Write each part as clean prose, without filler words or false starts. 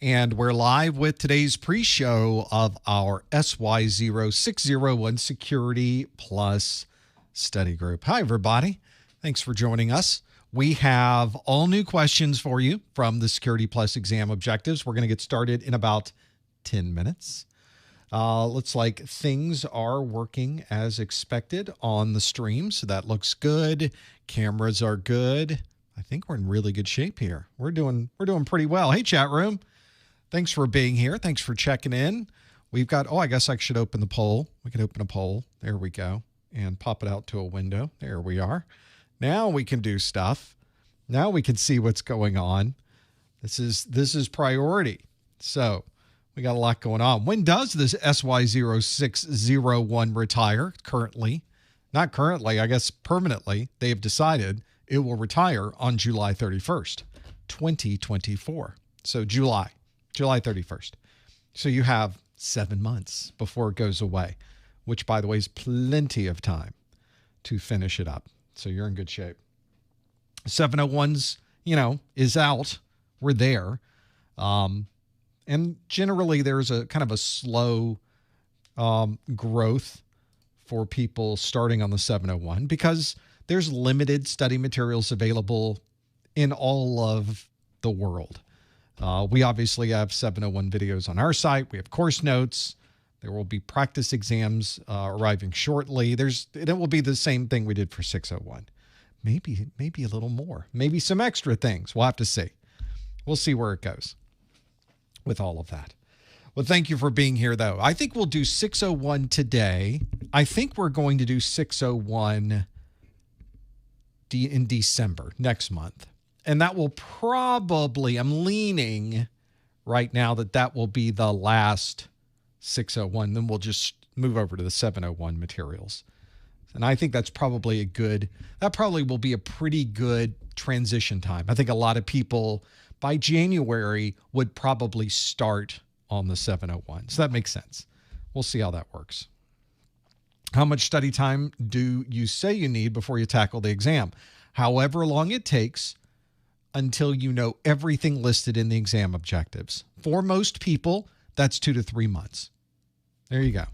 And we're live with today's pre-show of our SY0-601 Security Plus Study Group. Hi, everybody. Thanks for joining us. We have all new questions for you from the Security Plus exam objectives. We're going to get started in about 10 minutes. Looks like things are working as expected on the stream, so that looks good. Cameras are good. I think we're in really good shape here. We're doing pretty well. Hey, chat room. Thanks for being here. Thanks for checking in. We've got, I guess I should open the poll. We can open a poll. There we go. And pop it out to a window. There we are. Now we can do stuff. Now we can see what's going on. This is priority. So we got a lot going on. When does this SY0-601 retire? Currently, not currently, I guess permanently, they have decided it will retire on July 31st, 2024. So July 31st. So you have 7 months before it goes away, which, by the way, is plenty of time to finish it up. So you're in good shape. 701's, is out. We're there. And generally, there's a kind of a slow growth for people starting on the 701 because there's limited study materials available in all of the world. We obviously have 701 videos on our site. We have course notes. There will be practice exams arriving shortly. It will be the same thing we did for 601. Maybe a little more. Maybe some extra things. We'll have to see. We'll see where it goes with all of that. Well, thank you for being here, though. I think we'll do 601 today. I think we're going to do 601 in December, next month. And that will probably, I'm leaning right now that will be the last 601. Then we'll just move over to the 701 materials. And I think that's probably that probably will be a pretty good transition time. I think a lot of people by January would probably start on the 701. So that makes sense. We'll see how that works. How much study time do you say you need before you tackle the exam? However long it takes until you know everything listed in the exam objectives. For most people, that's 2 to 3 months. There you go.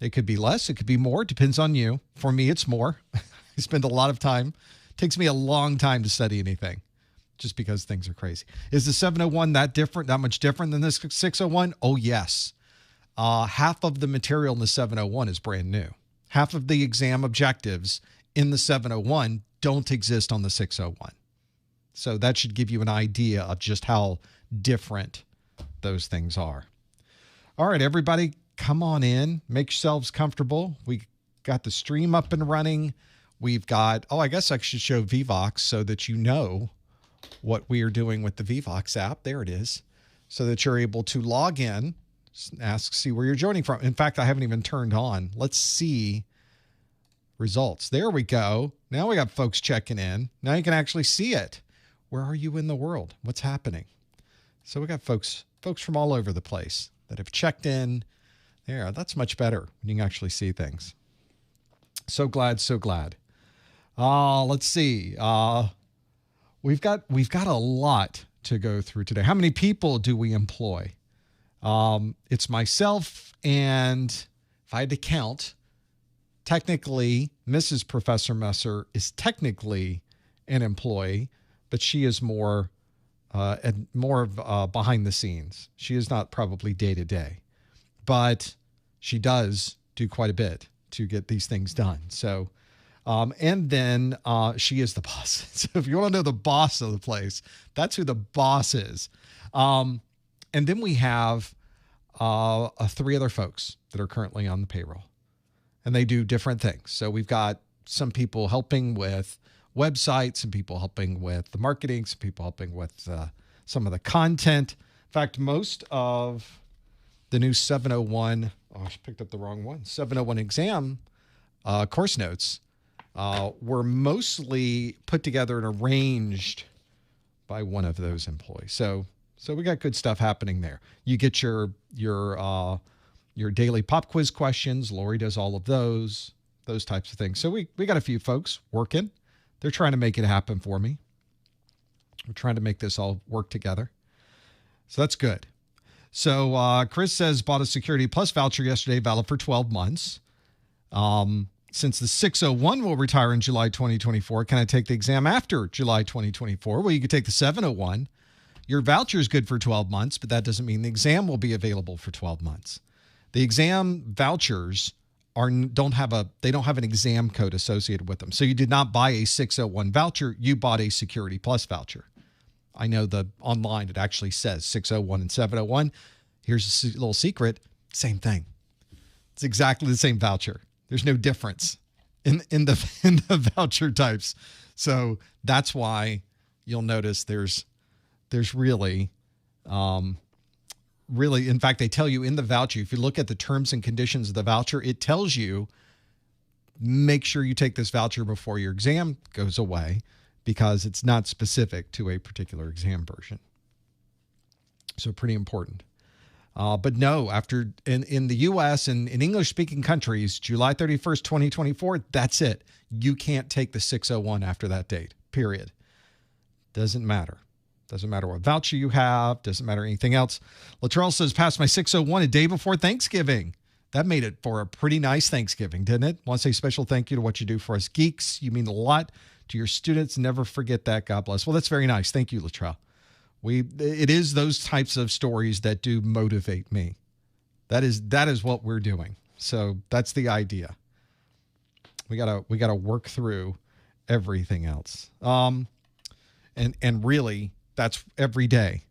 It could be less. It could be more. It depends on you. For me, it's more. I spend a lot of time. It takes me a long time to study anything just because things are crazy. Is the 701 that much different than this 601? Oh, yes. Half of the material in the 701 is brand new. Half of the exam objectives in the 701 don't exist on the 601. So that should give you an idea of just how different those things are. All right, everybody, come on in. Make yourselves comfortable. We got the stream up and running. We've got, I guess I should show Vevox so that you know what we are doing with the Vevox app. There it is. So that you're able to log in, see where you're joining from. In fact, I haven't even turned on. Let's see results. There we go. Now we got folks checking in. Now you can actually see it. Where are you in the world? What's happening? So we got folks from all over the place that have checked in. There, that's much better when you can actually see things. So glad, so glad. Let's see. We've got a lot to go through today. How many people do we employ? It's myself, and if I had to count, technically, Mrs. Professor Messer is technically an employee, but she is more behind the scenes. She is not probably day to day, but she does do quite a bit to get these things done. So, and then she is the boss. So if you want to know the boss of the place, that's who the boss is. And then we have 3 other folks that are currently on the payroll, and they do different things. So we've got some people helping with websites, some people helping with the marketing, some people helping with some of the content. In fact, most of the new 701, I picked up the wrong one, 701 exam course notes were mostly put together and arranged by one of those employees. So we got good stuff happening there. You get your daily pop quiz questions. Lori does all of those types of things. So we got a few folks working. They're trying to make it happen for me. We're trying to make this all work together. So that's good. So Chris says, bought a Security Plus voucher yesterday, valid for 12 months. Since the 601 will retire in July 2024, can I take the exam after July 2024? Well, you could take the 701. Your voucher is good for 12 months, but that doesn't mean the exam will be available for 12 months. The exam vouchers don't have an exam code associated with them. So you did not buy a 601 voucher, you bought a Security Plus voucher. I know online it actually says 601 and 701. Here's a little secret, same thing. It's exactly the same voucher. There's no difference in the voucher types. So that's why you'll notice there's really, in fact, they tell you in the voucher, if you look at the terms and conditions of the voucher, it tells you, make sure you take this voucher before your exam goes away, because it's not specific to a particular exam version. So pretty important. But no, in the U.S. and in English-speaking countries, July 31st, 2024, that's it. You can't take the 601 after that date, period. Doesn't matter. Doesn't matter what voucher you have. Doesn't matter anything else. Latrell says, passed my 601 a day before Thanksgiving. That made it for a pretty nice Thanksgiving, didn't it? Want to say special thank you to what you do for us geeks. You mean a lot to your students. Never forget that. God bless. Well, that's very nice. Thank you, Latrell. It is those types of stories that do motivate me. That is what we're doing. So that's the idea. We gotta work through everything else. And really that's every day,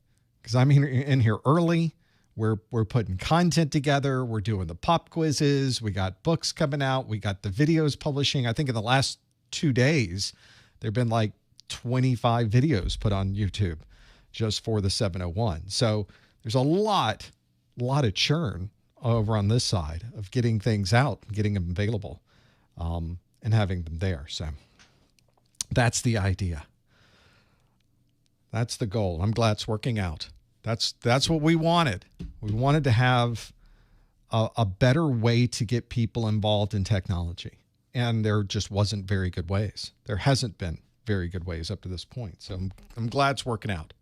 because I'm in here early. We're putting content together. We're doing the pop quizzes. We got books coming out. We got the videos publishing. I think in the last 2 days, there've been like 25 videos put on YouTube just for the 701. So there's a lot of churn over on this side of getting things out, getting them available, and having them there. So that's the idea. That's the goal. I'm glad it's working out. That's what we wanted. We wanted to have a better way to get people involved in technology. And there just wasn't very good ways. There hasn't been very good ways up to this point. So I'm glad it's working out.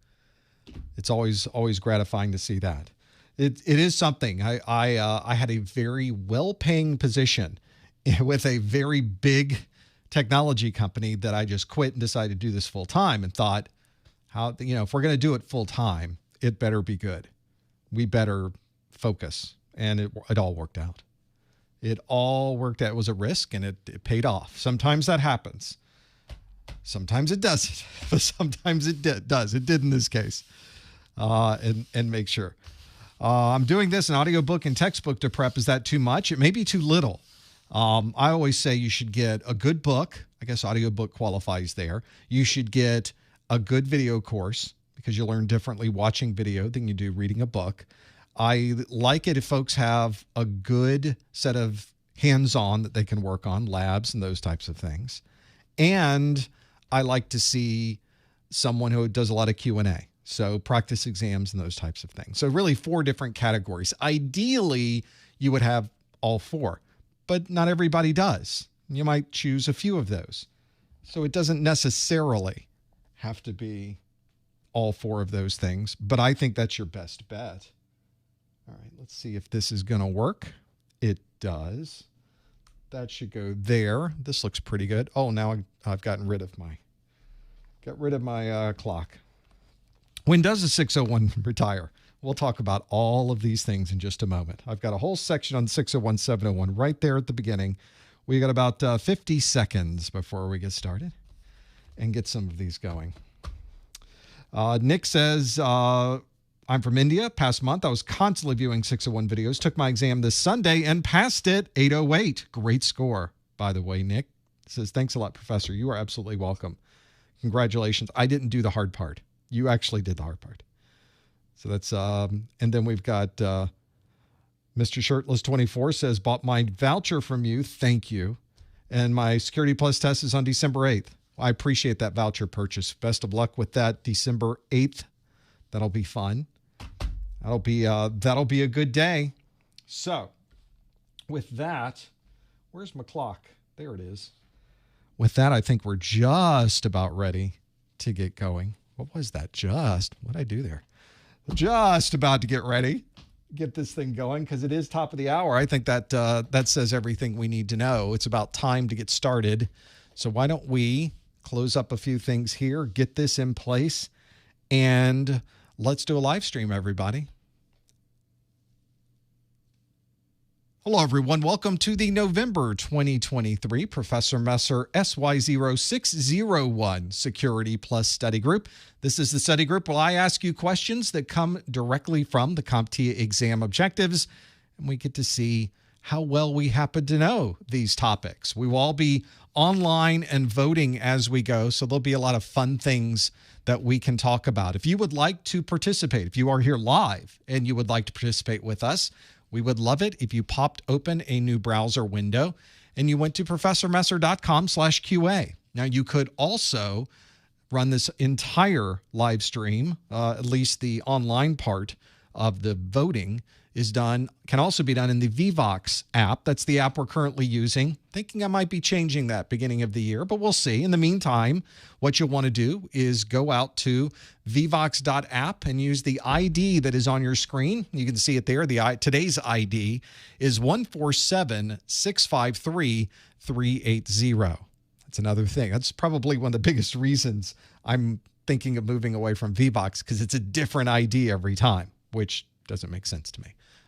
It's always gratifying to see that. It is something. I had a very well-paying position with a very big technology company that I just quit and decided to do this full time, and thought, if we're going to do it full time, it better be good. We better focus. And it all worked out. It all worked out. It was a risk, and it paid off. Sometimes that happens. Sometimes it doesn't, but sometimes it does. It did in this case. And make sure. I'm doing this in audiobook and textbook to prep. Is that too much? It may be too little. I always say you should get a good book. I guess audiobook qualifies there. You should get a good video course, because you learn differently watching video than you do reading a book. I like it if folks have a good set of hands-on that they can work on, labs and those types of things. And I like to see someone who does a lot of Q&A. So practice exams and those types of things. So really 4 different categories. Ideally, you would have all 4, but not everybody does. You might choose a few of those. So it doesn't necessarily have to be all 4 of those things, but I think that's your best bet. All right, let's see if this is going to work. It does. That should go there. This looks pretty good. Oh, now I've gotten rid of my clock. When does the 601 retire? We'll talk about all of these things in just a moment. I've got a whole section on 601, 701 right there at the beginning. We got about 50 seconds before we get started and get some of these going. Nick says, I'm from India. Past month, I was constantly viewing 601 videos. Took my exam this Sunday and passed it, 808. Great score, by the way, Nick. Says, thanks a lot, Professor. You are absolutely welcome. Congratulations. I didn't do the hard part. You actually did the hard part. So that's, and then we've got Mr. Shirtless 24 says, bought my voucher from you. Thank you. And my Security Plus test is on December 8th. I appreciate that voucher purchase. Best of luck with that December 8th. That'll be fun. That'll be a good day. So with that, where's my clock? There it is. With that, I think we're just about ready to get going. What was that? What did I do there? Just about to get ready, get this thing going because it is top of the hour. I think that that says everything we need to know. It's about time to get started. So why don't we close up a few things here, get this in place, and let's do a live stream, everybody. Hello, everyone. Welcome to the November 2023 Professor Messer SY0-601 Security Plus Study Group. This is the study group where I ask you questions that come directly from the CompTIA exam objectives, and we get to see how well we happen to know these topics. We will all be online and voting as we go, so there'll be a lot of fun things that we can talk about. If you would like to participate, if you are here live and you would like to participate with us, we would love it if you popped open a new browser window and you went to professormesser.com/QA. Now, you could also run this entire live stream, at least the online part of the voting can also be done in the Vevox app. That's the app we're currently using. Thinking I might be changing that beginning of the year, but we'll see. In the meantime, what you'll want to do is go out to vevox.app and use the ID that is on your screen. You can see it there. Today's ID is 147-653-380. That's another thing. That's probably one of the biggest reasons I'm thinking of moving away from Vevox, because it's a different ID every time, which doesn't make sense to me.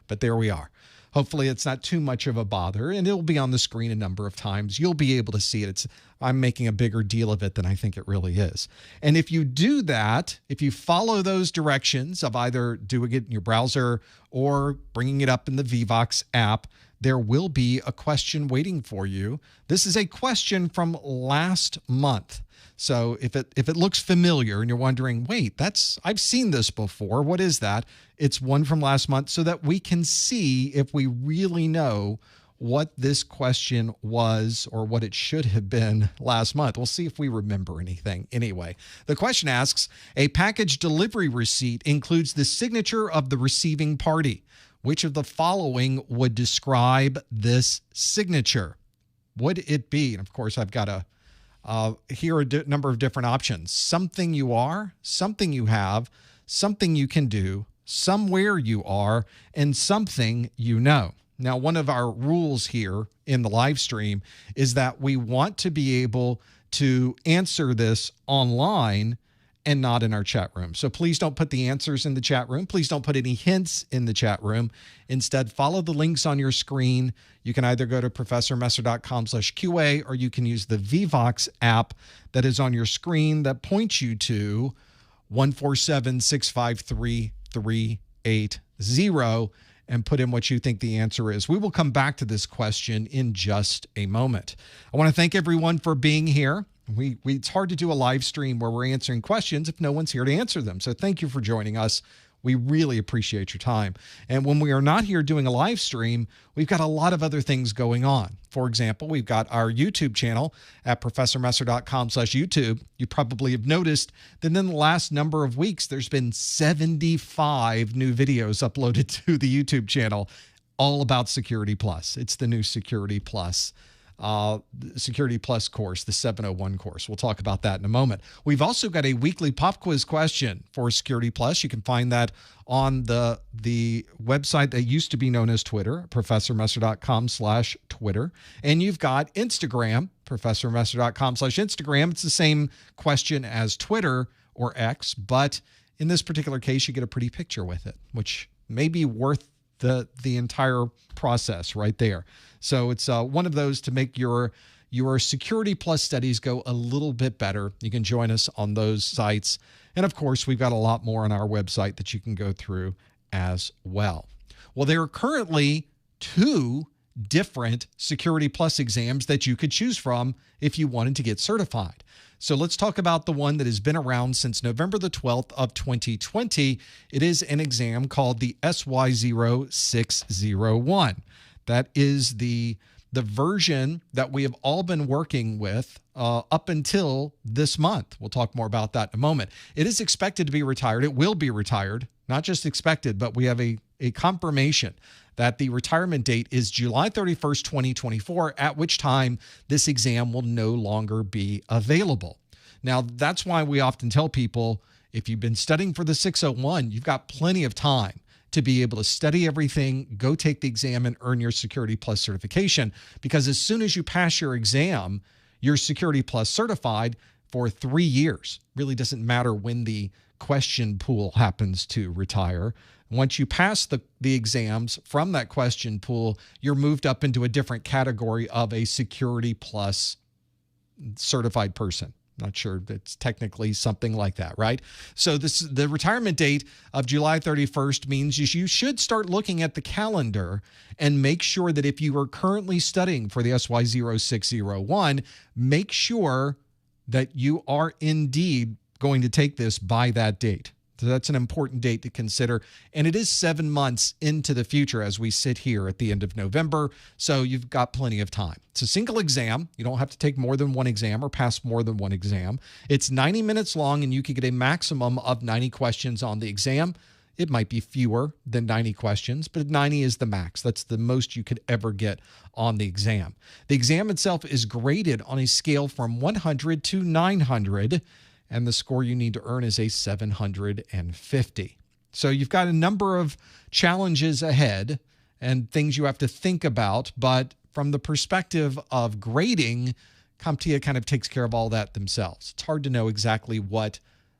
But there we are. Hopefully it's not too much of a bother, and it'll be on the screen a number of times. You'll be able to see it. I'm making a bigger deal of it than I think it really is. And if you do that, if you follow those directions of either doing it in your browser or bringing it up in the Vevox app, there will be a question waiting for you. This is a question from last month. So if it looks familiar and you're wondering, wait, I've seen this before, what is that? It's one from last month, so that we can see if we really know what this question was or what it should have been last month. We'll see if we remember anything. Anyway, the question asks, a package delivery receipt includes the signature of the receiving party. Which of the following would describe this signature? Would it be, and of course I've got here a number of different options. Something you are, something you have, something you can do, somewhere you are, and something you know. Now, one of our rules here in the live stream is that we want to be able to answer this online and not in our chat room. So please don't put the answers in the chat room. Please don't put any hints in the chat room. Instead, follow the links on your screen. You can either go to professormesser.com/QA, or you can use the Vevox app that is on your screen that points you to 147-653-380 and put in what you think the answer is. We will come back to this question in just a moment. I want to thank everyone for being here. It's hard to do a live stream where we're answering questions if no one's here to answer them. So thank you for joining us. We really appreciate your time. And when we are not here doing a live stream, we've got a lot of other things going on. For example, we've got our YouTube channel at professormesser.com/YouTube. You probably have noticed that in the last number of weeks, there's been 75 new videos uploaded to the YouTube channel, all about Security Plus. It's the new Security Plus course, the 701 course. We'll talk about that in a moment. We've also got a weekly pop quiz question for Security Plus. You can find that on the website that used to be known as Twitter, professormesser.com/Twitter. And you've got Instagram, professormesser.com/Instagram. It's the same question as Twitter or X, but in this particular case, you get a pretty picture with it, which may be worth the entire process right there. So it's one of those to make your Security Plus studies go a little bit better. You can join us on those sites. And of course, we've got a lot more on our website that you can go through as well. Well, there are currently 2 different Security Plus exams that you could choose from if you wanted to get certified. So let's talk about the one that has been around since November the 12th of 2020. It is an exam called the SY0-601. That is the version that we have all been working with up until this month. We'll talk more about that in a moment. It is expected to be retired. It will be retired, not just expected, but we have a confirmation that the retirement date is July 31st, 2024, at which time this exam will no longer be available. Now, that's why we often tell people, If you've been studying for the 601, you've got plenty of time to be able to study everything, go take the exam, and earn your Security Plus certification. Because as soon as you pass your exam, you're Security Plus certified for 3 years. Really doesn't matter when the question pool happens to retire. Once you pass the exams from that question pool, you're moved up into a different category of a Security Plus certified person. Not sure it's technically something like that, right? So the retirement date of July 31st means you should start looking at the calendar and make sure that if you are currently studying for the SY0-601, make sure that you are indeed going to take this by that date. So that's an important date to consider. And it is 7 months into the future as we sit here at the end of November. So you've got plenty of time. It's a single exam. You don't have to take more than one exam or pass more than one exam. It's 90 minutes long, and you can get a maximum of 90 questions on the exam. It might be fewer than 90 questions, but 90 is the max. That's the most you could ever get on the exam. The exam itself is graded on a scale from 100 to 900. And the score you need to earn is a 750. So you've got a number of challenges ahead and things you have to think about. But from the perspective of grading, CompTIA kind of takes care of all that themselves. It's hard to know exactly what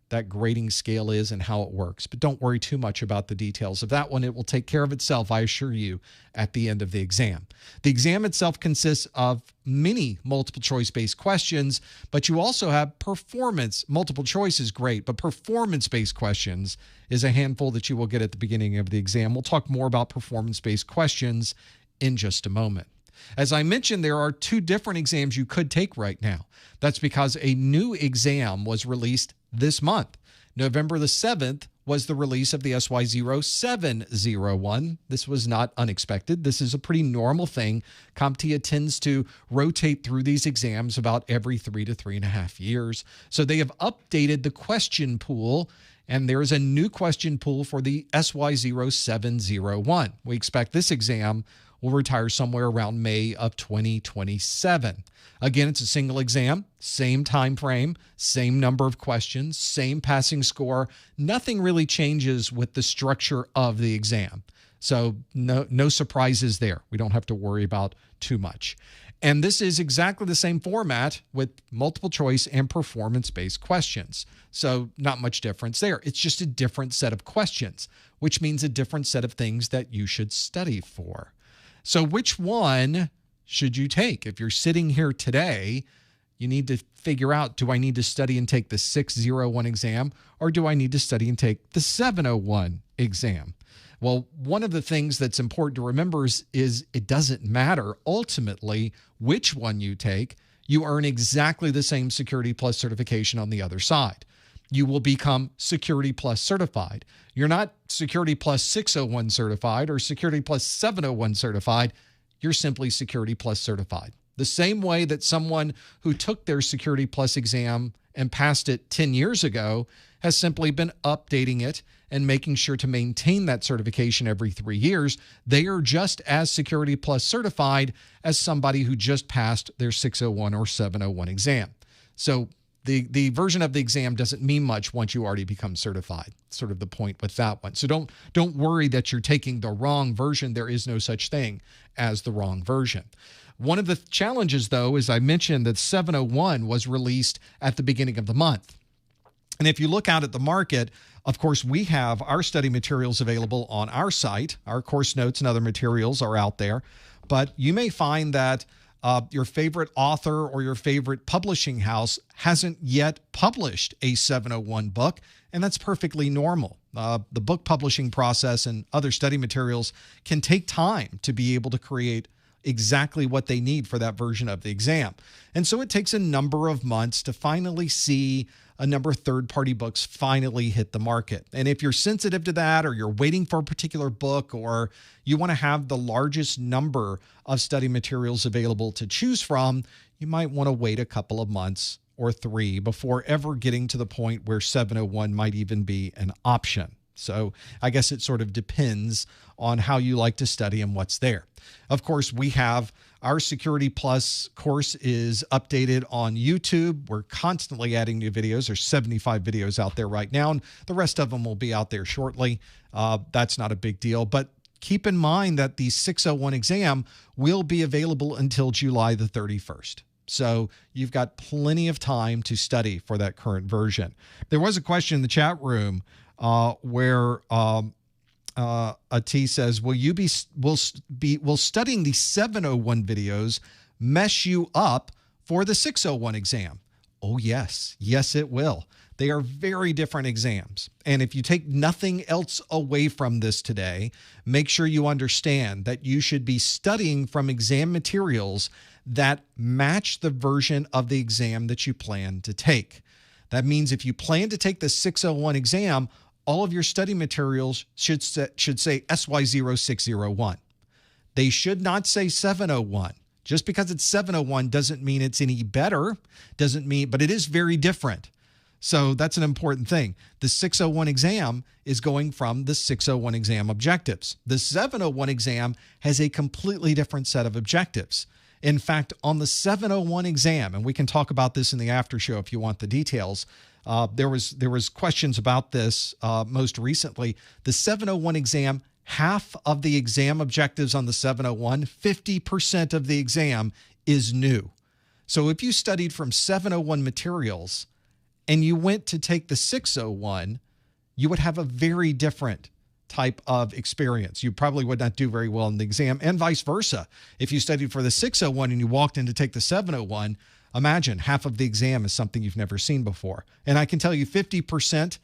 that grading scale is and how it works. But don't worry too much about the details of that one. It will take care of itself, I assure you, at the end of the exam. The exam itself consists of many multiple choice-based questions, but you also have performance. Multiple choice is great, but performance-based questions is a handful that you will get at the beginning of the exam. We'll talk more about performance-based questions in just a moment. As I mentioned, there are 2 different exams you could take right now. That's because a new exam was released this month. November the 7th was the release of the SY0-701. This was not unexpected. This is a pretty normal thing. CompTIA tends to rotate through these exams about every 3 to 3.5 years. So they have updated the question pool, and there is a new question pool for the SY0-701. We expect this exam will retire somewhere around May of 2027. Again, it's a single exam, same time frame, same number of questions, same passing score. Nothing really changes with the structure of the exam. So no surprises there. We don't have to worry about too much. And this is exactly the same format with multiple choice and performance-based questions. So not much difference there. It's just a different set of questions, which means a different set of things that you should study for. So which one should you take? If you're sitting here today, you need to figure out, do I need to study and take the 601 exam, or do I need to study and take the 701 exam? Well, one of the things that's important to remember is it doesn't matter ultimately which one you take. You earn exactly the same Security Plus certification on the other side. You will become Security Plus certified. You're not Security Plus 601 certified or Security Plus 701 certified. You're simply Security Plus certified. The same way that someone who took their Security Plus exam and passed it 10 years ago has simply been updating it and making sure to maintain that certification every 3 years. They are just as Security Plus certified as somebody who just passed their 601 or 701 exam. So the version of the exam doesn't mean much once you already become certified. Sort of the point with that one. So don't worry that you're taking the wrong version. There is no such thing as the wrong version. One of the challenges, though, is I mentioned that 701 was released at the beginning of the month. And if you look out at the market, of course, we have our study materials available on our site. Our course notes and other materials are out there. But you may find that your favorite author or your favorite publishing house hasn't yet published a 701 book, and that's perfectly normal. The book publishing process and other study materials can take time to be able to create exactly what they need for that version of the exam. And so it takes a number of months to finally see a number of third-party books finally hit the market. And if you're sensitive to that, or you're waiting for a particular book, or you want to have the largest number of study materials available to choose from, you might want to wait a couple of months or 3 before ever getting to the point where 701 might even be an option. So I guess it sort of depends on how you like to study and what's there. Of course, we have our Security Plus course is updated on YouTube. We're constantly adding new videos. There's 75 videos out there right now, and the rest of them will be out there shortly. That's not a big deal, but keep in mind that the 601 exam will be available until July the 31st. So you've got plenty of time to study for that current version. There was a question in the chat room where a T says, will studying the 701 videos mess you up for the 601 exam? Oh, yes. Yes, it will. They are very different exams. And if you take nothing else away from this today, make sure you understand that you should be studying from exam materials that match the version of the exam that you plan to take. That means if you plan to take the 601 exam, all of your study materials should say SY0-601. They should not say 701. Just because it's 701 doesn't mean it's any better, but it is very different. So that's an important thing. The 601 exam is going from the 601 exam objectives. The 701 exam has a completely different set of objectives. In fact, on the 701 exam, and we can talk about this in the after show if you want the details, there was questions about this most recently. The 701 exam, half of the exam objectives on the 701, 50% of the exam is new. So if you studied from 701 materials and you went to take the 601, you would have a very different type of experience. You probably would not do very well in the exam, and vice versa. If you studied for the 601 and you walked in to take the 701, imagine half of the exam is something you've never seen before. And I can tell you 50%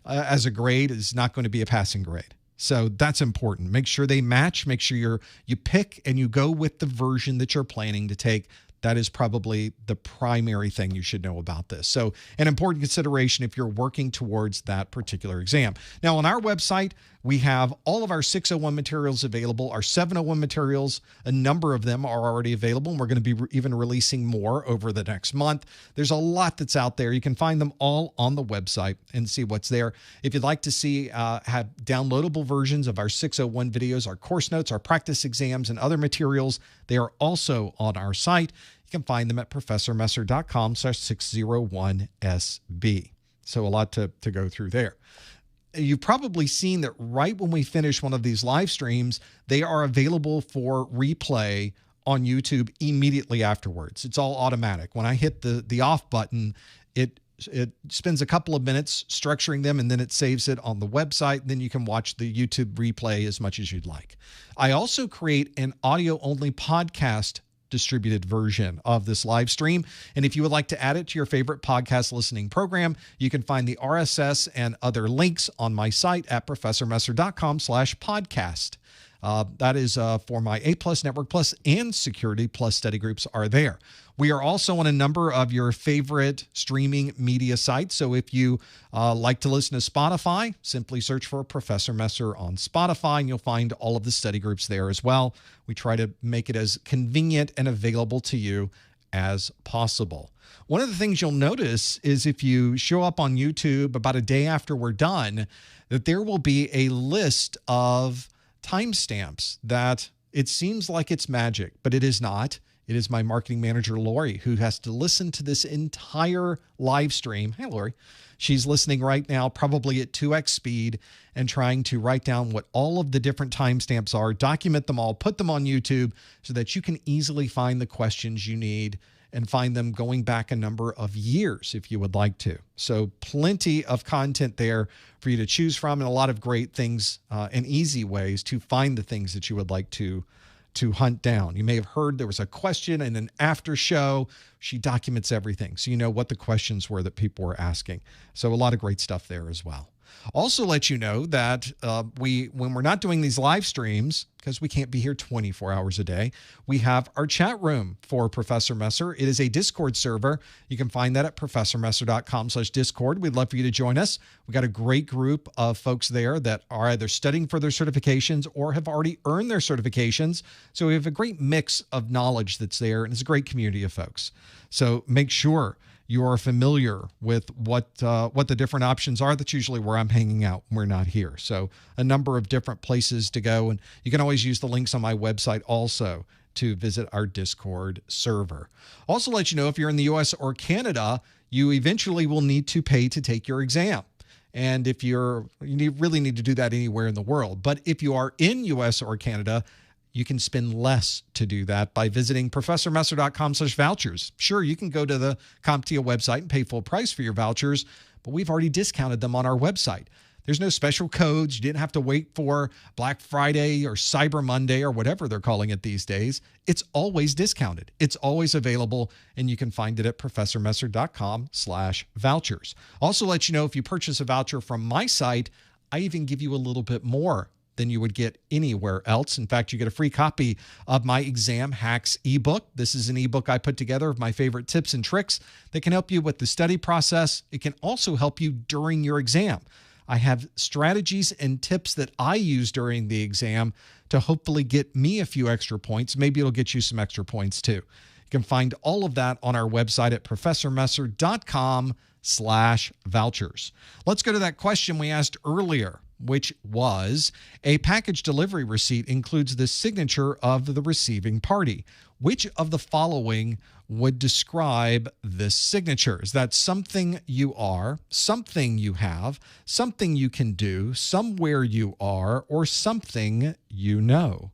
as a grade is not going to be a passing grade. So that's important. Make sure they match. Make sure you pick and you go with the version that you're planning to take. That is probably the primary thing you should know about this. So an important consideration if you're working towards that particular exam. Now, on our website, we have all of our 601 materials available. Our 701 materials, a number of them are already available, and we're going to be even releasing more over the next month. There's a lot that's out there. You can find them all on the website and see what's there. If you'd like to see have downloadable versions of our 601 videos, our course notes, our practice exams, and other materials, they are also on our site. You can find them at professormesser.com/601SB. So a lot to go through there. You've probably seen that right when we finish one of these live streams, they are available for replay on YouTube immediately afterwards. It's all automatic. When I hit the off button, it spends a couple of minutes structuring them, and then it saves it on the website. Then you can watch the YouTube replay as much as you'd like. I also create an audio-only podcast distributed version of this live stream. And if you would like to add it to your favorite podcast listening program, you can find the RSS and other links on my site at professormesser.com/podcast. That is for my A+, Network Plus, and Security Plus study groups are there. We are also on a number of your favorite streaming media sites. So if you like to listen to Spotify, simply search for Professor Messer on Spotify, and you'll find all of the study groups there as well. We try to make it as convenient and available to you as possible. One of the things you'll notice is if you show up on YouTube about a day after we're done, that there will be a list of timestamps that it seems like it's magic, but it is not. It is my marketing manager, Lori, who has to listen to this entire live stream. Hey, Lori. She's listening right now, probably at 2x speed, and trying to write down what all of the different timestamps are, document them all, put them on YouTube so that you can easily find the questions you need and find them going back a number of years if you would like to. So plenty of content there for you to choose from, and a lot of great things and easy ways to find the things that you would like to hunt down. You may have heard there was a question in an after show. She documents everything, so you know what the questions were that people were asking. So a lot of great stuff there as well. Also let you know that when we're not doing these live streams, because we can't be here 24 hours a day, we have our chat room for Professor Messer. It is a Discord server. You can find that at professormesser.com/Discord. We'd love for you to join us. We got a great group of folks there that are either studying for their certifications or have already earned their certifications. So we have a great mix of knowledge that's there, and it's a great community of folks. So make sure you are familiar with what the different options are. That's usually where I'm hanging out when we're not here. So a number of different places to go. And you can always use the links on my website also to visit our Discord server. Also let you know if you're in the US or Canada, you eventually will need to pay to take your exam. And if really need to do that anywhere in the world. But if you are in US or Canada, you can spend less to do that by visiting professormesser.com/vouchers. Sure, you can go to the CompTIA website and pay full price for your vouchers, but we've already discounted them on our website. There's no special codes. You didn't have to wait for Black Friday or Cyber Monday or whatever they're calling it these days. It's always discounted. It's always available, and you can find it at professormesser.com/vouchers. Also let you know if you purchase a voucher from my site, I even give you a little bit more than you would get anywhere else. In fact, you get a free copy of my Exam Hacks ebook. This is an ebook I put together of my favorite tips and tricks that can help you with the study process. It can also help you during your exam. I have strategies and tips that I use during the exam to hopefully get me a few extra points. Maybe it'll get you some extra points too. You can find all of that on our website at professormesser.com/vouchers. Let's go to that question we asked earlier, which was, a package delivery receipt includes the signature of the receiving party. Which of the following would describe this signature? Is that something you are, something you have, something you can do, somewhere you are, or something you know?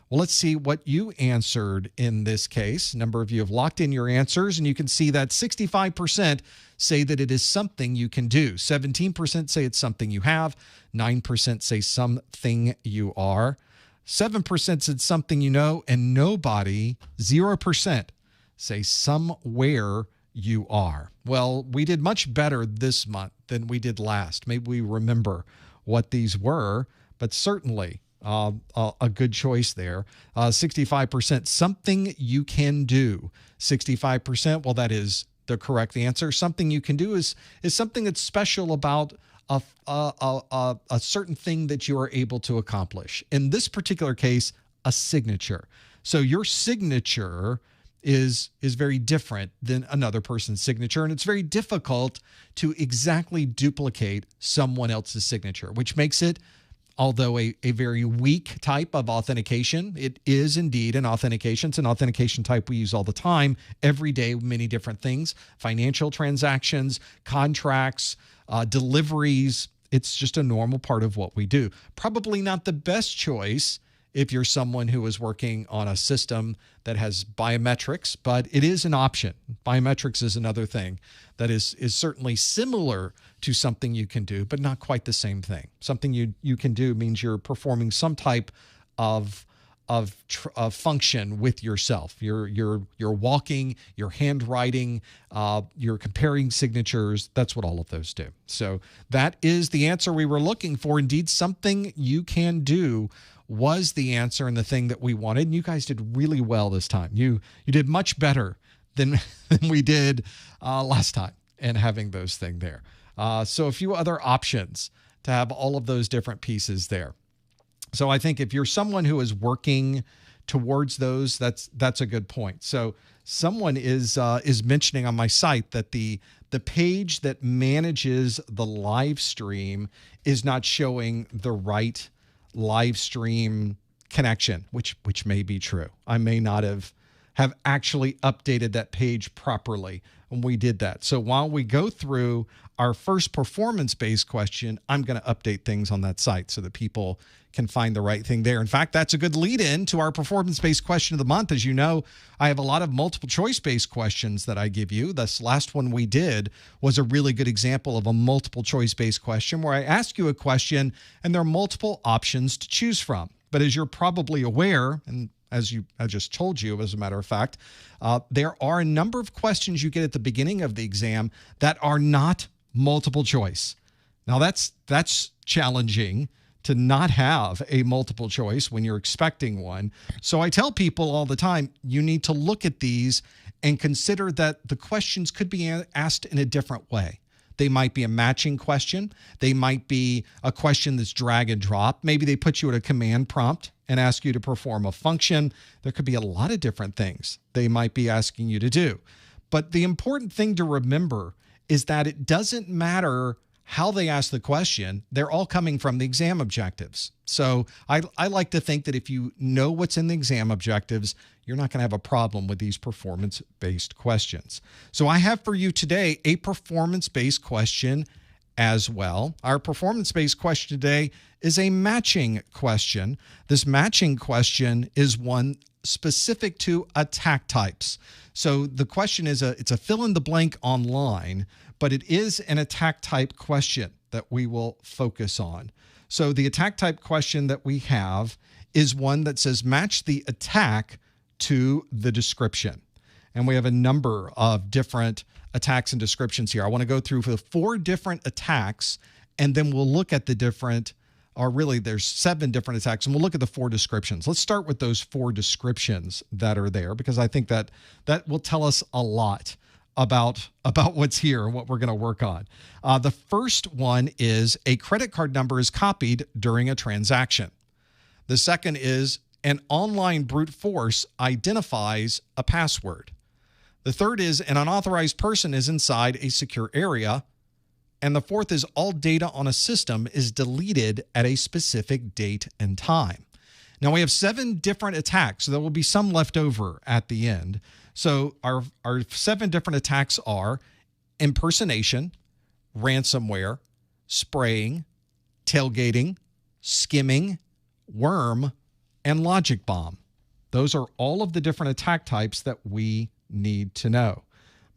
Well, let's see what you answered in this case. A number of you have locked in your answers, and you can see that 65% say that it is something you can do. 17% say it's something you have. 9% say something you are. 7% said something you know, and nobody, 0%, say somewhere you are. Well, we did much better this month than we did last. Maybe we remember what these were, but certainly a good choice there. 65%, something you can do. 65%, well, that is the correct answer. Something you can do is something that's special about a certain thing that you are able to accomplish. In this particular case, a signature. So your signature is very different than another person's signature, and it's very difficult to exactly duplicate someone else's signature, which makes it, although a very weak type of authentication, it is indeed an authentication. It's an authentication type we use all the time, every day, many different things, financial transactions, contracts, deliveries. It's just a normal part of what we do. Probably not the best choice if you're someone who is working on a system that has biometrics, but it is an option. Biometrics is another thing that is certainly similar to something you can do, but not quite the same thing. Something you can do means you're performing some type of function with yourself. You're walking, you're handwriting, you're comparing signatures. That's what all of those do. So that is the answer we were looking for. Indeed, something you can do was the answer and the thing that we wanted. And you guys did really well this time. You did much better than we did last time and having those things there. So a few other options to have all of those different pieces there. So I think if you're someone who is working towards those, that's a good point. So someone is mentioning on my site that the page that manages the live stream is not showing the right live stream connection, which may be true. I may not have actually updated that page properly when we did that. So while we go through our first performance-based question, I'm going to update things on that site so that people can find the right thing there. In fact, that's a good lead-in to our performance-based question of the month. As you know, I have a lot of multiple choice-based questions that I give you. This last one we did was a really good example of a multiple choice-based question where I ask you a question and there are multiple options to choose from. But as you're probably aware, and as I just told you, as a matter of fact, there are a number of questions you get at the beginning of the exam that are not multiple choice. Now, that's challenging to not have a multiple choice when you're expecting one. So I tell people all the time, you need to look at these and consider that the questions could be asked in a different way. They might be a matching question. They might be a question that's drag and drop. Maybe they put you at a command prompt and ask you to perform a function. There could be a lot of different things they might be asking you to do. But the important thing to remember is that it doesn't matter how they ask the question. They're all coming from the exam objectives. So I like to think that if you know what's in the exam objectives, you're not going to have a problem with these performance-based questions. So I have for you today a performance-based question as well. Our performance-based question today is a matching question. This matching question is one specific to attack types. So the question is it's a fill in the blank online, but it is an attack type question that we will focus on. So the attack type question that we have is one that says match the attack to the description. And we have a number of different attacks and descriptions here. I want to go through the 4 different attacks, and then we'll look at the different, or really there's 7 different attacks, and we'll look at the 4 descriptions. Let's start with those 4 descriptions that are there, because I think that will tell us a lot about what's here and what we're going to work on. The first one is a credit card number is copied during a transaction. The second is an online brute force identifies a password. The third is an unauthorized person is inside a secure area. And the fourth is all data on a system is deleted at a specific date and time. Now we have 7 different attacks. So there will be some left over at the end. So our 7 different attacks are impersonation, ransomware, spraying, tailgating, skimming, worm, and logic bomb. Those are all of the different attack types that we need to know.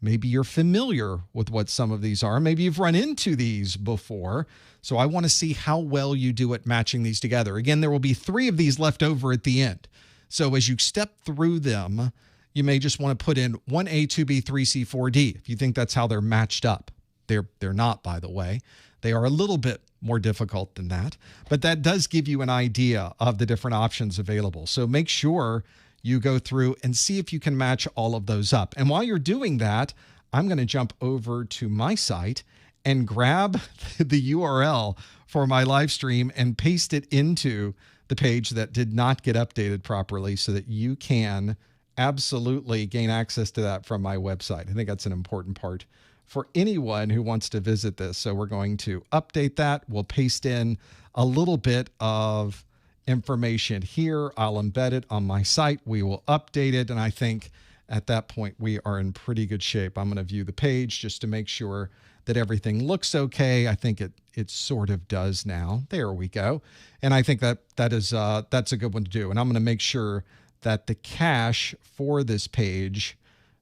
Maybe you're familiar with what some of these are. Maybe you've run into these before. So I want to see how well you do at matching these together. Again, there will be 3 of these left over at the end. So as you step through them, you may just want to put in 1A, 2B, 3C, 4D if you think that's how they're matched up. They're not, by the way. They are a little bit more difficult than that, but that does give you an idea of the different options available. So make sure you go through and see if you can match all of those up. And while you're doing that, I'm going to jump over to my site and grab the URL for my live stream and paste it into the page that did not get updated properly so that you can absolutely gain access to that from my website. I think that's an important part for anyone who wants to visit this. So we're going to update that. We'll paste in a little bit of information here. I'll embed it on my site. We will update it. And I think at that point, we are in pretty good shape. I'm going to view the page just to make sure that everything looks okay. I think it sort of does now. There we go. And I think that's a good one to do. And I'm going to make sure that the cache for this page,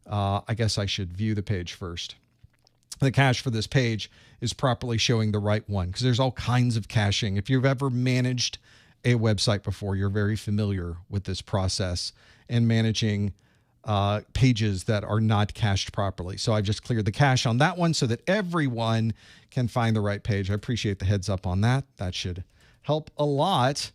I guess I should view the page first. The cache for this page is properly showing the right one, because there's all kinds of caching. If you've ever managed a website before, you're very familiar with this process and managing pages that are not cached properly. So I've just cleared the cache on that one so that everyone can find the right page. I appreciate the heads up on that. That should help a lot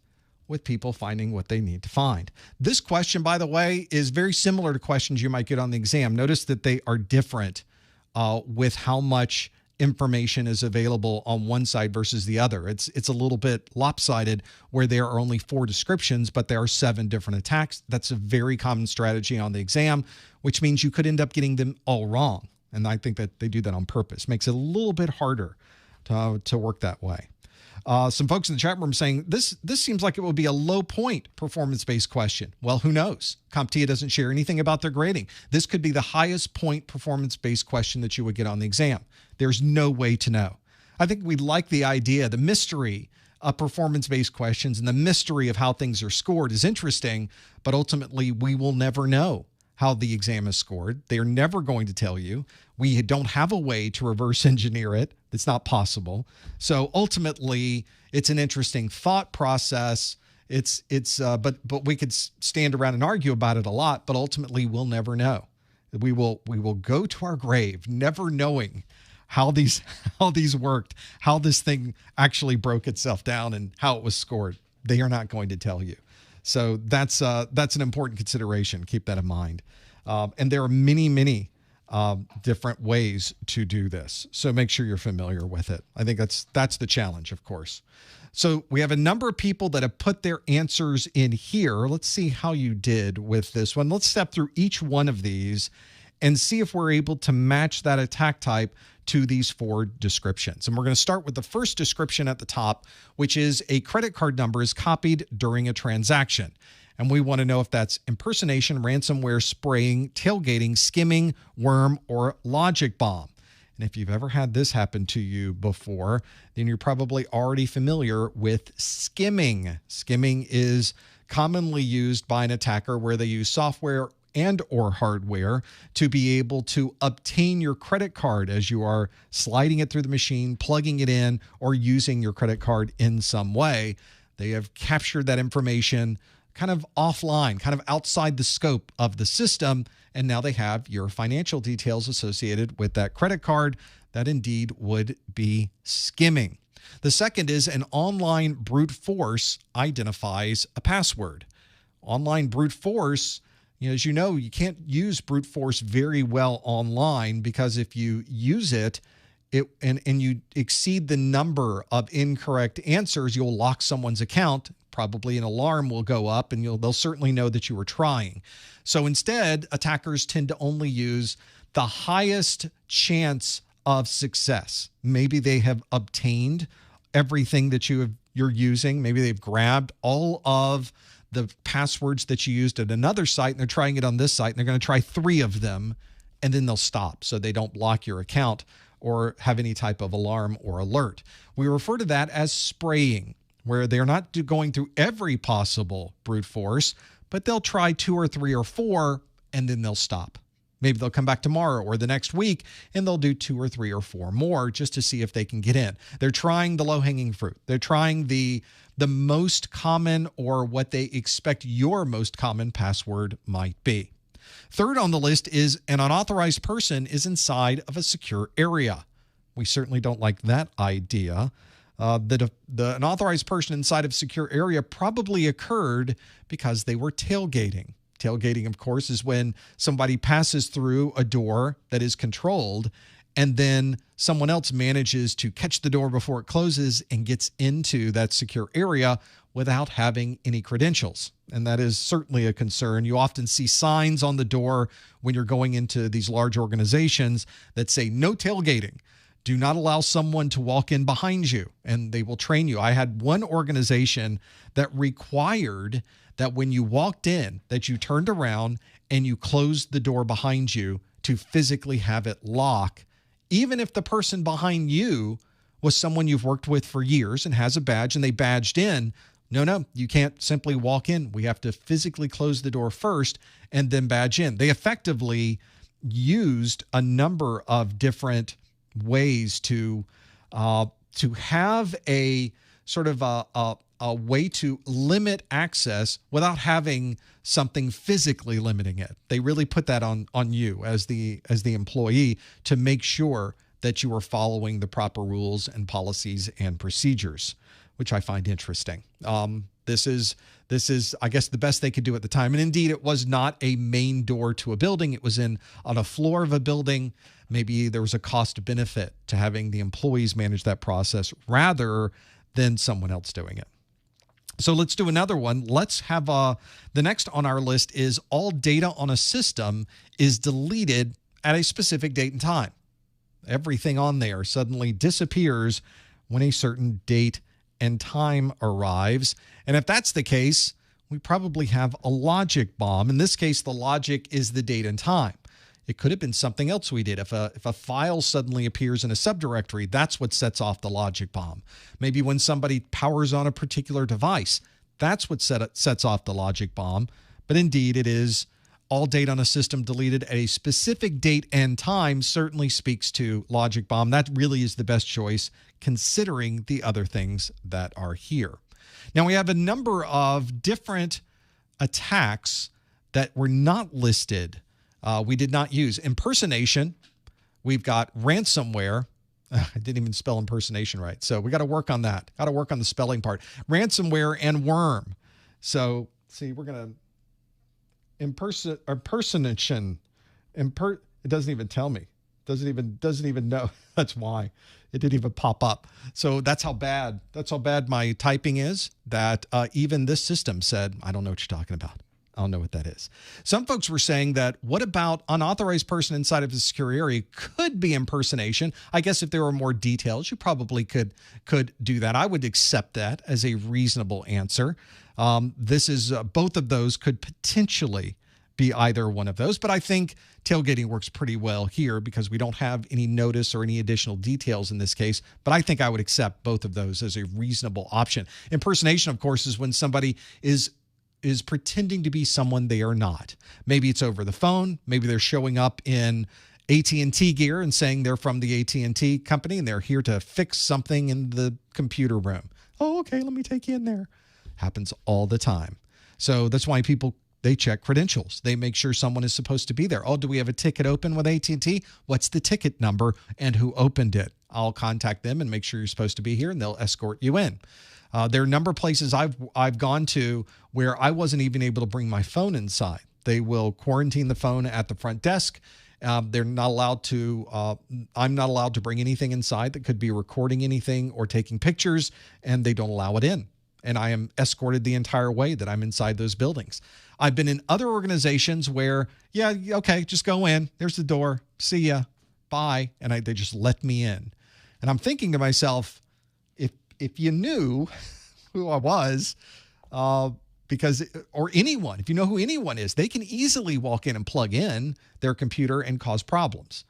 with people finding what they need to find. This question, by the way, is very similar to questions you might get on the exam. Notice that they are different with how much information is available on one side versus the other. It's a little bit lopsided where there are only 4 descriptions, but there are 7 different attacks. That's a very common strategy on the exam, which means you could end up getting them all wrong. And I think that they do that on purpose. Makes it a little bit harder to work that way. Some folks in the chat room saying this seems like it will be a low point performance-based question. Well, who knows? CompTIA doesn't share anything about their grading. This could be the highest point performance-based question that you would get on the exam. There's no way to know. I think we like the idea, the mystery of performance-based questions and the mystery of how things are scored is interesting, but ultimately we will never know how the exam is scored. They are never going to tell you. We don't have a way to reverse engineer it. It's not possible. So ultimately, it's an interesting thought process. But we could stand around and argue about it a lot, but ultimately we'll never know. We will go to our grave never knowing how these worked, how this thing actually broke itself down and how it was scored. They are not going to tell you. So that's an important consideration. Keep that in mind. And there are many different ways to do this. So make sure you're familiar with it. I think that's the challenge, of course. So we have a number of people that have put their answers in here. Let's see how you did with this one. Let's step through each one of these and see if we're able to match that attack type to these 4 descriptions. And we're going to start with the first description at the top, which is a credit card number is copied during a transaction. And we want to know if that's impersonation, ransomware, spraying, tailgating, skimming, worm, or logic bomb. And if you've ever had this happen to you before, then you're probably already familiar with skimming. Skimming is commonly used by an attacker where they use software and or hardware to be able to obtain your credit card as you are sliding it through the machine, plugging it in, or using your credit card in some way. They have captured that information kind of offline, kind of outside the scope of the system, and now they have your financial details associated with that credit card. That indeed would be skimming. The second is an online brute force identifies a password. Online brute force, as you know, you can't use brute force very well online because if you use it, and you exceed the number of incorrect answers, you'll lock someone's account. Probably an alarm will go up, and they'll certainly know that you were trying. So instead, attackers tend to only use the highest chance of success. Maybe they have obtained everything that you're using. Maybe they've grabbed all of the passwords that you used at another site, and they're trying it on this site, and they're going to try 3 of them, and then they'll stop so they don't block your account or have any type of alarm or alert. We refer to that as spraying, where they're not going through every possible brute force, but they'll try 2 or 3 or 4, and then they'll stop. Maybe they'll come back tomorrow or the next week, and they'll do 2 or 3 or 4 more just to see if they can get in. They're trying the low-hanging fruit. They're trying the most common or what they expect your most common password might be. Third on the list is an unauthorized person is inside of a secure area. We certainly don't like that idea. The unauthorized person inside of a secure area probably occurred because they were tailgating. Tailgating, of course, is when somebody passes through a door that is controlled, and then someone else manages to catch the door before it closes and gets into that secure area without having any credentials. And that is certainly a concern. You often see signs on the door when you're going into these large organizations that say no tailgating. Do not allow someone to walk in behind you, and they will train you. I had one organization that required that when you walked in, that you turned around and you closed the door behind you to physically have it lock, even if the person behind you was someone you've worked with for years and has a badge and they badged in. No, you can't simply walk in. We have to physically close the door first and then badge in. They effectively used a number of different ways to have a sort of a way to limit access without having something physically limiting it. They really put that on you as the employee to make sure that you are following the proper rules and policies and procedures, which I find interesting. This is, I guess, the best they could do at the time. And indeed, it was not a main door to a building. It was on a floor of a building. Maybe there was a cost benefit to having the employees manage that process rather than someone else doing it. So let's do another one. Let's have the next on our list is all data on a system is deleted at a specific date and time. Everything on there suddenly disappears when a certain date and time arrives. And if that's the case, we probably have a logic bomb. In this case, the logic is the date and time. It could have been something else we did. If a file suddenly appears in a subdirectory, that's what sets off the logic bomb. Maybe when somebody powers on a particular device, that's what sets off the logic bomb. But indeed, it is all data on a system deleted at a specific date and time certainly speaks to logic bomb. That really is the best choice considering the other things that are here. Now, we have a number of different attacks that were not listed. We did not use impersonation. We've got ransomware. I didn't even spell impersonation right. So we got to work on that. Got to work on the spelling part. Ransomware and worm. So see, we're going to impersonation. It doesn't even tell me. Doesn't even know. That's why it didn't even pop up. So that's how bad my typing is, that even this system said, I don't know what you're talking about. I don't know what that is. Some folks were saying that what about unauthorized person inside of a secure area could be impersonation. I guess if there were more details, you probably could do that. I would accept that as a reasonable answer. This is both of those could potentially be either one of those, but I think tailgating works pretty well here because we don't have any notice or any additional details in this case, but I think I would accept both of those as a reasonable option. Impersonation, of course, is when somebody is pretending to be someone they are not. Maybe it's over the phone, maybe they're showing up in AT&T gear and saying they're from the AT&T company and they're here to fix something in the computer room. Oh, okay, let me take you in there. Happens all the time. So that's why people, they check credentials. They make sure someone is supposed to be there. Oh, do we have a ticket open with AT&T? What's the ticket number and who opened it? I'll contact them and make sure you're supposed to be here, and they'll escort you in. There are a number of places I've gone to where I wasn't even able to bring my phone inside. They will quarantine the phone at the front desk. They're not allowed to, I'm not allowed to bring anything inside that could be recording anything or taking pictures, and they don't allow it in. And I am escorted the entire way that I'm inside those buildings. I've been in other organizations where, yeah, okay, just go in. There's the door. See ya. Bye. And they just let me in. And I'm thinking to myself, if you knew who I was, because, or anyone, if you know who anyone is, they can easily walk in and plug in their computer and cause problems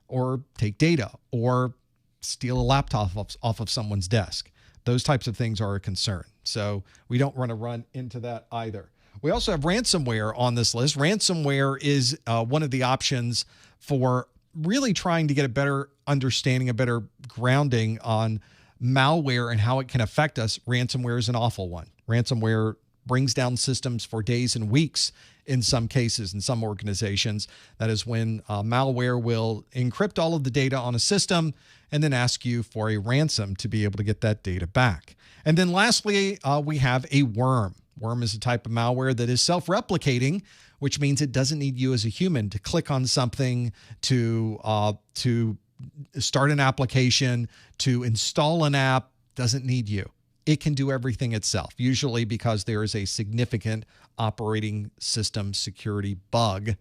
or take data or steal a laptop off of someone's desk. Those types of things are a concern. So we don't want to run into that either. We also have ransomware on this list. Ransomware is one of the options for really trying to get a better understanding, a better grounding on malware and how it can affect us. Ransomware is an awful one. Ransomware brings down systems for days and weeks in some cases, in some organizations. That is when malware will encrypt all of the data on a system and then ask you for a ransom to be able to get that data back. And then lastly, we have a worm. Worm is a type of malware that is self-replicating, which means it doesn't need you as a human to click on something, to start an application, to install an app. Doesn't need you. It can do everything itself, usually because there is a significant operating system security bug.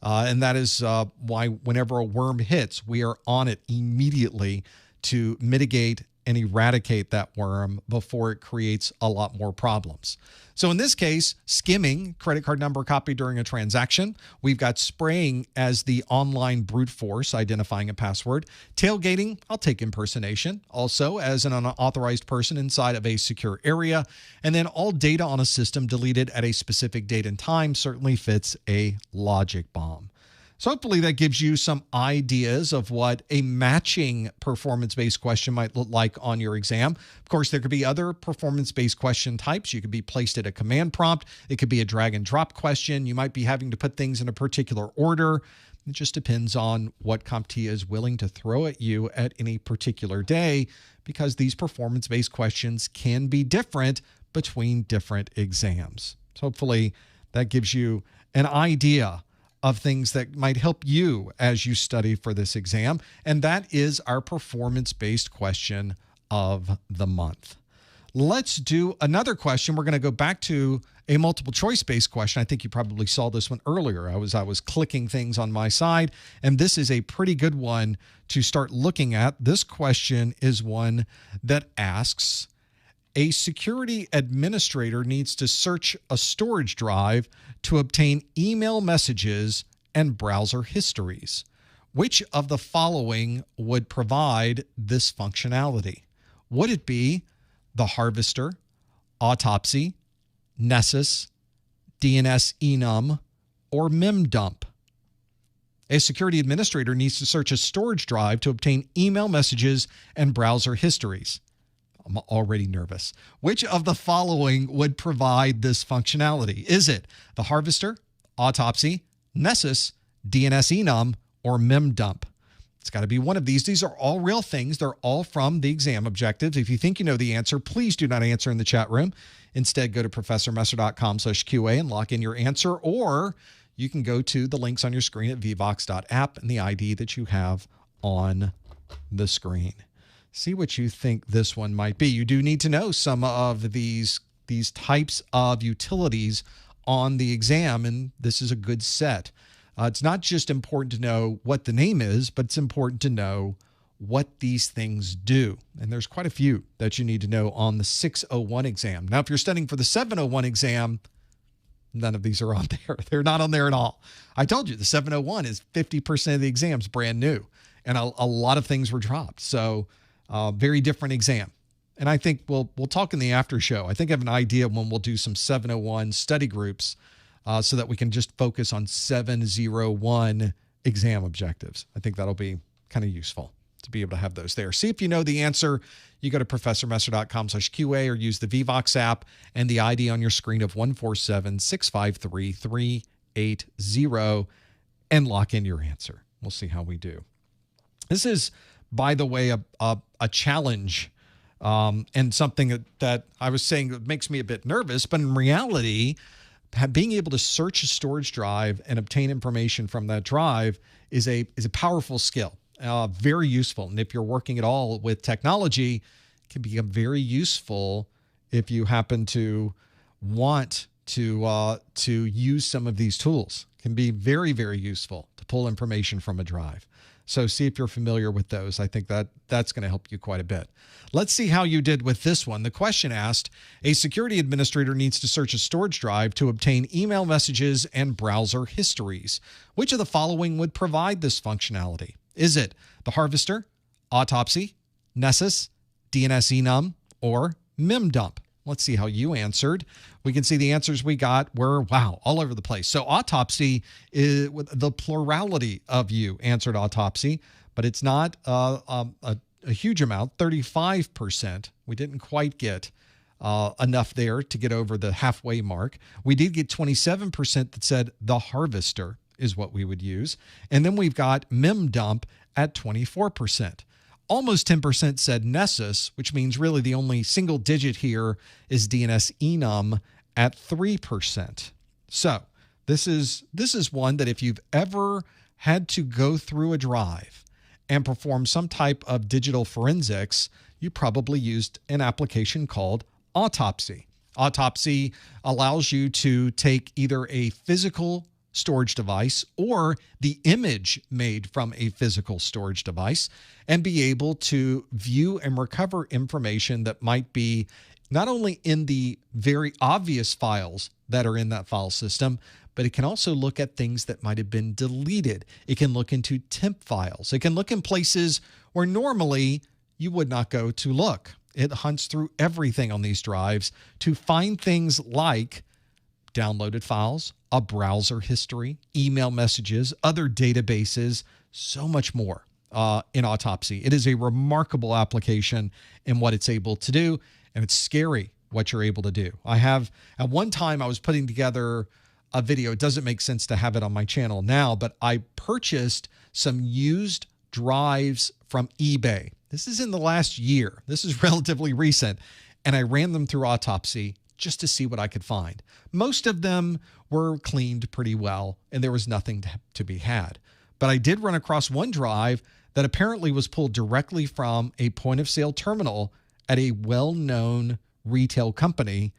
And that is why whenever a worm hits, we are on it immediately to mitigate and eradicate that worm before it creates a lot more problems. So in this case, skimming, credit card number copied during a transaction. We've got spraying as the online brute force, identifying a password. Tailgating, I'll take impersonation, also as an unauthorized person inside of a secure area. And then all data on a system deleted at a specific date and time certainly fits a logic bomb. So hopefully that gives you some ideas of what a matching performance-based question might look like on your exam. Of course, there could be other performance-based question types. You could be placed at a command prompt. It could be a drag and drop question. You might be having to put things in a particular order. It just depends on what CompTIA is willing to throw at you at any particular day, because these performance-based questions can be different between different exams. So hopefully that gives you an idea of things that might help you as you study for this exam. And that is our performance-based question of the month. Let's do another question. We're going to go back to a multiple choice-based question. I think you probably saw this one earlier. I was clicking things on my side, and this is a pretty good one to start looking at. This question is one that asks, a security administrator needs to search a storage drive to obtain email messages and browser histories. Which of the following would provide this functionality? Would it be the harvester, autopsy, Nessus, DNS enum, or memdump? A security administrator needs to search a storage drive to obtain email messages and browser histories. I'm already nervous. Which of the following would provide this functionality? Is it the harvester, autopsy, Nessus, DNS enum, or memdump? It's got to be one of these. These are all real things. They're all from the exam objectives. If you think you know the answer, please do not answer in the chat room. Instead, go to professormesser.com/QA and lock in your answer, or you can go to the links on your screen at vevox.app and the ID that you have on the screen. See what you think this one might be. You do need to know some of these types of utilities on the exam, and this is a good set. It's not just important to know what the name is, but it's important to know what these things do. And there's quite a few that you need to know on the 601 exam. Now, if you're studying for the 701 exam, none of these are on there. They're not on there at all. I told you the 701 is 50% of the exam's brand new, and a lot of things were dropped. So very different exam. And I think we'll talk in the after show. I think I have an idea when we'll do some 701 study groups so that we can just focus on 701 exam objectives. I think that'll be kind of useful to be able to have those there. See if you know the answer. You go to professormesser.com/QA or use the Vevox app and the ID on your screen of 147-653-380 and lock in your answer. We'll see how we do. This is, by the way, a challenge and something that I was saying that makes me a bit nervous, but in reality, being able to search a storage drive and obtain information from that drive is a powerful skill, very useful. And if you're working at all with technology, it can become very useful if you happen to want to use some of these tools. It can be very, very useful to pull information from a drive. So see if you're familiar with those. I think that's going to help you quite a bit. Let's see how you did with this one. The question asked, a security administrator needs to search a storage drive to obtain email messages and browser histories. Which of the following would provide this functionality? Is it the Harvester, Autopsy, Nessus, DNS-enum, or memdump? Let's see how you answered. We can see the answers we got were, wow, all over the place. So Autopsy, is the plurality of you answered Autopsy, but it's not a huge amount, 35%. We didn't quite get enough there to get over the halfway mark. We did get 27% that said the Harvester is what we would use. And then we've got memdump at 24%. Almost 10% said Nessus, which means really the only single digit here is DNS-enum at 3%. So this is one that if you've ever had to go through a drive and perform some type of digital forensics, you probably used an application called Autopsy. Autopsy allows you to take either a physical storage device or the image made from a physical storage device and be able to view and recover information that might be not only in the very obvious files that are in that file system, but it can also look at things that might have been deleted. It can look into temp files. It can look in places where normally you would not go to look. It hunts through everything on these drives to find things like downloaded files, a browser history, email messages, other databases, so much more in Autopsy. It is a remarkable application in what it's able to do, and it's scary what you're able to do. At one time, I was putting together a video. It doesn't make sense to have it on my channel now, but I purchased some used drives from eBay. This is in the last year. This is relatively recent, and I ran them through Autopsy just to see what I could find. Most of them were cleaned pretty well, and there was nothing to be had. But I did run across one drive that apparently was pulled directly from a point-of-sale terminal at a well-known retail company,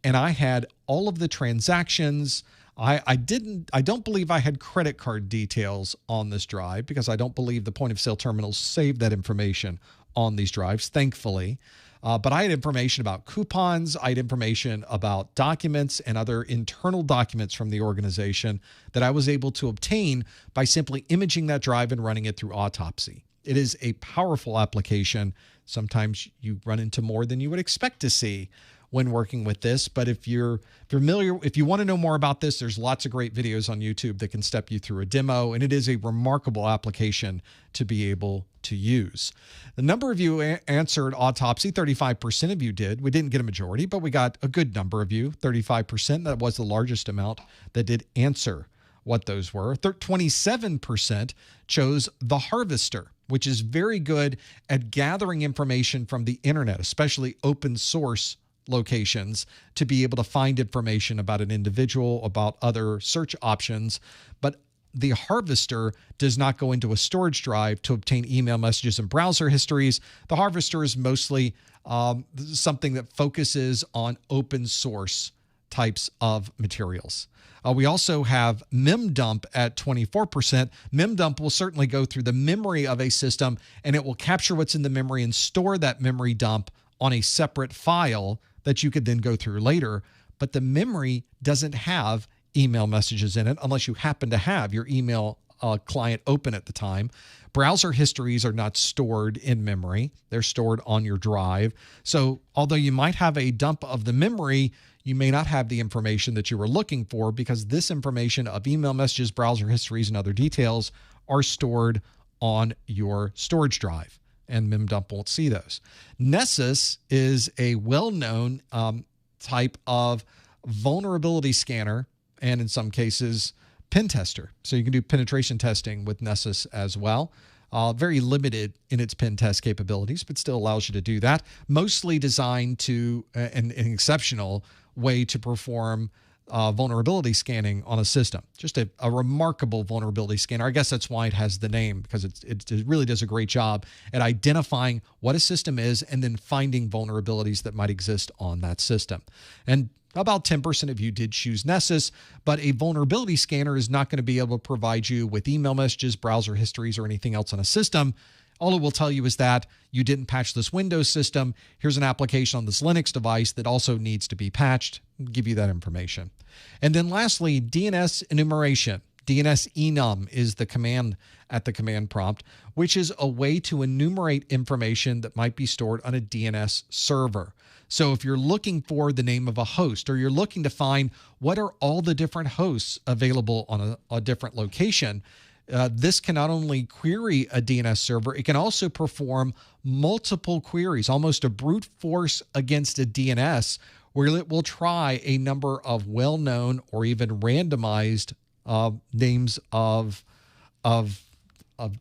and I had all of the transactions. I don't believe I had credit card details on this drive because I don't believe the point-of-sale terminals saved that information on these drives, thankfully. But I had information about coupons, I had information about documents and other internal documents from the organization that I was able to obtain by simply imaging that drive and running it through Autopsy. It is a powerful application. Sometimes you run into more than you would expect to see when working with this. But if you're familiar, if you want to know more about this, there's lots of great videos on YouTube that can step you through a demo, and it is a remarkable application to be able to use. The number of you answered Autopsy, 35% of you did. We didn't get a majority, but we got a good number of you, 35%. That was the largest amount that did answer what those were. 27% chose the Harvester, which is very good at gathering information from the internet, especially open source locations, to be able to find information about an individual, about other search options. But the Harvester does not go into a storage drive to obtain email messages and browser histories. The Harvester is mostly something that focuses on open source types of materials. We also have memdump at 24%. Memdump will certainly go through the memory of a system, and it will capture what's in the memory and store that memory dump on a separate file that you could then go through later. But the memory doesn't have email messages in it unless you happen to have your email client open at the time. Browser histories are not stored in memory. They're stored on your drive. So although you might have a dump of the memory, you may not have the information that you were looking for, because this information of email messages, browser histories, and other details are stored on your storage drive, and memdump won't see those. Nessus is a well-known type of vulnerability scanner, and in some cases, pen tester. So you can do penetration testing with Nessus as well. Very limited in its pen test capabilities, but still allows you to do that. Mostly designed to an exceptional way to perform vulnerability scanning on a system. Just a remarkable vulnerability scanner. I guess that's why it has the name, because it really does a great job at identifying what a system is and then finding vulnerabilities that might exist on that system. And about 10% of you did choose Nessus, but a vulnerability scanner is not going to be able to provide you with email messages, browser histories, or anything else on a system. All it will tell you is that you didn't patch this Windows system. Here's an application on this Linux device that also needs to be patched. I'll give you that information. And then lastly, DNS enumeration. DNS enum is the command at the command prompt, which is a way to enumerate information that might be stored on a DNS server. So if you're looking for the name of a host, or you're looking to find what are all the different hosts available on a different location, this can not only query a DNS server, it can also perform multiple queries, almost a brute force against a DNS, where it will try a number of well-known or even randomized names of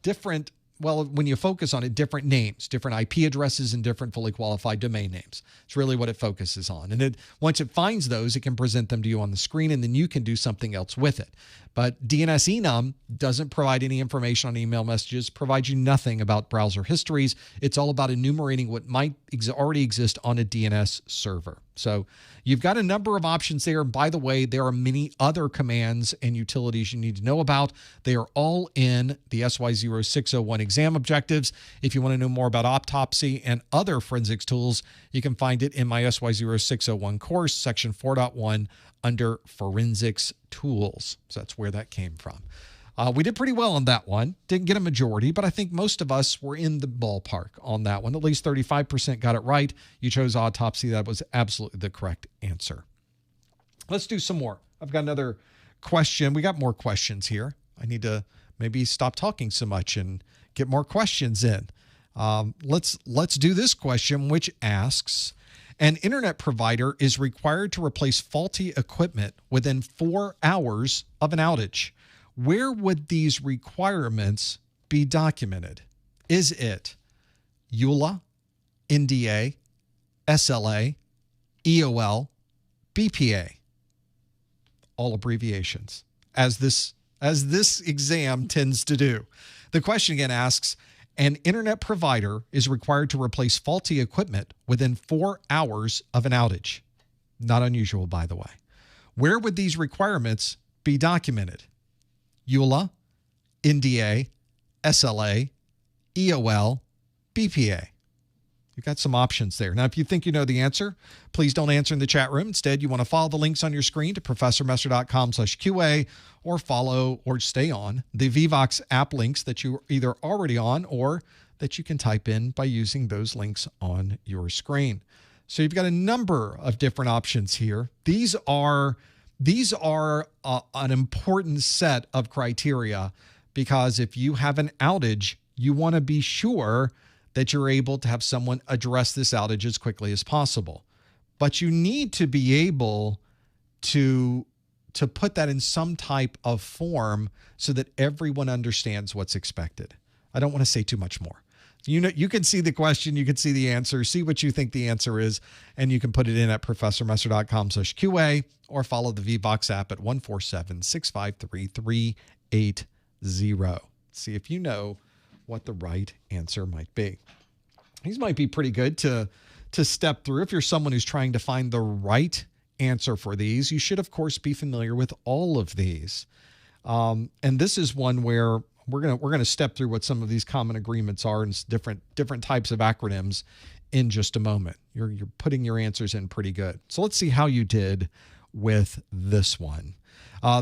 different, well, when you focus on it, different names, different IP addresses, and different fully qualified domain names. It's really what it focuses on. And once it finds those, it can present them to you on the screen, and then you can do something else with it. But DNS enum doesn't provide any information on email messages, provides you nothing about browser histories. It's all about enumerating what might already exist on a DNS server. So you've got a number of options there. And by the way, there are many other commands and utilities you need to know about. They are all in the SY0-601 exam objectives. If you want to know more about autopsy and other forensics tools, you can find it in my SY0-601 course, section 4.1, under forensics tools. So that's where that came from. We did pretty well on that one. Didn't get a majority, but I think most of us were in the ballpark on that one. At least 35% got it right. You chose autopsy. That was absolutely the correct answer. Let's do some more. I've got another question. We got more questions here. I need to maybe stop talking so much and get more questions in. Let's do this question, which asks, an internet provider is required to replace faulty equipment within 4 hours of an outage. Where would these requirements be documented? Is it EULA, NDA, SLA, EOL, BPA? All abbreviations, as this exam tends to do. The question again asks, an internet provider is required to replace faulty equipment within 4 hours of an outage. Not unusual, by the way. Where would these requirements be documented? EULA, NDA, SLA, EOL, BPA. You've got some options there. Now, if you think you know the answer, please don't answer in the chat room. Instead, you want to follow the links on your screen to professormesser.com/QA, or follow or stay on the Vevox app links that you're either already on or that you can type in by using those links on your screen. So you've got a number of different options here. These are an important set of criteria, because if you have an outage, you want to be sure that you're able to have someone address this outage as quickly as possible. But you need to be able to put that in some type of form so that everyone understands what's expected. I don't want to say too much more. You can see the question, you can see the answer, see what you think the answer is, and you can put it in at professormesser.com/QA, or follow the Vevox app at 147-653-380. See if you know what the right answer might be. These might be pretty good to step through if you're someone who's trying to find the right answer for these, you should, of course, be familiar with all of these. And this is one where we're gonna step through what some of these common agreements are and different types of acronyms in just a moment. You're putting your answers in pretty good. So let's see how you did with this one.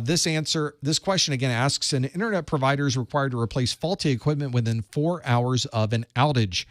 This question again asks, an internet provider is required to replace faulty equipment within 4 hours of an outage.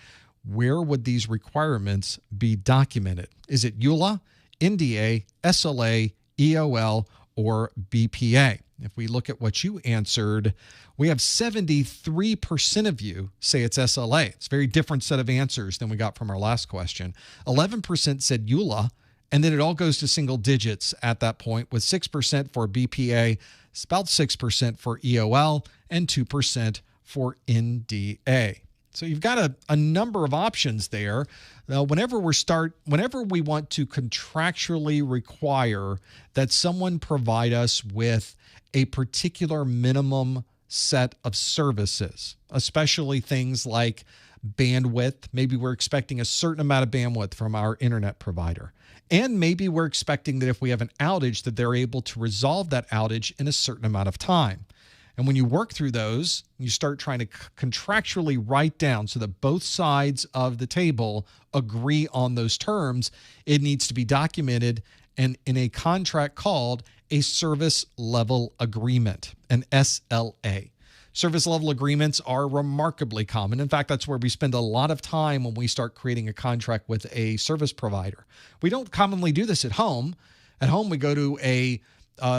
Where would these requirements be documented? Is it EULA, NDA, SLA, EOL, or BPA? If we look at what you answered, we have 73% of you say it's SLA. It's a very different set of answers than we got from our last question. 11% said EULA, and then it all goes to single digits at that point, with 6% for BPA, about 6% for EOL, and 2% for NDA. So you've got a number of options there. Whenever we want to contractually require that someone provide us with a particular minimum set of services, especially things like bandwidth. Maybe we're expecting a certain amount of bandwidth from our internet provider. And maybe we're expecting that if we have an outage, that they're able to resolve that outage in a certain amount of time. And when you work through those, you start trying to contractually write down so that both sides of the table agree on those terms. It needs to be documented and in a contract called a service level agreement, an SLA. Service level agreements are remarkably common. In fact, that's where we spend a lot of time when we start creating a contract with a service provider. We don't commonly do this at home. At home, we go to a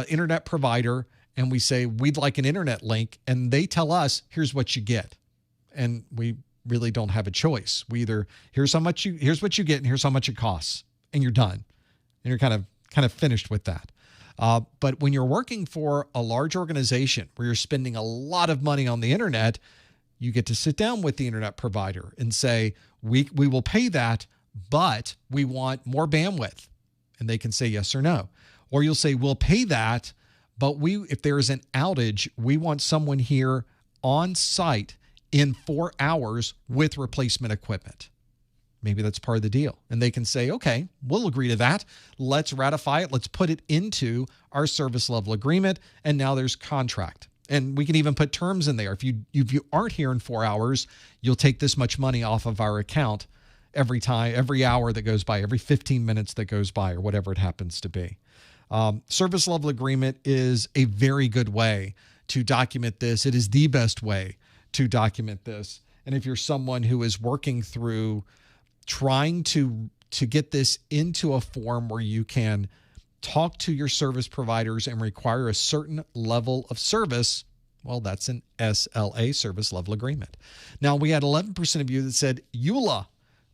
internet provider and we say, we'd like an internet link, and they tell us, here's what you get. And we really don't have a choice. We either, here's what you get, and here's how much it costs, and you're done. And you're kind of finished with that. But when you're working for a large organization where you're spending a lot of money on the internet, you get to sit down with the internet provider and say, we will pay that, but we want more bandwidth. And they can say yes or no. Or you'll say, we'll pay that, but if there is an outage, we want someone here on site in 4 hours with replacement equipment. Maybe that's part of the deal. And they can say, okay, we'll agree to that. Let's ratify it. Let's put it into our service level agreement. And now there's contract. And we can even put terms in there. If you aren't here in 4 hours, you'll take this much money off of our account every hour that goes by, every 15 minutes that goes by, or whatever it happens to be. Service level agreement is a very good way to document this. It is the best way to document this. And if you're someone who is working through trying to get this into a form where you can talk to your service providers and require a certain level of service, well, that's an SLA, service level agreement. Now, we had 11% of you that said EULA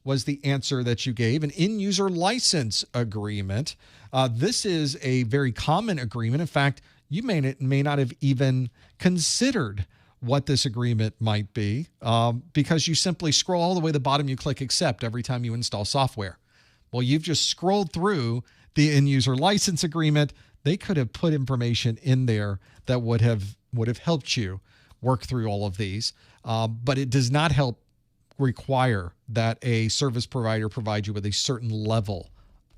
was the answer that you gave, an in-user license agreement. This is a very common agreement. In fact, you may not have even considered what this agreement might be because you simply scroll all the way to the bottom, you click accept every time you install software. Well, you've just scrolled through the end-user license agreement. They could have put information in there that would have helped you work through all of these, but it does not require that a service provider provide you with a certain level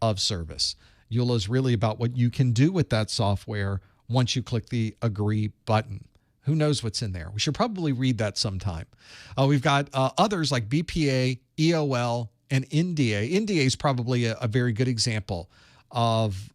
of service. EULA is really about what you can do with that software once you click the agree button. Who knows what's in there? We should probably read that sometime. We've got others like BPA, EOL, and NDA. NDA is probably a very good example of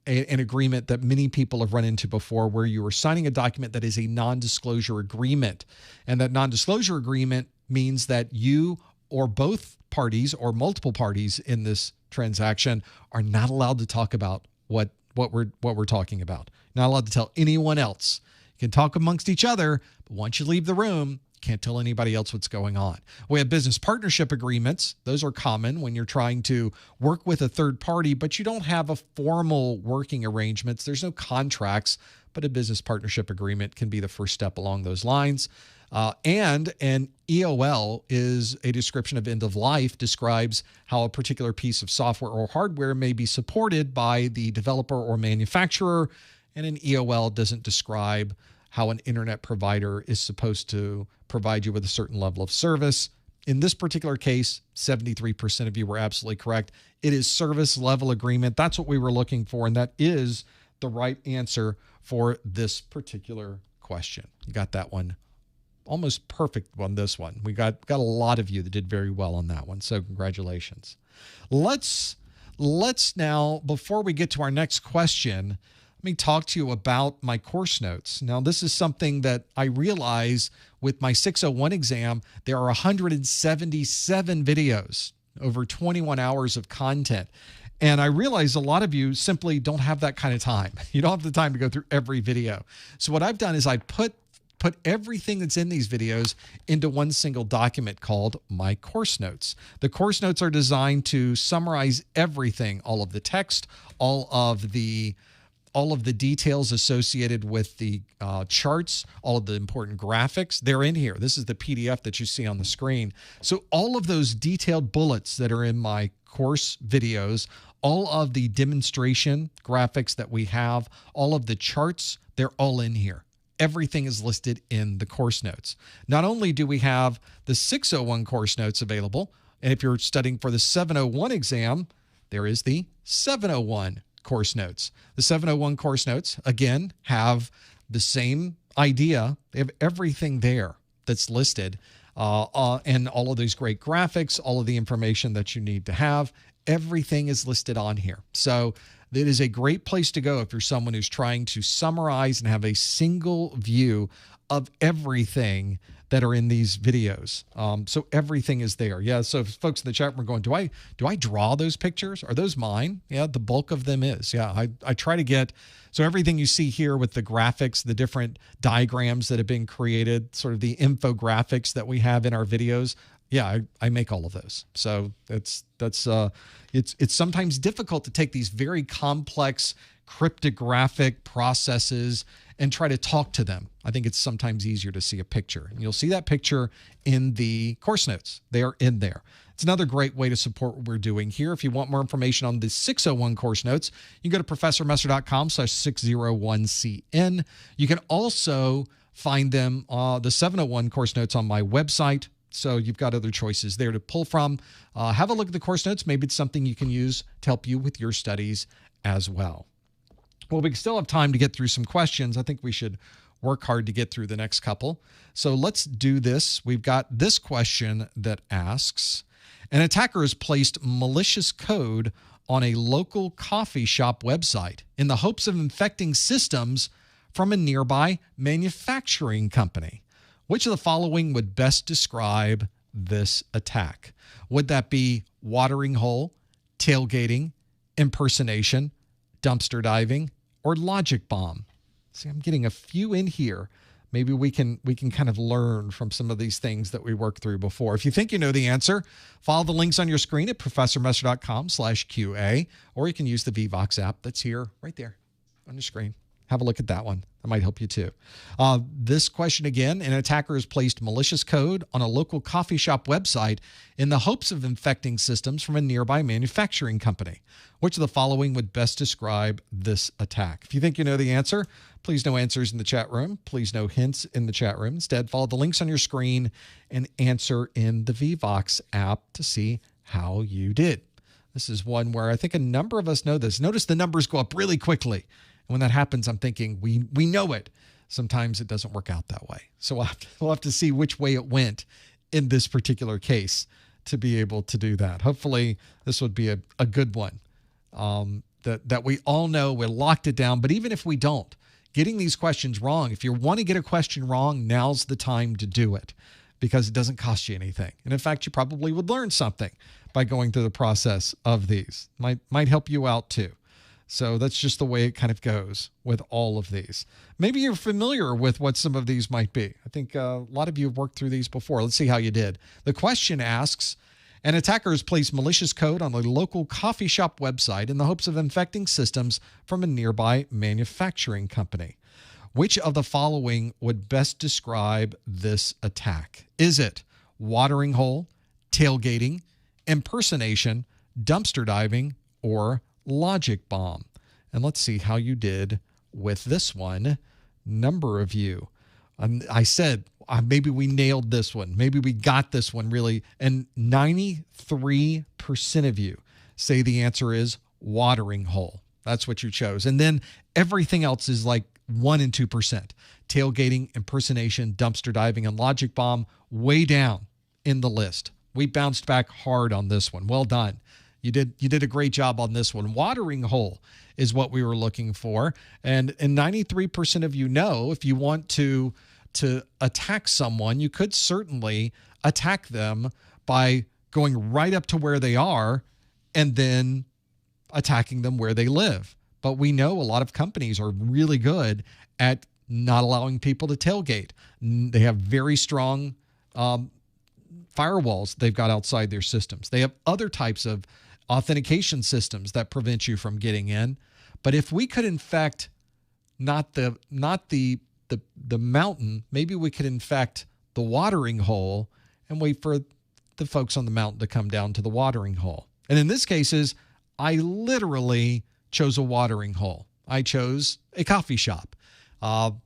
an agreement that many people have run into before, where you are signing a document that is a non-disclosure agreement. And that non-disclosure agreement means that you or both parties or multiple parties in this transaction are not allowed to talk about what we're talking about. Not allowed to tell anyone else. You can talk amongst each other, but once you leave the room, can't tell anybody else what's going on. We have business partnership agreements. Those are common when you're trying to work with a third party, but you don't have a formal working arrangements. There's no contracts, but a business partnership agreement can be the first step along those lines. And an EOL is a description of end of life, describes how a particular piece of software or hardware may be supported by the developer or manufacturer. And an EOL doesn't describe how an internet provider is supposed to provide you with a certain level of service. In this particular case, 73% of you were absolutely correct. It is service level agreement. That's what we were looking for, and that is the right answer for this particular question. You got that one almost perfect on this one. We got a lot of you that did very well on that one, so congratulations. Let's now, before we get to our next question, let me talk to you about my course notes. Now, this is something that I realize with my 601 exam, there are 177 videos, over 21 hours of content. And I realize a lot of you simply don't have that kind of time. You don't have the time to go through every video. So what I've done is I put everything that's in these videos into one single document called my course notes. The course notes are designed to summarize everything, all of the text, all of the details associated with the charts, all of the important graphics, they're in here. This is the PDF that you see on the screen. So all of those detailed bullets that are in my course videos, all of the demonstration graphics that we have, all of the charts, they're all in here. Everything is listed in the course notes. Not only do we have the 601 course notes available, and if you're studying for the 701 exam, there is the 701 course notes. The 701 course notes, again, have the same idea. They have everything there that's listed, and all of these great graphics, all of the information that you need to have. Everything is listed on here. So it is a great place to go if you're someone who's trying to summarize and have a single view of everything that are in these videos. So everything is there. Yeah, so folks in the chat room are going, do I draw those pictures? Are those mine? Yeah, the bulk of them is. Yeah, I try to get, so everything you see here with the graphics, the different diagrams that have been created, sort of the infographics that we have in our videos, yeah, I make all of those. So it's sometimes difficult to take these very complex cryptographic processes and try to talk to them. I think it's sometimes easier to see a picture. And you'll see that picture in the course notes. They are in there. It's another great way to support what we're doing here. If you want more information on the 601 course notes, you can go to professormesser.com/601cn. You can also find them, the 701 course notes, on my website. So you've got other choices there to pull from. Have a look at the course notes. Maybe it's something you can use to help you with your studies as well. Well, we still have time to get through some questions. I think we should work hard to get through the next couple. So let's do this. We've got this question that asks, an attacker has placed malicious code on a local coffee shop website in the hopes of infecting systems from a nearby manufacturing company. Which of the following would best describe this attack? Would that be watering hole, tailgating, impersonation, dumpster diving, or logic bomb? See, I'm getting a few in here. Maybe we can kind of learn from some of these things that we worked through before. If you think you know the answer, follow the links on your screen at professormesser.com/QA, or you can use the Vevox app that's here right there on your screen. Have a look at that one. That might help you too. This question again, an attacker has placed malicious code on a local coffee shop website in the hopes of infecting systems from a nearby manufacturing company. Which of the following would best describe this attack? If you think you know the answer, please no answers in the chat room. Please no hints in the chat room. Instead, follow the links on your screen and answer in the Vevox app to see how you did. This is one where I think a number of us know this. Notice the numbers go up really quickly. When that happens, I'm thinking we know it. Sometimes it doesn't work out that way. So we'll have to see which way it went in this particular case to be able to do that. Hopefully, this would be a good one that we all know. We locked it down. But even if we don't, getting these questions wrong, if you want to get a question wrong, now's the time to do it because it doesn't cost you anything. And in fact, you probably would learn something by going through the process of these. Might help you out too. So that's just the way it kind of goes with all of these. Maybe you're familiar with what some of these might be. I think a lot of you have worked through these before. Let's see how you did. The question asks, an attacker has placed malicious code on a local coffee shop website in the hopes of infecting systems from a nearby manufacturing company. Which of the following would best describe this attack? Is it watering hole, tailgating, impersonation, dumpster diving, or logic bomb? And let's see how you did with this one. Number of you. I said maybe we nailed this one. Maybe we got this one really. And 93% of you say the answer is watering hole. That's what you chose. And then everything else is like 1% and 2%. Tailgating, impersonation, dumpster diving, and logic bomb way down in the list. We bounced back hard on this one. Well done. You did a great job on this one. Watering hole is what we were looking for. And 93% of you know if you want to attack someone, you could certainly attack them by going right up to where they are and then attacking them where they live. But we know a lot of companies are really good at not allowing people to tailgate. They have very strong firewalls they've got outside their systems. They have other types of authentication systems that prevent you from getting in. But if we could infect not the mountain, maybe we could infect the watering hole and wait for the folks on the mountain to come down to the watering hole. And in this case, I literally chose a watering hole. I chose a coffee shop,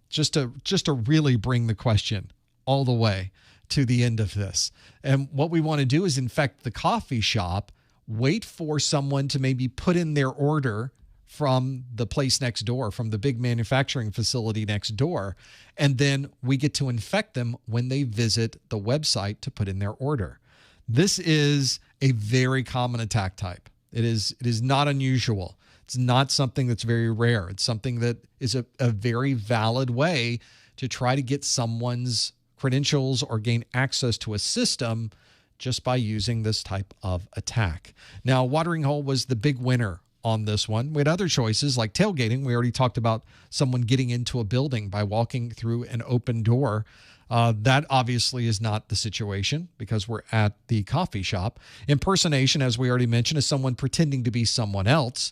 just to really bring the question all the way to the end of this. And what we want to do is infect the coffee shop, wait for someone to maybe put in their order from the place next door, from the big manufacturing facility next door, and then we get to infect them when they visit the website to put in their order. This is a very common attack type. It is not unusual. It's not something that's very rare. It's something that is a very valid way to try to get someone's credentials or gain access to a system just by using this type of attack. Now, watering hole was the big winner on this one. We had other choices like tailgating. We already talked about someone getting into a building by walking through an open door. That obviously is not the situation because we're at the coffee shop. Impersonation, as we already mentioned, is someone pretending to be someone else.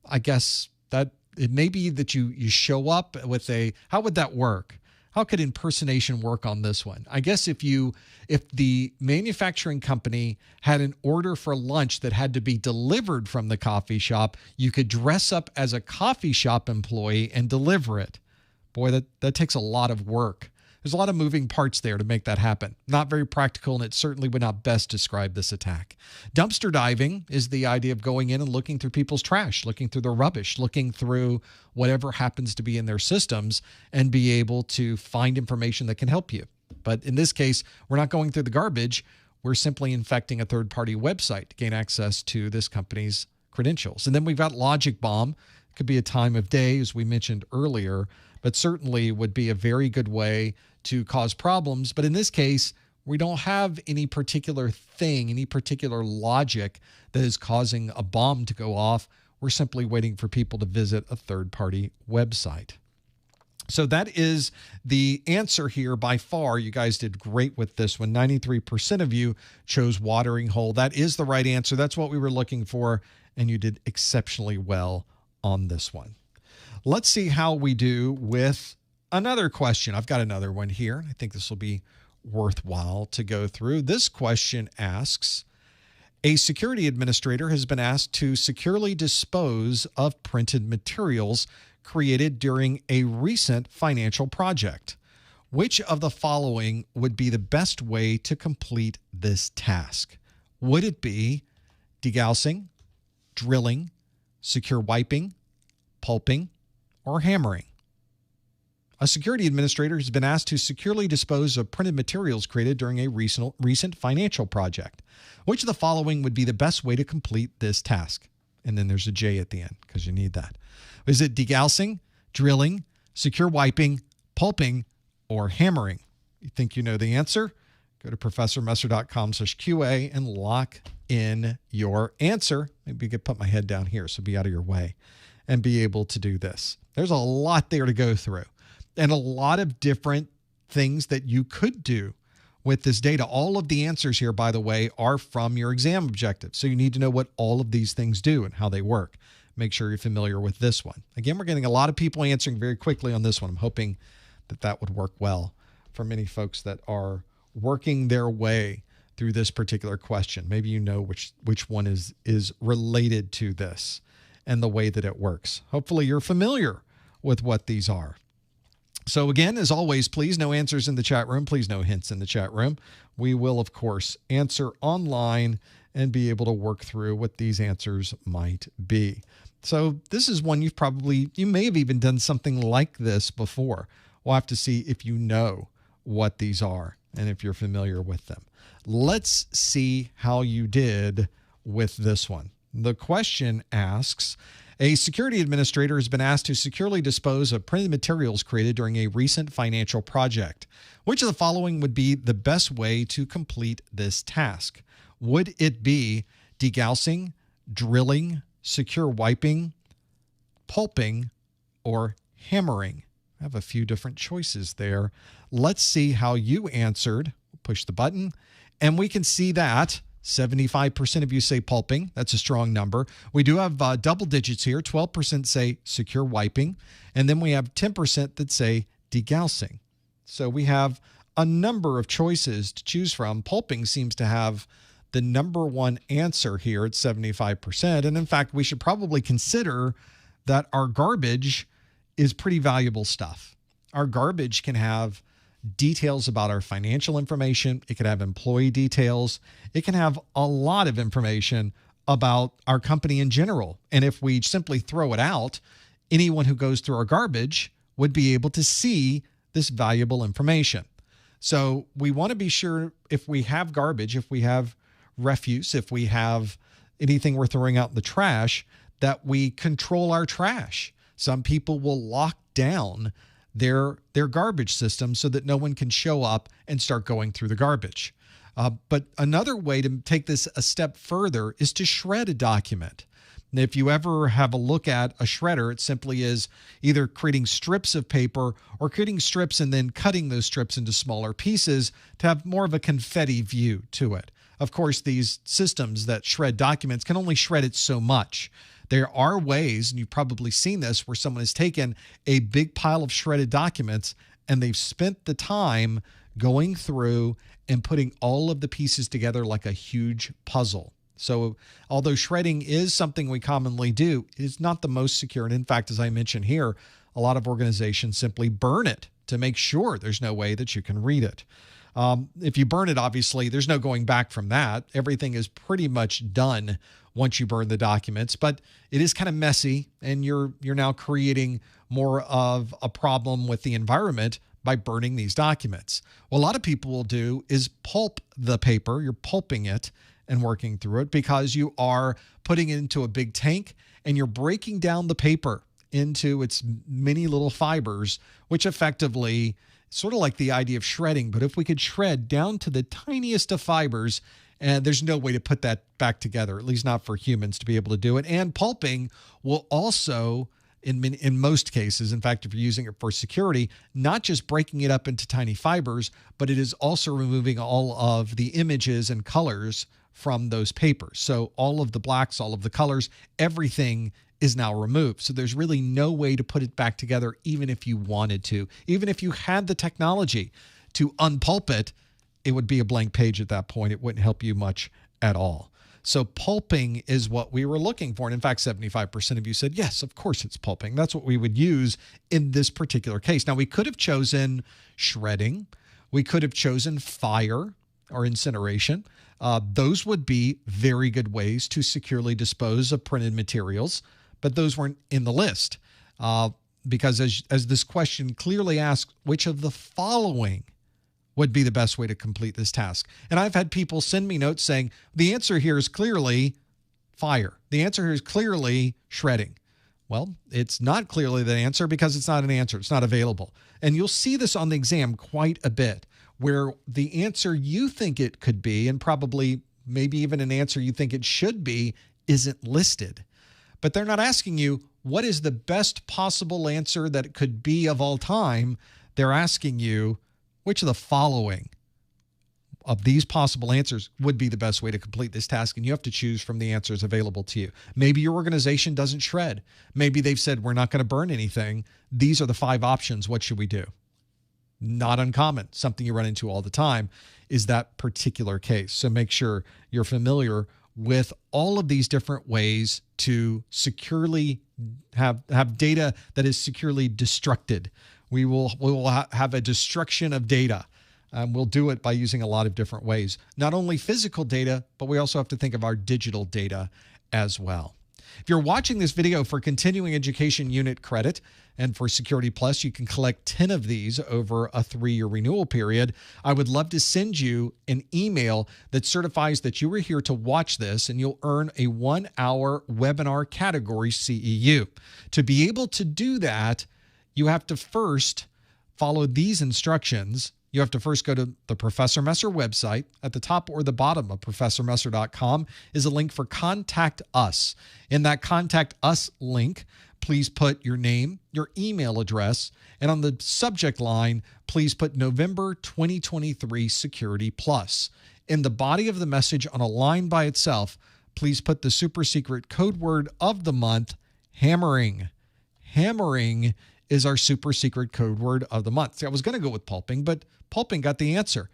I guess that it may be that you show up with how would that work? How could impersonation work on this one? I guess if the manufacturing company had an order for lunch that had to be delivered from the coffee shop, you could dress up as a coffee shop employee and deliver it. Boy, that takes a lot of work. There's a lot of moving parts there to make that happen. Not very practical, and it certainly would not best describe this attack. Dumpster diving is the idea of going in and looking through people's trash, looking through their rubbish, looking through whatever happens to be in their systems and be able to find information that can help you. But in this case, we're not going through the garbage. We're simply infecting a third-party website to gain access to this company's credentials. And then we've got logic bomb. It could be a time of day, as we mentioned earlier, but certainly would be a very good way to cause problems. But in this case, we don't have any particular thing, any particular logic that is causing a bomb to go off. We're simply waiting for people to visit a third-party website. So that is the answer here by far. You guys did great with this one. 93% of you chose watering hole. That is the right answer. That's what we were looking for, and you did exceptionally well on this one. Let's see how we do with another question. I've got another one here. I think this will be worthwhile to go through. This question asks, a security administrator has been asked to securely dispose of printed materials created during a recent financial project. Which of the following would be the best way to complete this task? Would it be degaussing, drilling, secure wiping, pulping, or hammering? A security administrator has been asked to securely dispose of printed materials created during a recent financial project. Which of the following would be the best way to complete this task? And then there's a J at the end because you need that. Is it degaussing, drilling, secure wiping, pulping, or hammering? You think you know the answer? Go to professormesser.com/QA and lock in your answer. Maybe you could put my head down here so be out of your way and be able to do this. There's a lot there to go through and a lot of different things that you could do with this data. All of the answers here, by the way, are from your exam objectives. So you need to know what all of these things do and how they work. Make sure you're familiar with this one. Again, we're getting a lot of people answering very quickly on this one. I'm hoping that that would work well for many folks that are working their way through this particular question. Maybe you know which one is related to this and the way that it works. Hopefully you're familiar with what these are. So again, as always, please no answers in the chat room. Please no hints in the chat room. We will, of course, answer online and be able to work through what these answers might be. So this is one you may have even done something like this before. We'll have to see if you know what these are and if you're familiar with them. Let's see how you did with this one. The question asks, a security administrator has been asked to securely dispose of printed materials created during a recent financial project. Which of the following would be the best way to complete this task? Would it be degaussing, drilling, secure wiping, pulping, or hammering? I have a few different choices there. Let's see how you answered. Push the button, and we can see that 75% of you say pulping. That's a strong number. We do have double digits here. 12% say secure wiping, and then we have 10% that say degaussing. So we have a number of choices to choose from. Pulping seems to have the number one answer here at 75%. And in fact, we should probably consider that our garbage is pretty valuable stuff. Our garbage can have details about our financial information. It can have employee details. It can have a lot of information about our company in general. And if we simply throw it out, anyone who goes through our garbage would be able to see this valuable information. So we want to be sure if we have garbage, if we have refuse, if we have anything we're throwing out in the trash, that we control our trash. Some people will lock down their garbage system so that no one can show up and start going through the garbage. But another way to take this a step further is to shred a document. And if you ever have a look at a shredder, it simply is either creating strips of paper or creating strips and then cutting those strips into smaller pieces to have more of a confetti view to it. Of course, these systems that shred documents can only shred it so much. There are ways, and you've probably seen this, where someone has taken a big pile of shredded documents and they've spent the time going through and putting all of the pieces together like a huge puzzle. So although shredding is something we commonly do, it's not the most secure. And in fact, as I mentioned here, a lot of organizations simply burn it to make sure there's no way that you can read it. If you burn it, obviously, there's no going back from that. Everything is pretty much done once you burn the documents, but it is kind of messy, and you're now creating more of a problem with the environment by burning these documents. What a lot of people will do is pulp the paper. You're pulping it and working through it because you are putting it into a big tank and you're breaking down the paper into its many little fibers, which effectively sort of like the idea of shredding. But if we could shred down to the tiniest of fibers, and there's no way to put that back together, at least not for humans to be able to do it. And pulping will also, in most cases, in fact, if you're using it for security, not just breaking it up into tiny fibers, but it is also removing all of the images and colors from those papers. So all of the blacks, all of the colors, everything is now removed. So there's really no way to put it back together, even if you wanted to. Even if you had the technology to unpulp it, it would be a blank page at that point. It wouldn't help you much at all. So pulping is what we were looking for. And in fact, 75% of you said, yes, of course it's pulping. That's what we would use in this particular case. Now, we could have chosen shredding. We could have chosen fire or incineration. Those would be very good ways to securely dispose of printed materials, but those weren't in the list because as this question clearly asks, which of the following would be the best way to complete this task? And I've had people send me notes saying, the answer here is clearly fire. The answer here is clearly shredding. Well, it's not clearly the answer because it's not an answer. It's not available. And you'll see this on the exam quite a bit, where the answer you think it could be, and probably maybe even an answer you think it should be, isn't listed. But they're not asking you, what is the best possible answer that it could be of all time? They're asking you, which of the following of these possible answers would be the best way to complete this task? And you have to choose from the answers available to you. Maybe your organization doesn't shred. Maybe they've said, we're not going to burn anything. These are the 5 options. What should we do? Not uncommon. Something you run into all the time is that particular case. So make sure you're familiar with all of these different ways to securely have data that is securely destructed We will have a destruction of data. We'll do it by using a lot of different ways. Not only physical data, but we also have to think of our digital data as well. If you're watching this video for continuing education unit credit and for Security Plus, you can collect 10 of these over a 3-year renewal period. I would love to send you an email that certifies that you were here to watch this, and you'll earn a 1-hour webinar category CEU. To be able to do that, you have to first follow these instructions. You have to first go to the Professor Messer website. At the top or the bottom of professormesser.com is a link for Contact Us. In that Contact Us link, please put your name, your email address, and on the subject line, please put November 2023 Security Plus. In the body of the message on a line by itself, please put the super secret code word of the month, hammering. Hammering is our super secret code word of the month. See, I was going to go with pulping, but pulping got the answer.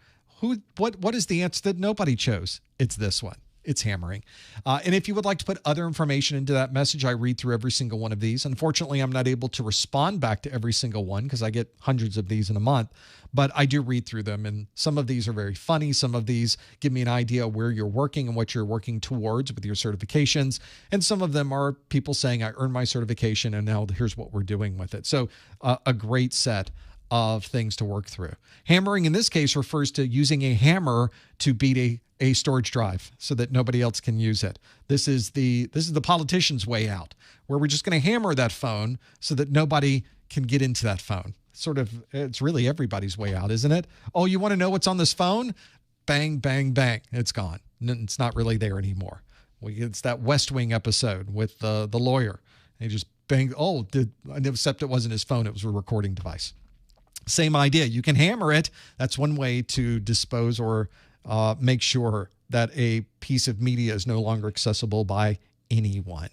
What is the answer that nobody chose? It's this one. It's hammering. And if you would like to put other information into that message, I read through every single one of these. Unfortunately, I'm not able to respond back to every single one because I get hundreds of these in a month, but I do read through them. And some of these are very funny. Some of these give me an idea where you're working and what you're working towards with your certifications. And some of them are people saying, I earned my certification and now here's what we're doing with it. So a great set of things to work through. Hammering in this case refers to using a hammer to beat a storage drive so that nobody else can use it. This is the politician's way out, where we're just going to hammer that phone so that nobody can get into that phone. It's really everybody's way out, isn't it? Oh, you want to know what's on this phone? Bang, bang, bang. It's gone. It's not really there anymore. It's that West Wing episode with the lawyer. He just banged. Except it wasn't his phone. It was a recording device. Same idea. You can hammer it. That's one way to dispose or make sure that a piece of media is no longer accessible by anyone.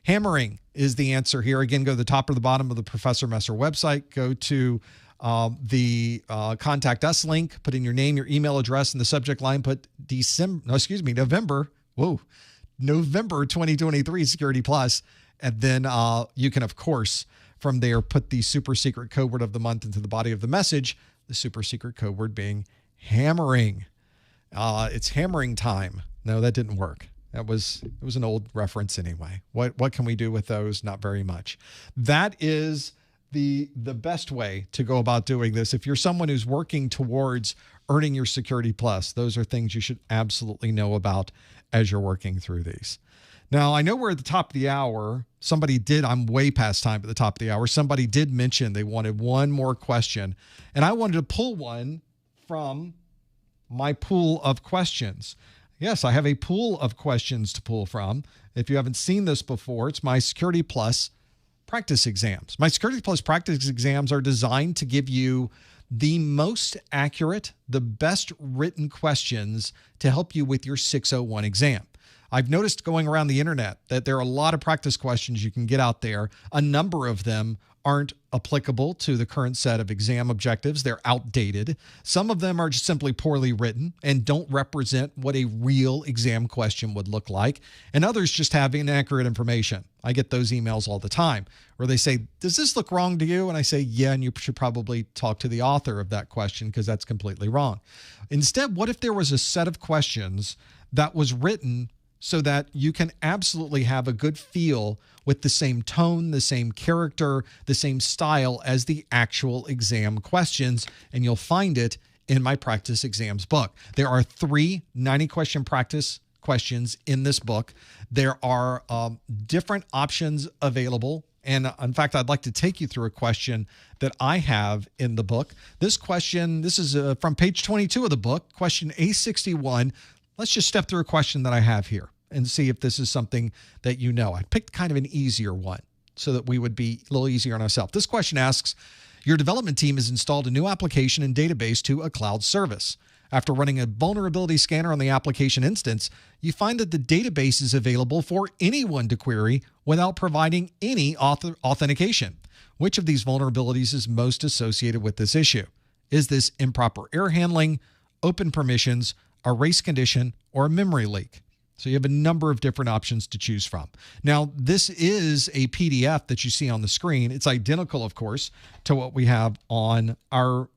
Hammering is the answer here. Again, go to the top or the bottom of the Professor Messer website. Go to the Contact Us link. Put in your name, your email address, in the subject line. Put November 2023 Security Plus. And then you can, of course, from there, put the super secret code word of the month into the body of the message, the super secret code word being hammering. It's hammering time. No, that didn't work. It was an old reference anyway. What can we do with those? Not very much. That is the best way to go about doing this. If you're someone who's working towards earning your Security Plus, those are things you should absolutely know about as you're working through these. Now, I know we're at the top of the hour. I'm way past time at the top of the hour. Somebody did mention they wanted one more question, and I wanted to pull one from my pool of questions. Yes, I have a pool of questions to pull from. If you haven't seen this before, it's my Security Plus practice exams. My Security Plus practice exams are designed to give you the most accurate, the best written questions to help you with your 601 exam. I've noticed going around the internet that there are a lot of practice questions you can get out there. A number of them aren't applicable to the current set of exam objectives. They're outdated. Some of them are just simply poorly written and don't represent what a real exam question would look like. And others just have inaccurate information. I get those emails all the time where they say, does this look wrong to you? And I say, yeah, and you should probably talk to the author of that question because that's completely wrong. Instead, what if there was a set of questions that was written so that you can absolutely have a good feel with the same tone, the same character, the same style as the actual exam questions, and you'll find it in my practice exams book. There are 3 90-question practice questions in this book. There are different options available, and in fact, I'd like to take you through a question that I have in the book. This question, this is from page 22 of the book, question A61. Let's just step through a question that I have here and see if this is something that you know. I picked kind of an easier one so that we would be a little easier on ourselves. This question asks, your development team has installed a new application and database to a cloud service. After running a vulnerability scanner on the application instance, you find that the database is available for anyone to query without providing any authentication. Which of these vulnerabilities is most associated with this issue? Is this improper error handling, open permissions, a race condition, or a memory leak? So you have a number of different options to choose from. Now, this is a PDF that you see on the screen. It's identical, of course, to what we have on our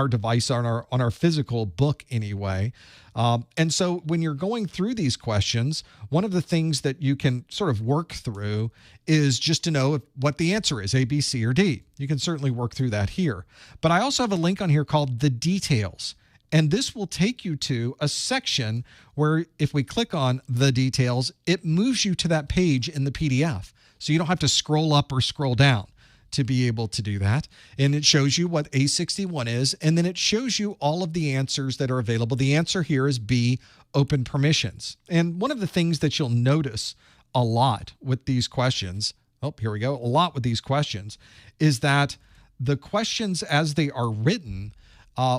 device, on our physical book anyway. And so when you're going through these questions, one of the things that you can sort of work through is just to know what the answer is, A, B, C, or D. You can certainly work through that here. But I also have a link on here called The Details. And this will take you to a section where if we click on The Details, it moves you to that page in the PDF. So you don't have to scroll up or scroll down to be able to do that. And it shows you what A61 is, and then it shows you all of the answers that are available. The answer here is B, open permissions. And one of the things that you'll notice a lot with these questions, oh, here we go, a lot with these questions, is that the questions as they are written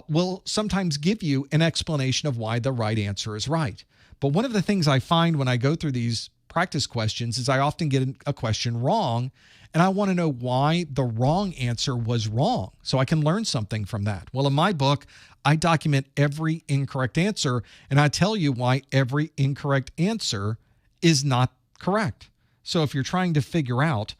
will sometimes give you an explanation of why the right answer is right. But one of the things I find when I go through these practice questions is I often get a question wrong, and I want to know why the wrong answer was wrong so I can learn something from that. Well, in my book, I document every incorrect answer, and I tell you why every incorrect answer is not correct. So if you're trying to figure out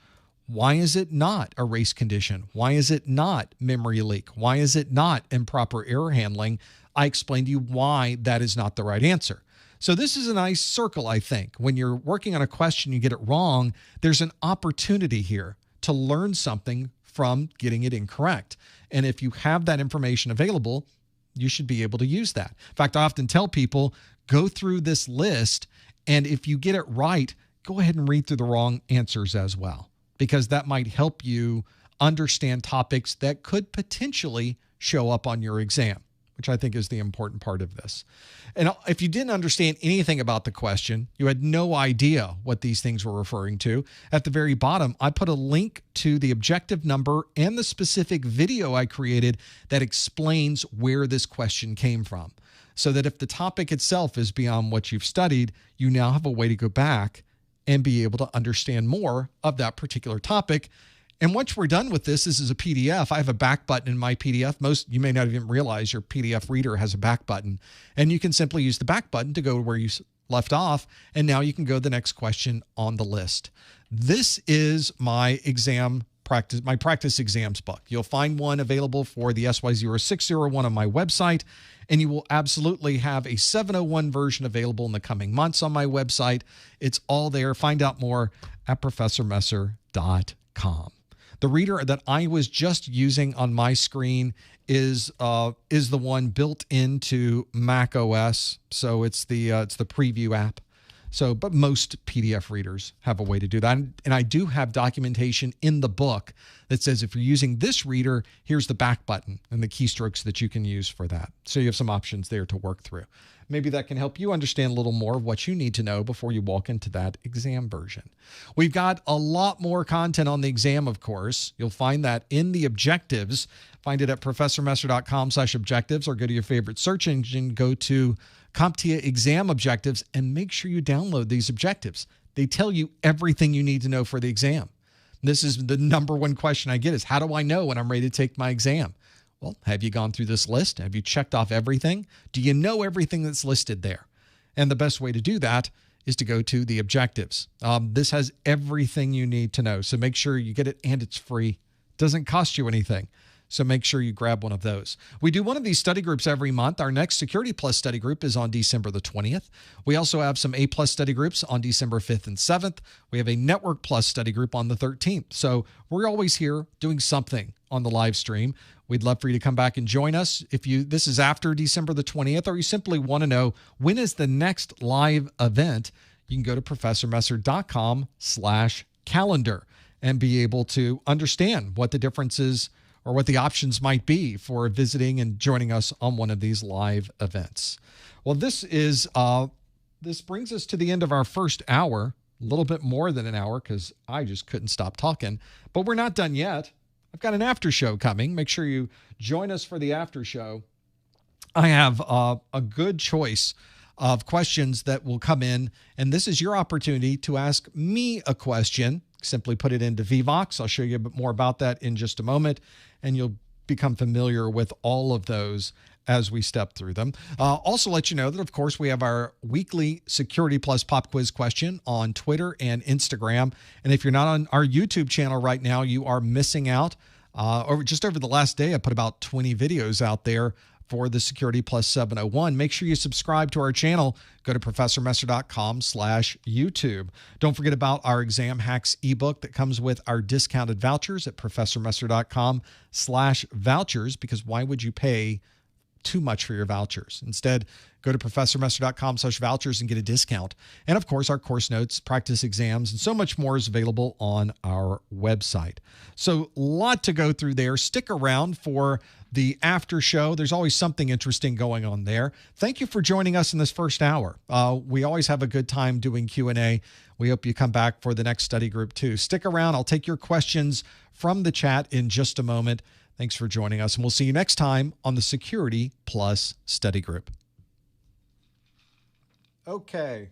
why is it not a race condition? Why is it not memory leak? Why is it not improper error handling? I explain to you why that is not the right answer. So this is a nice circle, I think. When you're working on a question, you get it wrong, there's an opportunity here to learn something from getting it incorrect. And if you have that information available, you should be able to use that. In fact, I often tell people, go through this list, and if you get it right, go ahead and read through the wrong answers as well, because that might help you understand topics that could potentially show up on your exam, which I think is the important part of this. And if you didn't understand anything about the question, you had no idea what these things were referring to, at the very bottom, I put a link to the objective number and the specific video I created that explains where this question came from. So that if the topic itself is beyond what you've studied, you now have a way to go back and be able to understand more of that particular topic. And once we're done with this is a PDF. I have a back button in my PDF. You may not even realize your PDF reader has a back button. And you can simply use the back button to go to where you left off. And now you can go to the next question on the list. This is my practice exams book. You'll find one available for the SY0-601 on my website. And you will absolutely have a 701 version available in the coming months on my website. It's all there. Find out more at professormesser.com. The reader that I was just using on my screen is the one built into Mac OS. So it's the preview app. So, but most PDF readers have a way to do that. And I do have documentation in the book that says if you're using this reader, here's the back button and the keystrokes that you can use for that. So you have some options there to work through. Maybe that can help you understand a little more of what you need to know before you walk into that exam version. We've got a lot more content on the exam, of course. You'll find that in the objectives. Find it at professormesser.com/objectives, or go to your favorite search engine, go to CompTIA Exam Objectives, and make sure you download these objectives. They tell you everything you need to know for the exam. This is the number one question I get is, how do I know when I'm ready to take my exam? Well, have you gone through this list? Have you checked off everything? Do you know everything that's listed there? And the best way to do that is to go to the objectives. This has everything you need to know. So make sure you get it, and it's free. It doesn't cost you anything. So make sure you grab one of those. We do one of these study groups every month. Our next Security Plus study group is on December the 20th. We also have some A Plus study groups on December 5th and 7th. We have a Network Plus study group on the 13th. So we're always here doing something on the live stream. We'd love for you to come back and join us. If this is after December the 20th, or you simply want to know when is the next live event, you can go to professormesser.com/calendar and be able to understand what the differences or what the options might be for visiting and joining us on one of these live events. Well, this brings us to the end of our first hour, a little bit more than an hour because I just couldn't stop talking, but we're not done yet. I've got an after show coming. Make sure you join us for the after show. I have a good choice of questions that will come in, and this is your opportunity to ask me a question. Simply put it into Vevox. I'll show you a bit more about that in just a moment, and you'll become familiar with all of those as we step through them. Also let you know that, of course, we have our weekly Security Plus pop quiz question on Twitter and Instagram. And if you're not on our YouTube channel right now, you are missing out. Just over the last day, I put about 20 videos out there for the Security Plus 701. Make sure you subscribe to our channel. Go to ProfessorMesser.com/YouTube. Don't forget about our exam hacks ebook that comes with our discounted vouchers at ProfessorMesser.com/vouchers, because why would you pay too much for your vouchers? Instead, go to ProfessorMesser.com/vouchers and get a discount. And of course, our course notes, practice exams, and so much more is available on our website. So a lot to go through there. Stick around for the after show. There's always something interesting going on there. Thank you for joining us in this first hour. We always have a good time doing Q&A. We hope you come back for the next study group too. Stick around. I'll take your questions from the chat in just a moment. Thanks for joining us, and we'll see you next time on the Security Plus Study Group. Okay.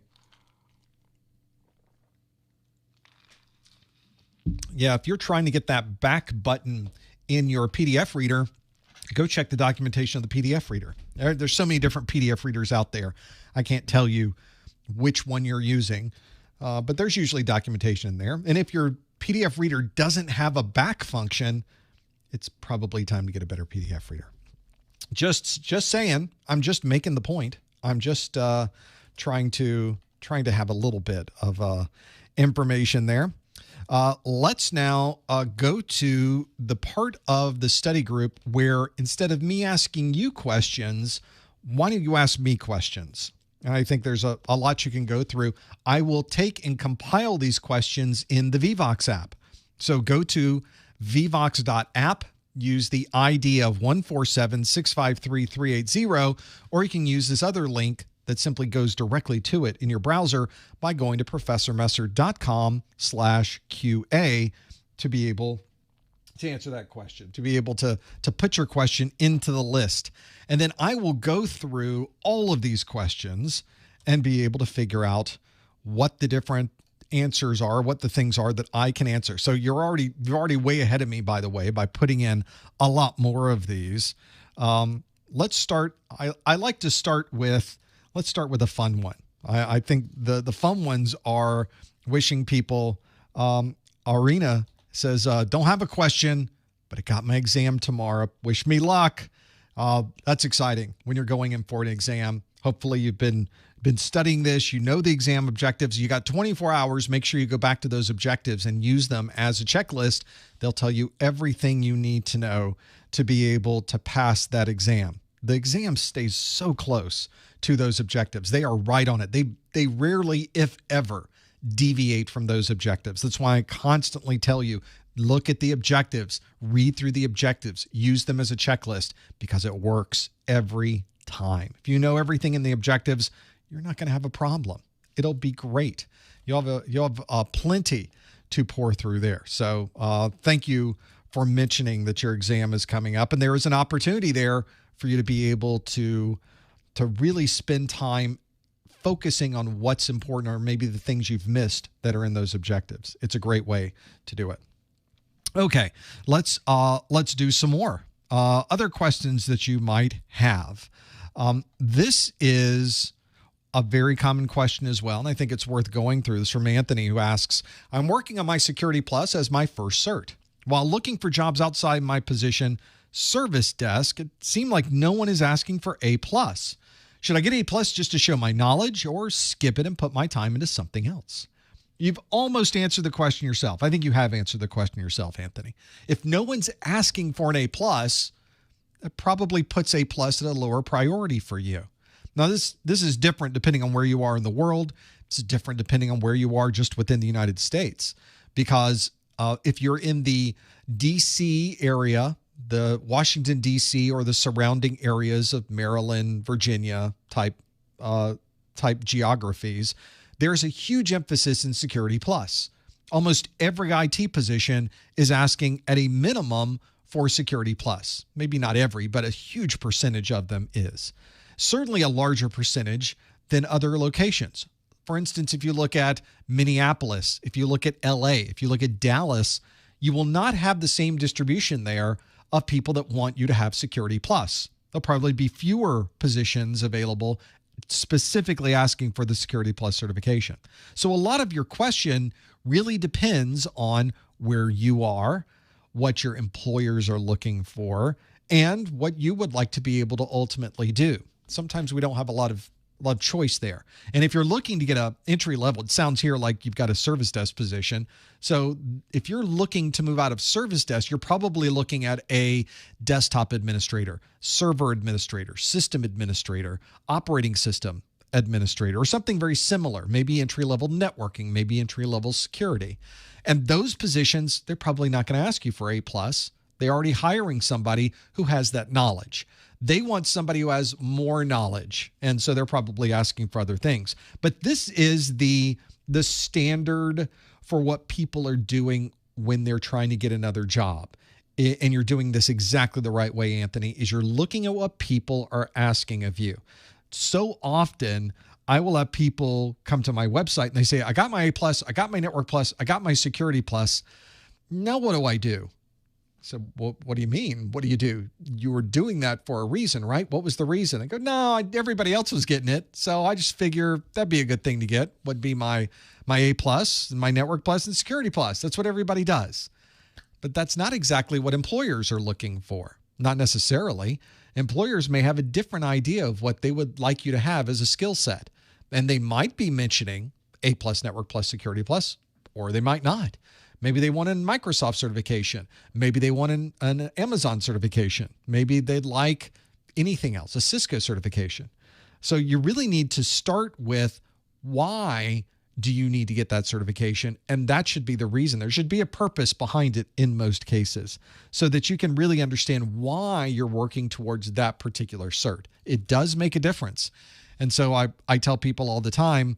Yeah, if you're trying to get that back button in your PDF reader, go check the documentation of the PDF reader. There's so many different PDF readers out there. I can't tell you which one you're using, but there's usually documentation in there. And if your PDF reader doesn't have a back function, it's probably time to get a better PDF reader. Just saying. I'm just making the point. I'm just trying to have a little bit of information there. Let's now go to the part of the study group where, instead of me asking you questions, why don't you ask me questions? And I think there's a lot you can go through. I will take and compile these questions in the Vevox app. So go to Vevox.app, use the ID of 147653380, or you can use this other link that simply goes directly to it in your browser by going to ProfessorMesser.com/QA to be able to answer that question, to be able to put your question into the list. And then I will go through all of these questions and be able to figure out what the different answers are, what the things are that I can answer. So you're already way ahead of me, by the way, by putting in a lot more of these. Let's start. I like to start with, let's start with a fun one. I think the fun ones are wishing people. Arena says, don't have a question, but I got my exam tomorrow. Wish me luck. That's exciting when you're going in for an exam. Hopefully you've been studying this. You know the exam objectives. You got 24 hours. Make sure you go back to those objectives and use them as a checklist. They'll tell you everything you need to know to be able to pass that exam. The exam stays so close to those objectives. They are right on it. They rarely, if ever, deviate from those objectives. That's why I constantly tell you, look at the objectives, read through the objectives, use them as a checklist, because it works every time. If you know everything in the objectives, you're not going to have a problem. It'll be great. You'll have plenty to pour through there. So thank you for mentioning that your exam is coming up, and there is an opportunity there for you to be able to really spend time focusing on what's important, or maybe the things you've missed that are in those objectives. It's a great way to do it. Okay, let's do some more other questions that you might have. This is a very common question as well, and I think it's worth going through. This is from Anthony, who asks, I'm working on my Security Plus as my first cert. While looking for jobs outside my position, service desk, it seemed like no one is asking for A+. Should I get A+ just to show my knowledge, or skip it and put my time into something else? You've almost answered the question yourself. I think you have answered the question yourself, Anthony. If no one's asking for an A+, that probably puts A+ at a lower priority for you. Now, this is different depending on where you are in the world. It's different depending on where you are just within the United States. Because if you're in the D.C. area, the Washington, D.C., or the surrounding areas of Maryland, Virginia type geographies, there's a huge emphasis in Security Plus. Almost every IT position is asking at a minimum for Security Plus. Maybe not every, but a huge percentage of them is. Certainly a larger percentage than other locations. For instance, if you look at Minneapolis, if you look at LA, if you look at Dallas, you will not have the same distribution there of people that want you to have Security Plus. There'll probably be fewer positions available specifically asking for the Security Plus certification. So a lot of your question really depends on where you are, what your employers are looking for, and what you would like to be able to ultimately do. Sometimes we don't have a lot of choice there. And if you're looking to get a entry level, it sounds here like you've got a service desk position. So if you're looking to move out of service desk, you're probably looking at a desktop administrator, server administrator, system administrator, operating system administrator, or something very similar, maybe entry-level networking, maybe entry-level security. And those positions, they're probably not going to ask you for A+. They're already hiring somebody who has that knowledge. They want somebody who has more knowledge, and so they're probably asking for other things. But this is the standard for what people are doing when they're trying to get another job. And you're doing this exactly the right way, Anthony, is you're looking at what people are asking of you. So often, I will have people come to my website and they say, I got my A+, I got my Network Plus, I got my Security Plus. Now what do I do? So what do you mean? What do you do? You were doing that for a reason, right? What was the reason? I go, no, everybody else was getting it. So I just figure that'd be a good thing to get, would be my A+, my Network Plus, and Security Plus. That's what everybody does. But that's not exactly what employers are looking for. Not necessarily. Employers may have a different idea of what they would like you to have as a skill set. And they might be mentioning A+, Network Plus, Security Plus, or they might not. Maybe they want a Microsoft certification. Maybe they want an Amazon certification. Maybe they'd like anything else, a Cisco certification. So you really need to start with why do you need to get that certification? And that should be the reason. There should be a purpose behind it in most cases so that you can really understand why you're working towards that particular cert. It does make a difference. And so I tell people all the time,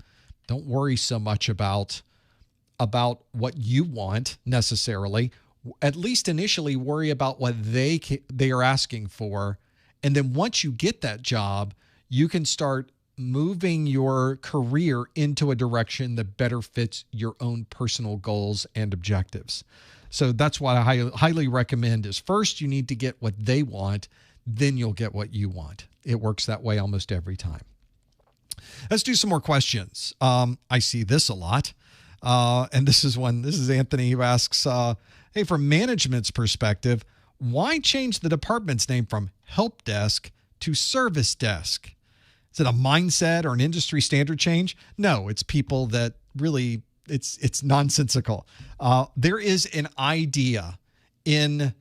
don't worry so much about what you want necessarily. At least initially worry about what they are asking for. And then once you get that job, you can start moving your career into a direction that better fits your own personal goals and objectives. So that's what I highly recommend is first you need to get what they want, then you'll get what you want. It works that way almost every time. Let's do some more questions. I see this a lot. And this is Anthony who asks, hey, from management's perspective, why change the department's name from help desk to service desk? Is it a mindset or an industry standard change? No, it's people that really, it's nonsensical. There is an idea in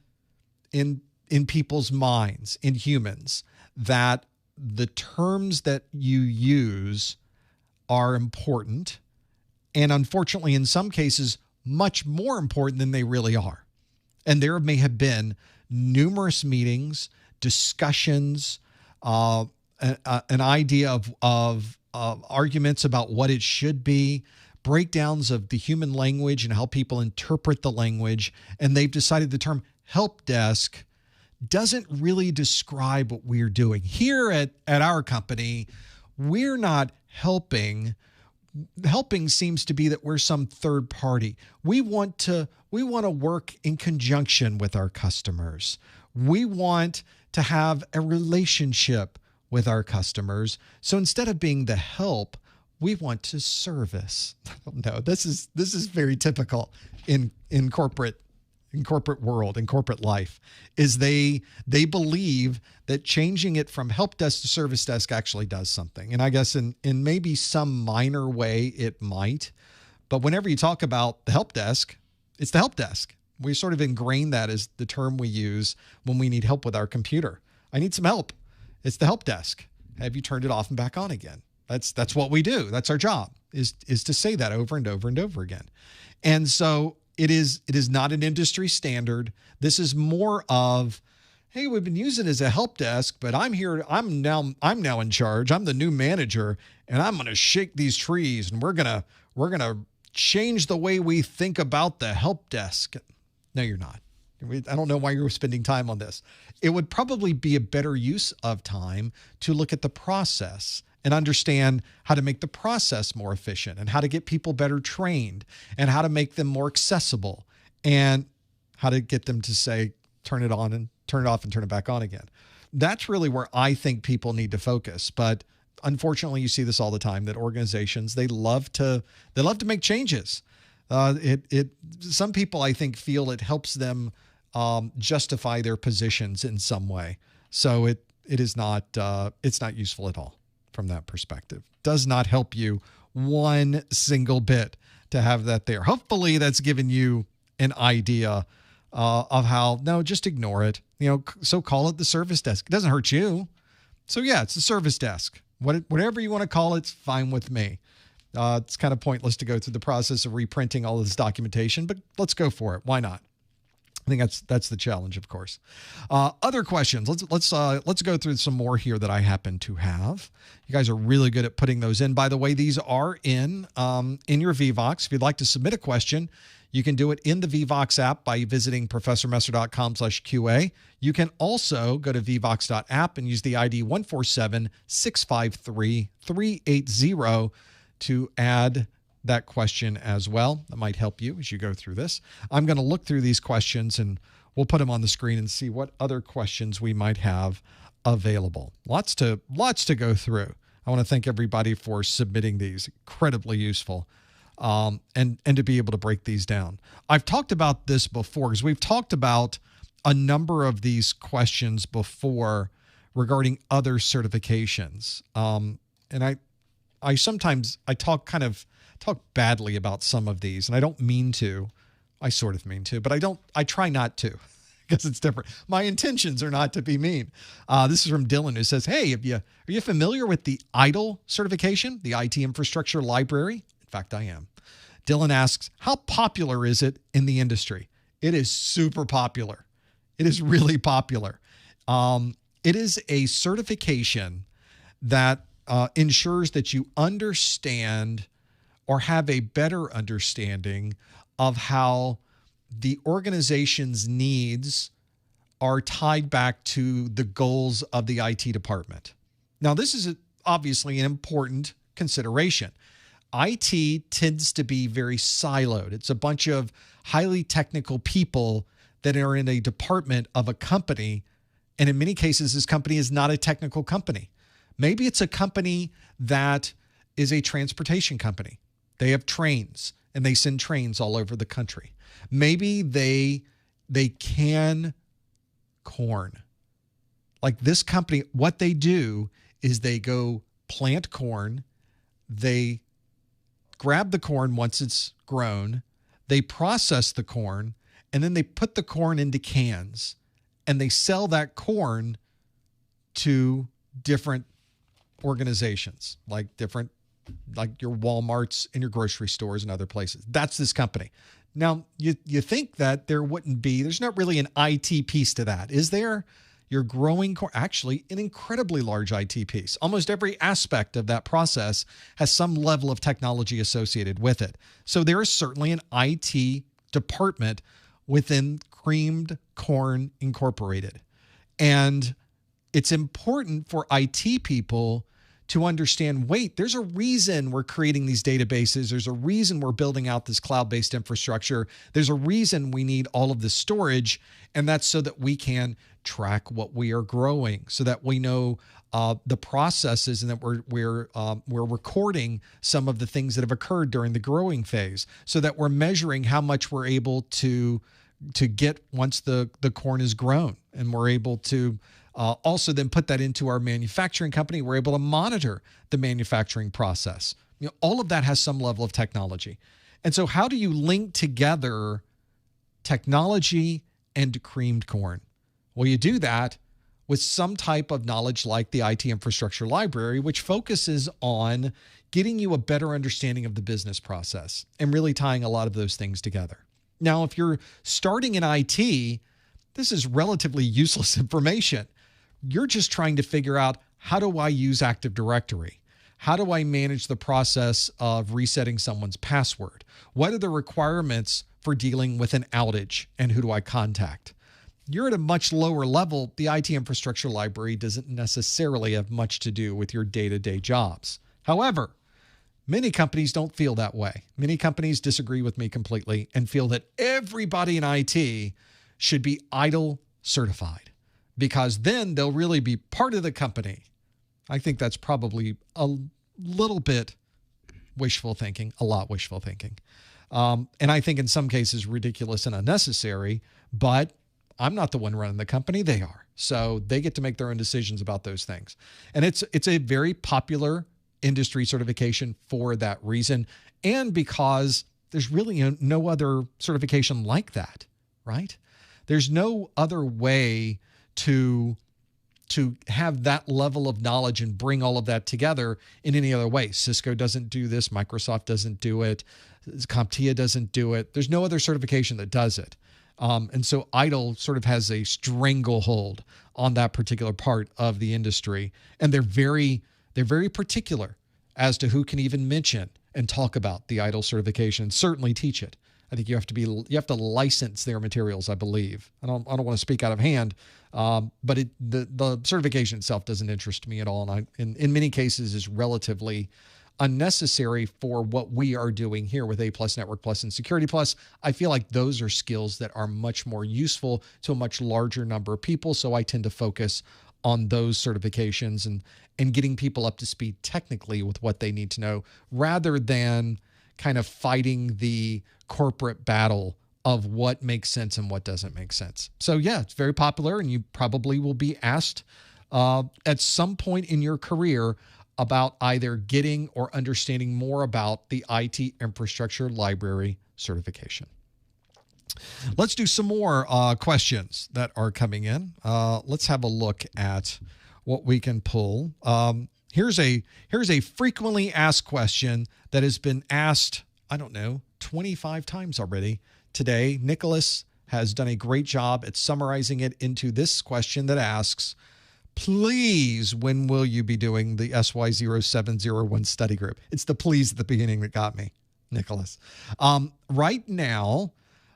people's minds, in humans, that the terms that you use are important. And unfortunately, in some cases, much more important than they really are. And there may have been numerous meetings, discussions, an idea of arguments about what it should be, breakdowns of the human language and how people interpret the language. And they've decided the term help desk doesn't really describe what we're doing. Here at our company, we're not helping. Helping seems to be that we're some third party. We want to work in conjunction with our customers. We want to have a relationship with our customers. So instead of being the help, we want to service. No, this is very typical in corporate world, in corporate life, is they believe that changing it from help desk to service desk actually does something. And I guess in maybe some minor way it might, but whenever you talk about the help desk, it's the help desk. We sort of ingrain that as the term we use when we need help with our computer. I need some help. It's the help desk. Have you turned it off and back on again? That's what we do. That's our job, is to say that over and over and over again. And so it is not an industry standard. This is more of, hey, we've been using it as a help desk, but I'm here. I'm now in charge. I'm the new manager, and I'm going to shake these trees, and we're gonna change the way we think about the help desk. No, you're not. I don't know why you're spending time on this. It would probably be a better use of time to look at the process and understand how to make the process more efficient and how to get people better trained and how to make them more accessible and how to get them to say, turn it on and turn it off and turn it back on again. That's really where I think people need to focus. But unfortunately, you see this all the time, that organizations, they love to make changes. Some people, I think, feel it helps them justify their positions in some way. So it's not useful at all from that perspective. Does not help you one single bit to have that there. Hopefully that's given you an idea of how, no, just ignore it. So call it the service desk. It doesn't hurt you. So yeah, it's the service desk. Whatever you want to call it, it's fine with me. It's kind of pointless to go through the process of reprinting all of this documentation, but let's go for it. Why not? I think that's the challenge, of course. Other questions. Let's go through some more here that I happen to have. You guys are really good at putting those in. By the way, these are in your Vevox. If you'd like to submit a question, you can do it in the Vevox app by visiting professormesser.com/QA. You can also go to vevox.app and use the ID 147-653-380 to add that question as well. That might help you as you go through this. I'm going to look through these questions and we'll put them on the screen and see what other questions we might have available. Lots to go through. I want to thank everybody for submitting these. Incredibly useful. And to be able to break these down. I've talked about this before because we've talked about a number of these questions before regarding other certifications. And I sometimes talk badly about some of these, and I don't mean to. I sort of mean to, but I try not to because it's different. My intentions are not to be mean. This is from Dylan, who says, hey, are you familiar with the ITIL certification, the IT Infrastructure Library? In fact, I am. Dylan asks, how popular is it in the industry? It is super popular. It is really popular. It is a certification that ensures that you understand or have a better understanding of how the organization's needs are tied back to the goals of the IT department. Now, this is obviously an important consideration. IT tends to be very siloed. It's a bunch of highly technical people that are in a department of a company. And in many cases, this company is not a technical company. Maybe it's a company that is a transportation company. They have trains and they send trains all over the country. Maybe they can corn. Like this company, what they do is they go plant corn. They grab the corn once it's grown. They process the corn, and then they put the corn into cans, and they sell that corn to different organizations, like your Walmarts and your grocery stores and other places. That's this company. Now, you think that there's not really an IT piece to that, is there? You're growing corn, actually an incredibly large IT piece. Almost every aspect of that process has some level of technology associated with it. So there is certainly an IT department within Creamed Corn Incorporated. And it's important for IT people to understand, wait, there's a reason we're creating these databases. There's a reason we're building out this cloud-based infrastructure. There's a reason we need all of this storage, and that's so that we can track what we are growing, so that we know the processes, and that we're recording some of the things that have occurred during the growing phase, so that we're measuring how much we're able to get once the corn is grown, and we're able to also then put that into our manufacturing company. We're able to monitor the manufacturing process. All of that has some level of technology. And so how do you link together technology and creamed corn? Well, you do that with some type of knowledge like the IT Infrastructure Library, which focuses on getting you a better understanding of the business process and really tying a lot of those things together. Now, if you're starting in IT, this is relatively useless information. You're just trying to figure out, how do I use Active Directory? How do I manage the process of resetting someone's password? What are the requirements for dealing with an outage, and who do I contact? You're at a much lower level. The IT Infrastructure Library doesn't necessarily have much to do with your day-to-day jobs. However, many companies don't feel that way. Many companies disagree with me completely and feel that everybody in IT should be ITIL certified. because then they'll really be part of the company. I think that's probably a little bit wishful thinking, a lot wishful thinking. And I think in some cases ridiculous and unnecessary, but I'm not the one running the company, they are. So they get to make their own decisions about those things. And it's a very popular industry certification for that reason, and because there's really no other certification like that, right? There's no other way to have that level of knowledge and bring all of that together in any other way. Cisco doesn't do this. Microsoft doesn't do it. CompTIA doesn't do it. There's no other certification that does it. And so ITIL sort of has a stranglehold on that particular part of the industry. And they're very particular as to who can even mention and talk about the ITIL certification and certainly teach it. I think you have to license their materials, I believe. I don't want to speak out of hand, but the certification itself doesn't interest me at all, and in many cases is relatively unnecessary for what we are doing here with A+, Network Plus, and Security Plus. I feel like those are skills that are much more useful to a much larger number of people, so I tend to focus on those certifications and getting people up to speed technically with what they need to know, rather than kind of fighting the corporate battle of what makes sense and what doesn't make sense. So yeah, it's very popular, and you probably will be asked at some point in your career about either getting or understanding more about the IT infrastructure library certification. Let's do some more questions that are coming in. Let's have a look at what we can pull. Here's a frequently asked question that has been asked, I don't know, 25 times already today. Nicholas has done a great job at summarizing it into this question that asks, please, when will you be doing the SY0-701 study group? It's the please at the beginning that got me, Nicholas. Right now,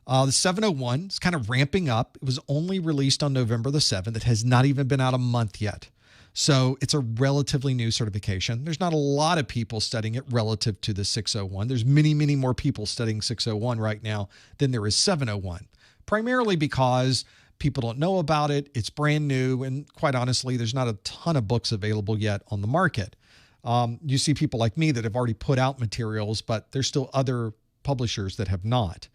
the 701 is kind of ramping up. It was only released on November the 7th. It has not even been out a month yet. So it's a relatively new certification. There's not a lot of people studying it relative to the 601. There's many, many more people studying 601 right now than there is 701, primarily because people don't know about it. It's brand new. And quite honestly, there's not a ton of books available yet on the market. You see people like me that have already put out materials, but there's still other publishers that have not.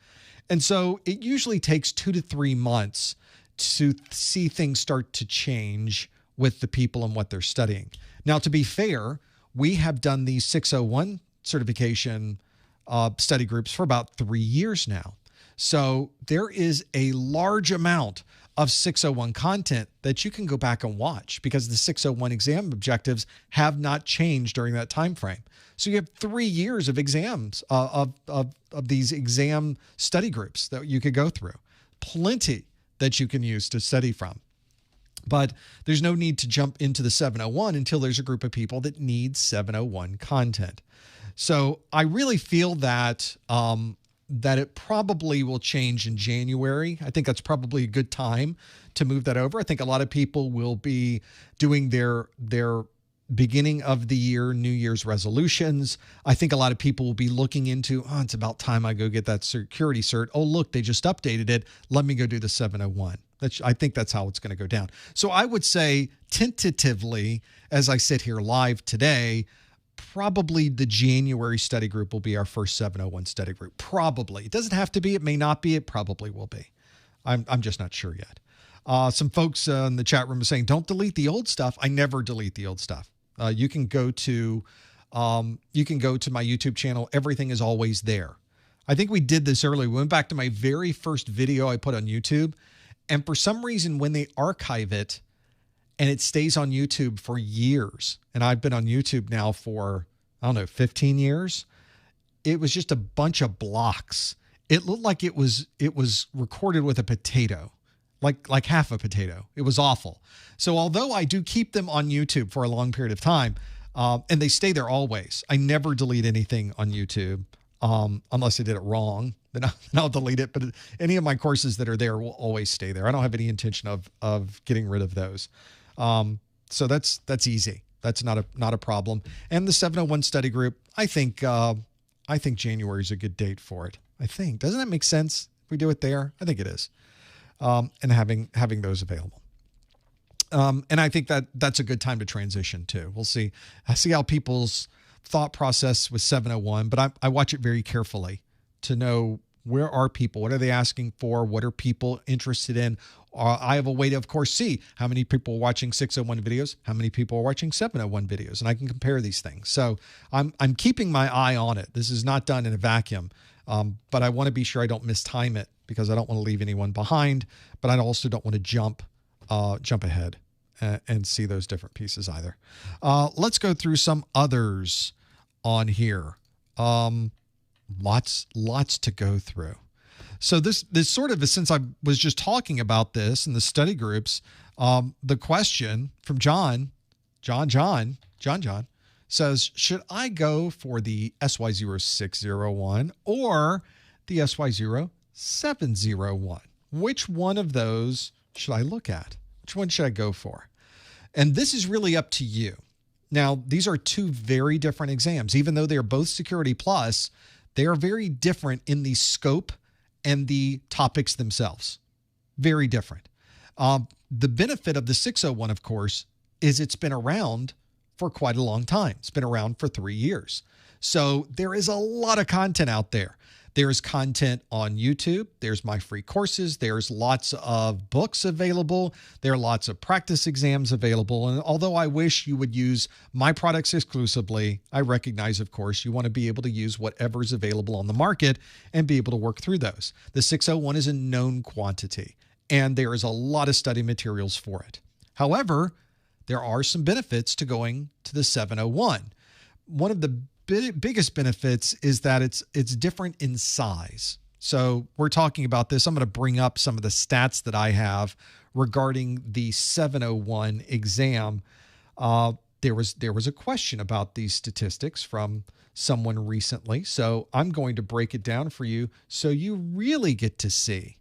And so it usually takes 2 to 3 months to see things start to change with the people and what they're studying. Now, to be fair, we have done the 601 certification study groups for about 3 years now. So there is a large amount of 601 content that you can go back and watch, because the 601 exam objectives have not changed during that time frame. So you have 3 years of exams of these exam study groups that you could go through. Plenty that you can use to study from. But there's no need to jump into the 701 until there's a group of people that need 701 content. So I really feel that that it probably will change in January. I think that's probably a good time to move that over. I think a lot of people will be doing their beginning of the year New Year's resolutions. I think a lot of people will be looking into, oh, it's about time I go get that security cert. Oh, look, they just updated it. Let me go do the 701. I think that's how it's going to go down. So I would say tentatively, as I sit here live today, probably the January study group will be our first 701 study group. Probably. It doesn't have to be. It may not be. It probably will be. I'm just not sure yet. Some folks in the chat room are saying, don't delete the old stuff. I never delete the old stuff. You can go to my YouTube channel. Everything is always there. I think we did this earlier. We went back to my very first video I put on YouTube. And for some reason, when they archive it and it stays on YouTube for years, and I've been on YouTube now for, I don't know, 15 years, it was just a bunch of blocks. It looked like it was recorded with a potato, like half a potato. It was awful. So although I do keep them on YouTube for a long period of time, and they stay there always, I never delete anything on YouTube unless I did it wrong. Then I'll delete it. But any of my courses that are there will always stay there. I don't have any intention of getting rid of those. So that's easy. That's not a problem. And the 701 study group, I think January is a good date for it. I think. Doesn't that make sense if we do it there? I think it is. And having those available. And I think that that's a good time to transition too. We'll see. I see how people's thought process with 701, but I watch it very carefully to know where are people, what are they asking for, what are people interested in. I have a way to, of course, see how many people are watching 601 videos, how many people are watching 701 videos, and I can compare these things. So I'm keeping my eye on it. This is not done in a vacuum, but I want to be sure I don't mistime it because I don't want to leave anyone behind, but I also don't want to jump ahead and see those different pieces either. Let's go through some others on here. Lots to go through. So this sort of, since I was just talking about this in the study groups, the question from John says, should I go for the SY0-601 or the SY0-701? Which one of those should I look at? Which one should I go for? And this is really up to you. Now, these are two very different exams. Even though they are both Security Plus, they are very different in the scope and the topics themselves. Very different. The benefit of the 601, of course, is it's been around for quite a long time. It's been around for 3 years. So there is a lot of content out there. There's content on YouTube. There's my free courses. There's lots of books available. There are lots of practice exams available. And although I wish you would use my products exclusively, I recognize, of course, you want to be able to use whatever's available on the market and be able to work through those. The 601 is a known quantity, and there is a lot of study materials for it. However, there are some benefits to going to the 701. One of the biggest benefits is that it's different in size. So we're talking about this. I'm going to bring up some of the stats that I have regarding the 701 exam. There was a question about these statistics from someone recently. So I'm going to break it down for you so you really get to see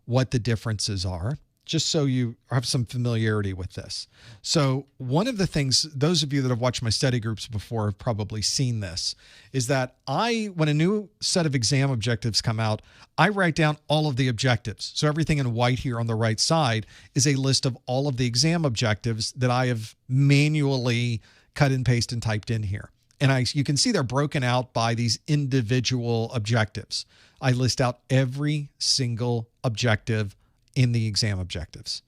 what the differences are, just so you have some familiarity with this. So one of the things, those of you that have watched my study groups before have probably seen this, is that when a new set of exam objectives come out, I write down all of the objectives. So everything in white here on the right side is a list of all of the exam objectives that I have manually cut and pasted and typed in here. And you can see they're broken out by these individual objectives. I list out every single objective in the exam objectives.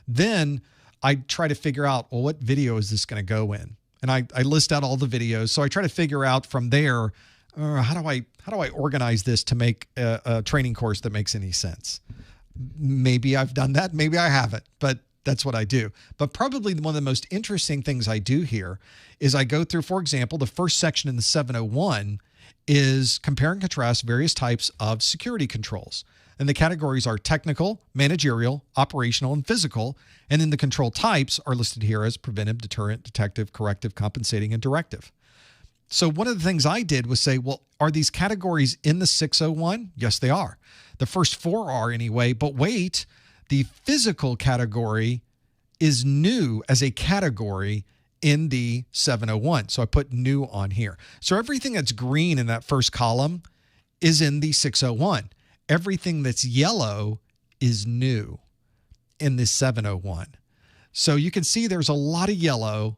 Then I try to figure out, well, what video is this going to go in? And I list out all the videos. So I try to figure out from there, how do I organize this to make a training course that makes any sense? Maybe I've done that. Maybe I haven't, but that's what I do. But probably one of the most interesting things I do here is I go through, for example, the first section in the 701 is compare and contrast various types of security controls. And the categories are technical, managerial, operational, and physical. And then the control types are listed here as preventive, deterrent, detective, corrective, compensating, and directive. So one of the things I did was say, well, are these categories in the 601? Yes, they are. The first four are anyway, but wait, the physical category is new as a category in the 701. So I put new on here. So everything that's green in that first column is in the 601. Everything that's yellow is new in this 701. So you can see there's a lot of yellow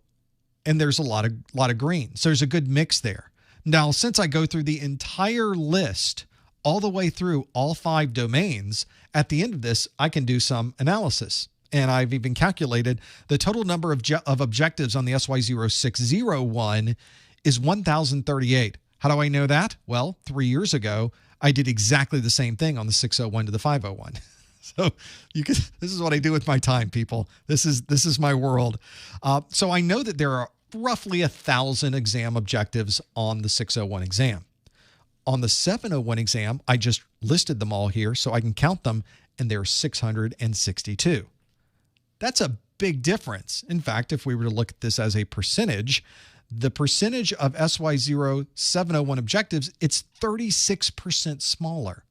and there's a lot of green. So there's a good mix there. Now, since I go through the entire list all the way through all 5 domains, at the end of this, I can do some analysis. And I've even calculated the total number of objectives on the SY0-601 is 1,038. How do I know that? Well, 3 years ago, I did exactly the same thing on the 601 to the 501. So this is what I do with my time, people. This is my world. So I know that there are roughly 1,000 exam objectives on the 601 exam. On the 701 exam, I just listed them all here so I can count them, and there are 662. That's a big difference. In fact, if we were to look at this as a percentage, the percentage of SY0-701 objectives, it's 36% smaller.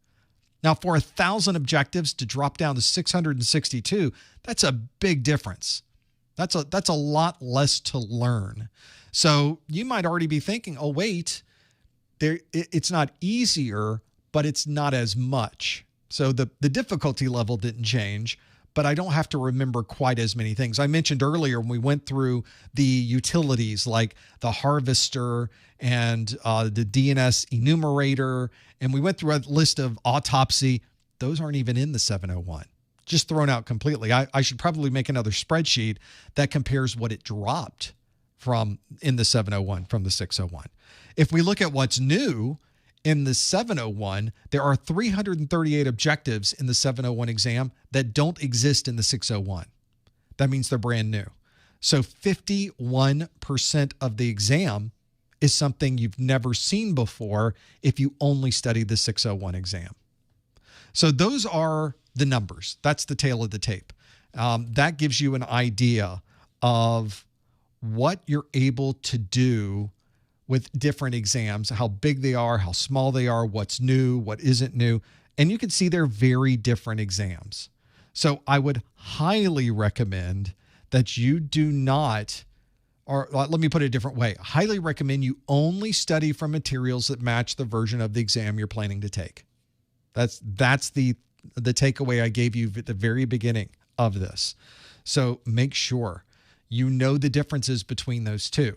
Now, for 1,000 objectives to drop down to 662, that's a big difference. That's a lot less to learn. So you might already be thinking, oh, wait, it's not easier, but it's not as much. So the difficulty level didn't change, but I don't have to remember quite as many things. I mentioned earlier when we went through the utilities like the harvester and the DNS enumerator, and we went through a list of autopsy. Those aren't even in the 701. Just thrown out completely. I should probably make another spreadsheet that compares what it dropped from in the 701 from the 601. If we look at what's new in the 701, there are 338 objectives in the 701 exam that don't exist in the 601. That means they're brand new. So 51% of the exam is something you've never seen before if you only study the 601 exam. So those are the numbers. That's the tail of the tape. That gives you an idea of what you're able to do with different exams, how big they are, how small they are, what's new, what isn't new. And you can see they're very different exams. So I would highly recommend that you do not, or let me put it a different way. Highly recommend you only study from materials that match the version of the exam you're planning to take. That's the takeaway I gave you at the very beginning of this. So make sure you know the differences between those two.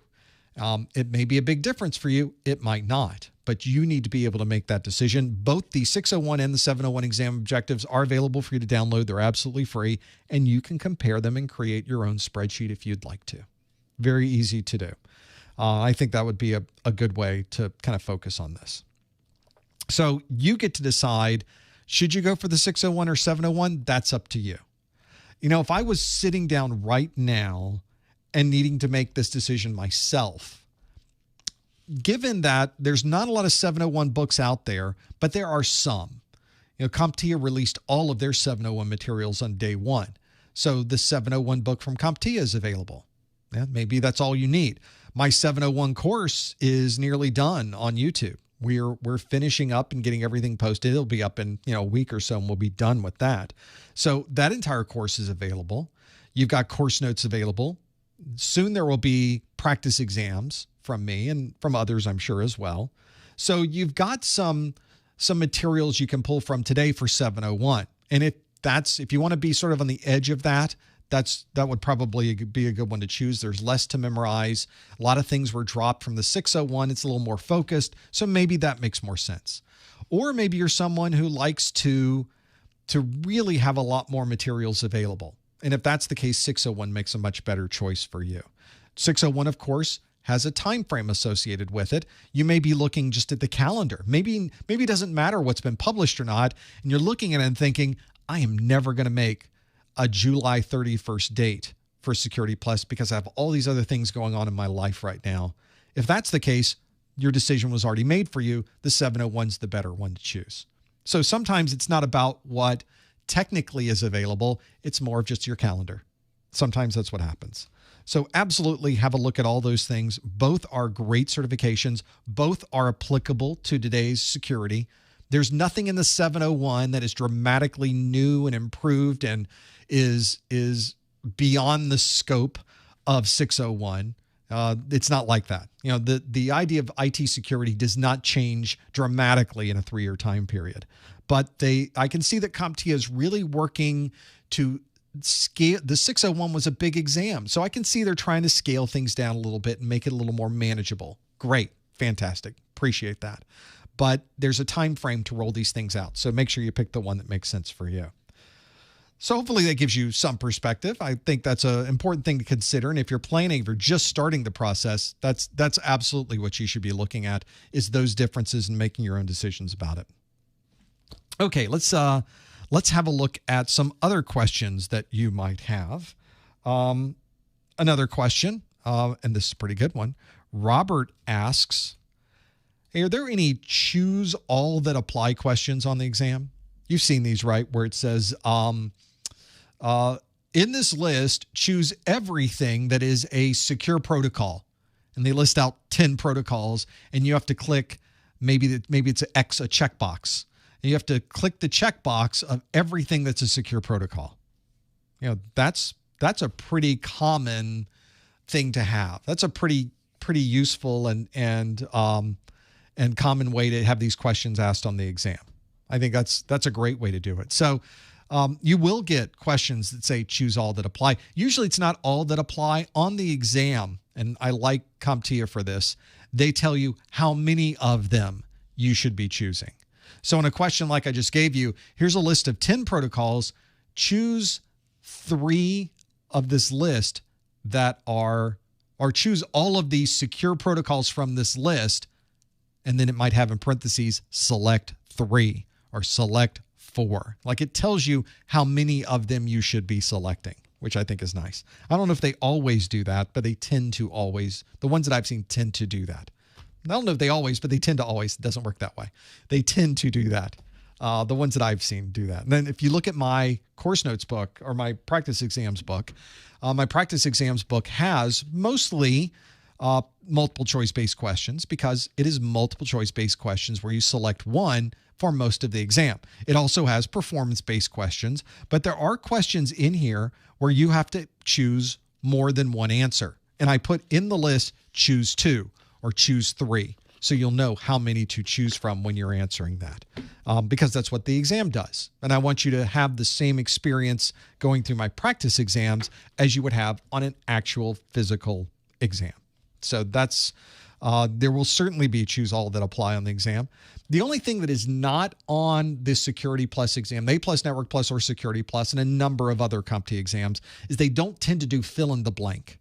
It may be a big difference for you. It might not, but you need to be able to make that decision. Both the 601 and the 701 exam objectives are available for you to download. They're absolutely free, and you can compare them and create your own spreadsheet if you'd like to. Very easy to do. I think that would be a good way to kind of focus on this. So you get to decide, should you go for the 601 or 701? That's up to you. You know, if I was sitting down right now and needing to make this decision myself, given that there's not a lot of 701 books out there, but there are some. You know, CompTIA released all of their 701 materials on day one. So the 701 book from CompTIA is available. Yeah, maybe that's all you need. My 701 course is nearly done on YouTube. We're finishing up and getting everything posted. It'll be up in a week or so, and we'll be done with that. So that entire course is available. You've got course notes available. Soon there will be practice exams from me and from others, I'm sure, as well. So you've got some materials you can pull from today for 701. And if you want to be sort of on the edge of that would probably be a good one to choose. There's less to memorize. A lot of things were dropped from the 601. It's a little more focused. So maybe that makes more sense. Or maybe you're someone who likes to really have a lot more materials available. And if that's the case, 601 makes a much better choice for you. 601, of course, has a time frame associated with it. You may be looking just at the calendar. Maybe it doesn't matter what's been published or not, and you're looking at it and thinking, I am never going to make a July 31st date for Security Plus because I have all these other things going on in my life right now. If that's the case, your decision was already made for you. The 701's the better one to choose. So sometimes it's not about what technically is available. It's more of just your calendar. Sometimes that's what happens. So absolutely have a look at all those things. Both are great certifications. Both are applicable to today's security. There's nothing in the 701 that is dramatically new and improved and is beyond the scope of 601. It's not like that. You know, the idea of IT security does not change dramatically in a 3-year time period. But I can see that CompTIA is really working to scale. The 601 was a big exam, so I can see they're trying to scale things down a little bit and make it a little more manageable. Great, fantastic, appreciate that. But there's a time frame to roll these things out, so make sure you pick the one that makes sense for you. So hopefully that gives you some perspective. I think that's an important thing to consider. And if you're planning, if you're just starting the process, that's absolutely what you should be looking at, is those differences and making your own decisions about it. Okay, let's have a look at some other questions that you might have. Another question, and this is a pretty good one. Robert asks, hey, are there any choose all that apply questions on the exam? You've seen these, right? Where it says, in this list, choose everything that is a secure protocol. And they list out 10 protocols, and you have to click, maybe it's a checkbox. And you have to click the checkbox of everything that's a secure protocol. You know, that's a pretty common thing to have. That's a pretty useful and common way to have these questions asked on the exam. I think that's a great way to do it. So You will get questions that say choose all that apply. Usually it's not all that apply on the exam. And I like CompTIA for this. They tell you how many of them you should be choosing. So in a question like I just gave you, here's a list of 10 protocols. Choose 3 of this list that are, or choose all of these secure protocols from this list. And then it might have in parentheses, select 3 or select 4. Like it tells you how many of them you should be selecting, which I think is nice. I don't know if they always do that, but they tend to always, the ones that I've seen tend to do that. I don't know if they always, but they tend to always. It doesn't work that way. They tend to do that. The ones that I've seen do that. And then if you look at my course notes book or my practice exams book has mostly multiple choice based questions because it is multiple choice based questions where you select one for most of the exam. It also has performance based questions, but there are questions in here where you have to choose more than one answer. And I put in the list, choose 2 or choose 3. So you'll know how many to choose from when you're answering that, because that's what the exam does. And I want you to have the same experience going through my practice exams as you would have on an actual physical exam. So that's, there will certainly be choose all that apply on the exam. The only thing that is not on this Security Plus exam, A Plus, Network Plus, or Security Plus, and a number of other CompTIA exams, is they don't tend to do fill in the blank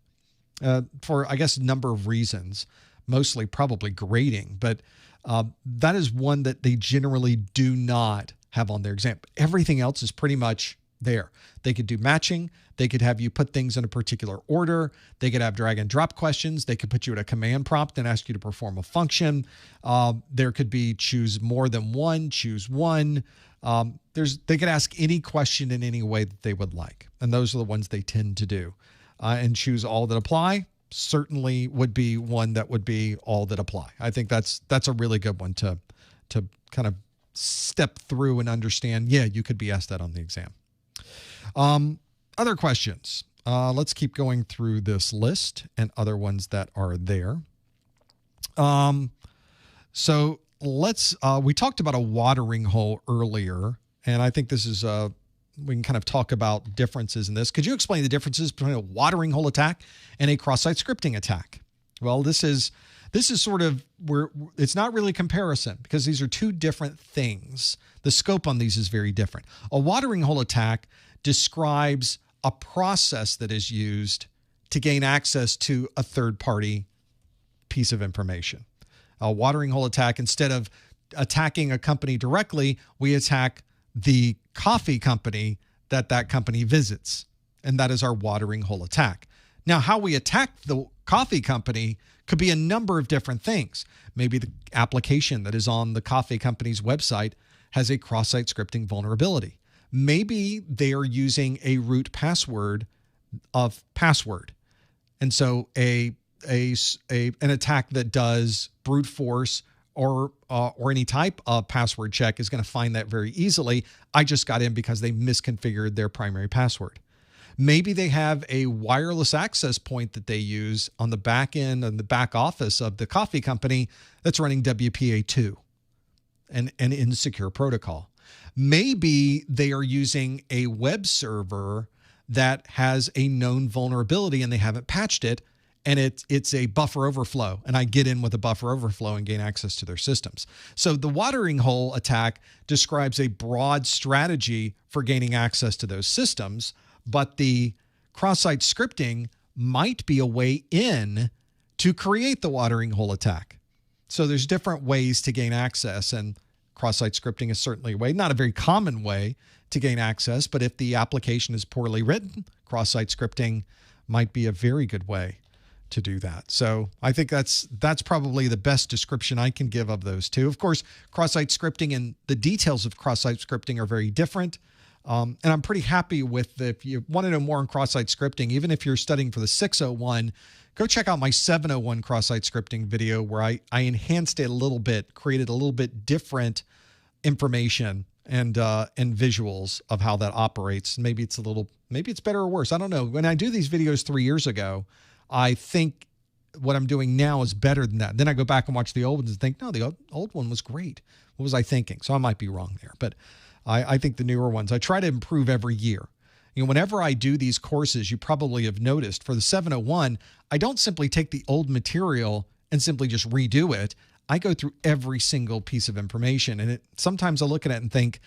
for, I guess, a number of reasons. Mostly probably grading, but that is one that they generally do not have on their exam. Everything else is pretty much there. They could do matching. They could have you put things in a particular order. They could have drag and drop questions. They could put you at a command prompt and ask you to perform a function. There could be choose more than one, choose one. They could ask any question in any way that they would like. And those are the ones they tend to do. And choose all that apply certainly would be one that would be all that apply. I think that's a really good one to kind of step through and understand. Yeah, you could be asked that on the exam. Other questions. Let's keep going through this list and other ones that are there. So let's, we talked about a watering hole earlier, and I think this is we can kind of talk about differences in this. Could you explain the differences between a watering hole attack and a cross-site scripting attack? Well, this is sort of where it's not really comparison because these are two different things. The scope on these is very different. A watering hole attack describes a process that is used to gain access to a third-party piece of information. A watering hole attack, instead of attacking a company directly, we attack the coffee company that company visits. And that is our watering hole attack. Now, how we attack the coffee company could be a number of different things. Maybe the application that is on the coffee company's website has a cross-site scripting vulnerability. Maybe they are using a root password of password. And so an attack that does brute force or any type of password check is going to find that very easily. I just got in because they misconfigured their primary password. Maybe they have a wireless access point that they use on the back end and the back office of the coffee company that's running WPA2 and insecure protocol. Maybe they are using a web server that has a known vulnerability and they haven't patched it, and it's a buffer overflow, and I get in with a buffer overflow and gain access to their systems. So the watering hole attack describes a broad strategy for gaining access to those systems, but the cross-site scripting might be a way in to create the watering hole attack. So there's different ways to gain access, and cross-site scripting is certainly a way, not a very common way to gain access, but if the application is poorly written, cross-site scripting might be a very good way to do that. So I think that's probably the best description I can give of those two. Of course, cross-site scripting and the details of cross-site scripting are very different. And I'm pretty happy with if you want to know more on cross-site scripting, even if you're studying for the 601, go check out my 701 cross-site scripting video where I enhanced it a little bit, created a little bit different information and visuals of how that operates. Maybe it's better or worse. I don't know. When I do these videos 3 years ago, I think what I'm doing now is better than that. Then I go back and watch the old ones and think, no, the old one was great. What was I thinking? So I might be wrong there. But I think the newer ones, I try to improve every year. Whenever I do these courses, you probably have noticed for the 701, I don't simply take the old material and simply just redo it. I go through every single piece of information, and sometimes I look at it and think,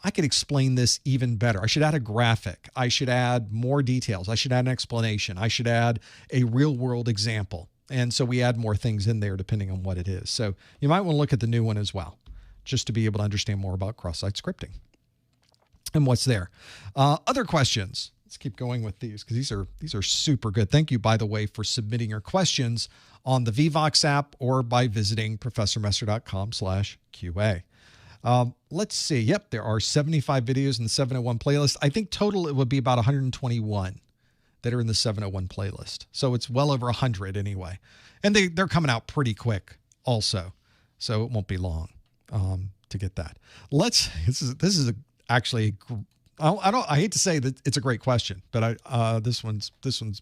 I could explain this even better. I should add a graphic. I should add more details. I should add an explanation. I should add a real-world example. And so we add more things in there depending on what it is. So you might want to look at the new one as well, just to be able to understand more about cross-site scripting and what's there. Other questions. Let's keep going with these because these are super good. Thank you, by the way, for submitting your questions on the Vevox app or by visiting professormesser.com/QA. Let's see. Yep, there are 75 videos in the 701 playlist. I think total it would be about 121 that are in the 701 playlist. So it's well over 100 anyway. And they're coming out pretty quick also. So it won't be long to get that. This is actually I hate to say that it's a great question, but this one's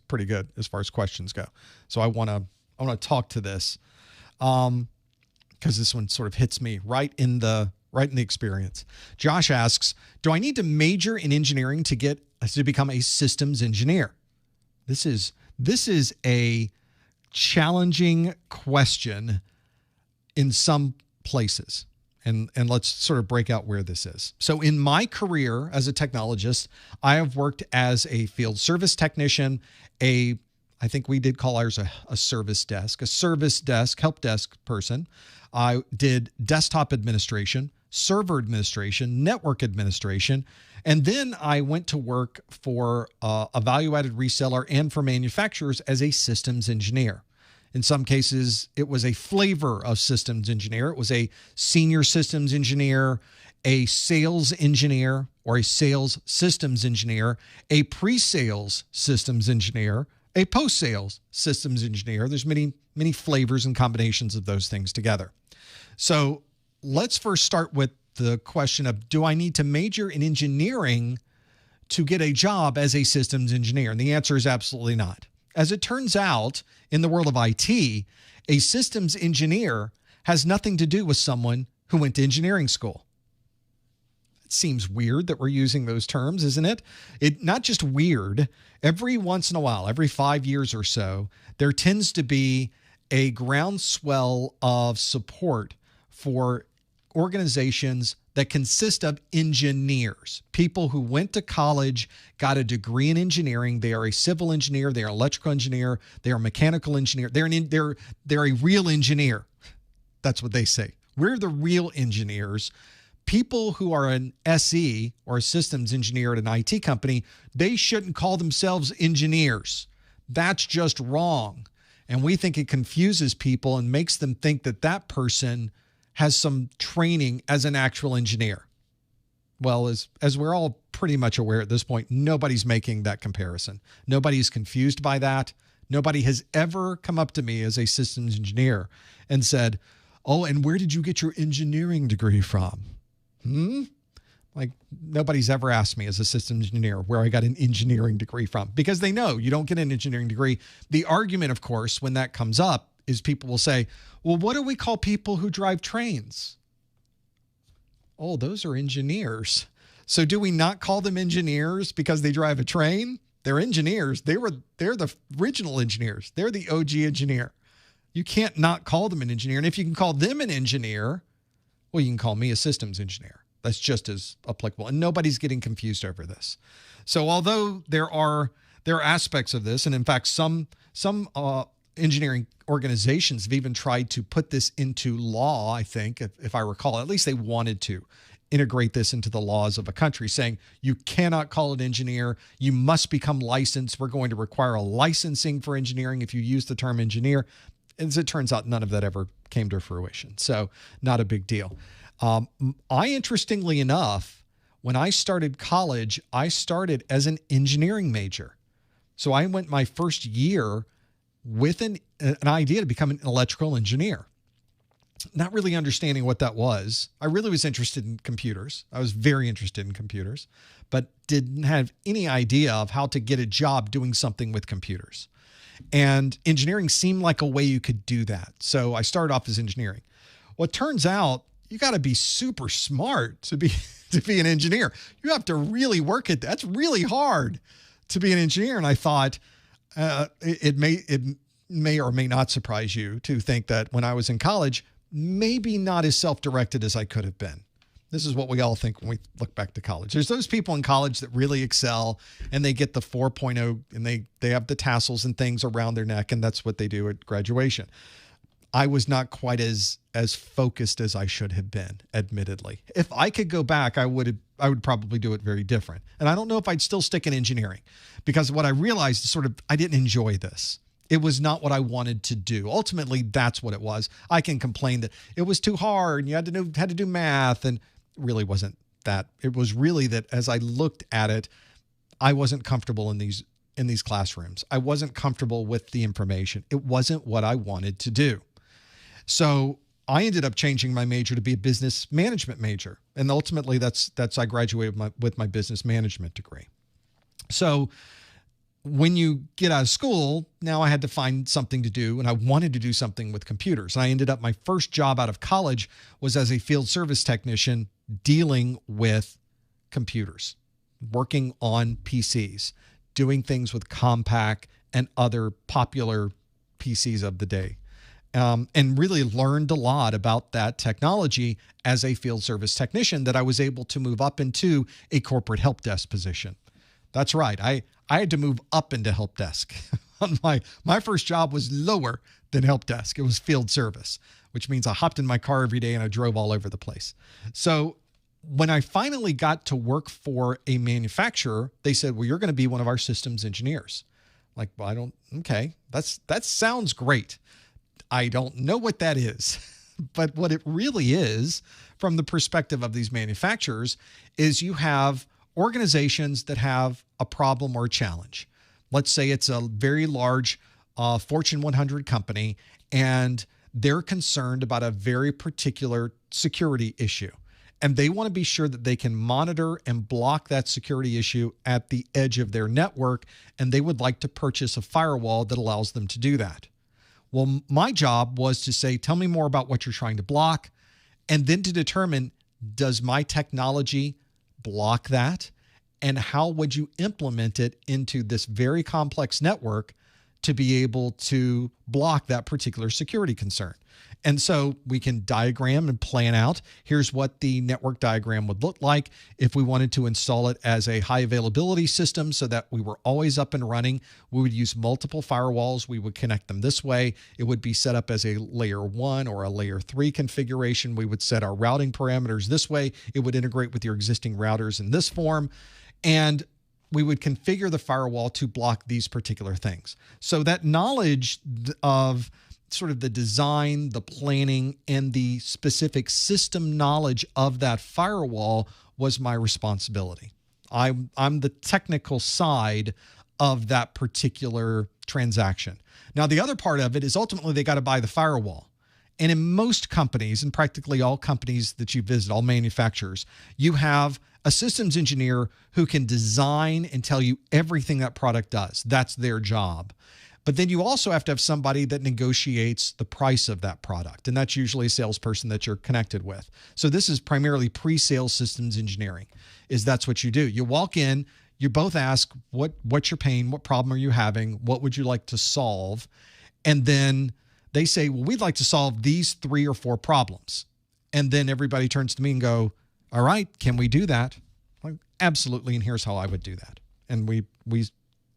pretty good as far as questions go. So I want to talk to this because this one sort of hits me right in the experience. Josh asks, do I need to major in engineering to become a systems engineer? This is a challenging question in some places. And let's sort of break out where this is. So in my career as a technologist, I have worked as a field service technician, I think we did call ours a service desk help desk person. I did desktop administration, server administration, network administration, and then I went to work for a value-added reseller and for manufacturers as a systems engineer. In some cases, it was a flavor of systems engineer. It was a senior systems engineer, a sales engineer, or a sales systems engineer, a pre-sales systems engineer, a post-sales systems engineer. There's many, many flavors and combinations of those things together. So let's first start with the question of, do I need to major in engineering to get a job as a systems engineer? And the answer is absolutely not. As it turns out, in the world of IT, a systems engineer has nothing to do with someone who went to engineering school. It seems weird that we're using those terms, isn't it? Not just weird. Every once in a while, every 5 years or so, there tends to be a groundswell of support for organizations that consist of engineers, people who went to college, got a degree in engineering. They are a civil engineer, they are an electrical engineer, they are a mechanical engineer. They're a real engineer. That's what they say. We're the real engineers. People who are an SE or a systems engineer at an IT company, they shouldn't call themselves engineers. That's just wrong. And we think it confuses people and makes them think that that person has some training as an actual engineer. Well, as we're all pretty much aware at this point, nobody's making that comparison. Nobody's confused by that. Nobody has ever come up to me as a systems engineer and said, oh, and where did you get your engineering degree from? Like, nobody's ever asked me as a systems engineer where I got an engineering degree from, because they know you don't get an engineering degree. The argument, of course, when that comes up is people will say, well, what do we call people who drive trains? Oh, those are engineers. So do we not call them engineers because they drive a train? They're engineers. They're the original engineers. They're the OG engineer. You can't not call them an engineer. And if you can call them an engineer, well, you can call me a systems engineer. That's just as applicable. And nobody's getting confused over this. So although there are aspects of this, and in fact, some engineering organizations have even tried to put this into law, I think, if I recall, at least they wanted to integrate this into the laws of a country, saying you cannot call it engineer. You must become licensed. We're going to require a licensing for engineering if you use the term engineer. As it turns out, none of that ever came to fruition. So not a big deal. Interestingly enough, when I started college, I started as an engineering major. So I went my first year with an idea to become an electrical engineer, not really understanding what that was. I really was interested in computers. I was very interested in computers, but didn't have any idea of how to get a job doing something with computers. And engineering seemed like a way you could do that. So I started off as engineering. Well, it turns out you got to be super smart to be an engineer. You have to really work at that. That's really hard to be an engineer. And I thought it may or may not surprise you to think that when I was in college, maybe not as self-directed as I could have been. This is what we all think when we look back to college. There's those people in college that really excel and they get the 4.0 and they have the tassels and things around their neck, and that's what they do at graduation. I was not quite as focused as I should have been, admittedly. If I could go back, I would probably do it very different. And I don't know if I'd still stick in engineering, because what I realized is I didn't enjoy this. It was not what I wanted to do. Ultimately, that's what it was. I can complain that it was too hard and you had to do math, and really wasn't that. It was really that as I looked at it, I wasn't comfortable in these classrooms. I wasn't comfortable with the information. It wasn't what I wanted to do. So I ended up changing my major to be a business management major. And ultimately I graduated with my business management degree. So when you get out of school, now I had to find something to do, and I wanted to do something with computers. And I ended up, my first job out of college was as a field service technician dealing with computers, working on PCs, doing things with Compaq and other popular PCs of the day. And really learned a lot about that technology as a field service technician that I was able to move up into a corporate help desk position. That's right. I had to move up into help desk. My first job was lower than help desk. It was field service, which means I hopped in my car every day and I drove all over the place. So when I finally got to work for a manufacturer, they said, well, you're going to be one of our systems engineers. Like, well, okay, that sounds great. I don't know what that is, but what it really is from the perspective of these manufacturers is you have organizations that have a problem or a challenge. Let's say it's a very large Fortune 100 company, and they're concerned about a very particular security issue. And they want to be sure that they can monitor and block that security issue at the edge of their network. And they would like to purchase a firewall that allows them to do that. Well, my job was to say, tell me more about what you're trying to block, and then to determine, does my technology block that? And how would you implement it into this very complex network to be able to block that particular security concern? And so we can diagram and plan out, here's what the network diagram would look like if we wanted to install it as a high availability system so that we were always up and running. We would use multiple firewalls. We would connect them this way. It would be set up as a layer 1 or a layer 3 configuration. We would set our routing parameters this way. It would integrate with your existing routers in this form. And we would configure the firewall to block these particular things. So that knowledge of sort of the design, the planning, and the specific system knowledge of that firewall was my responsibility. I'm the technical side of that particular transaction. Now, the other part of it is ultimately they got to buy the firewall. And in most companies, and practically all companies that you visit, all manufacturers, you have a systems engineer who can design and tell you everything that product does. That's their job. But then you also have to have somebody that negotiates the price of that product. And that's usually a salesperson that you're connected with. So this is primarily pre-sales systems engineering, that's what you do. You walk in, you both ask what's your pain, what problem are you having, what would you like to solve? And then they say, well, we'd like to solve these 3 or 4 problems. And then everybody turns to me and go, all right, can we do that? Like, absolutely, and here's how I would do that. And we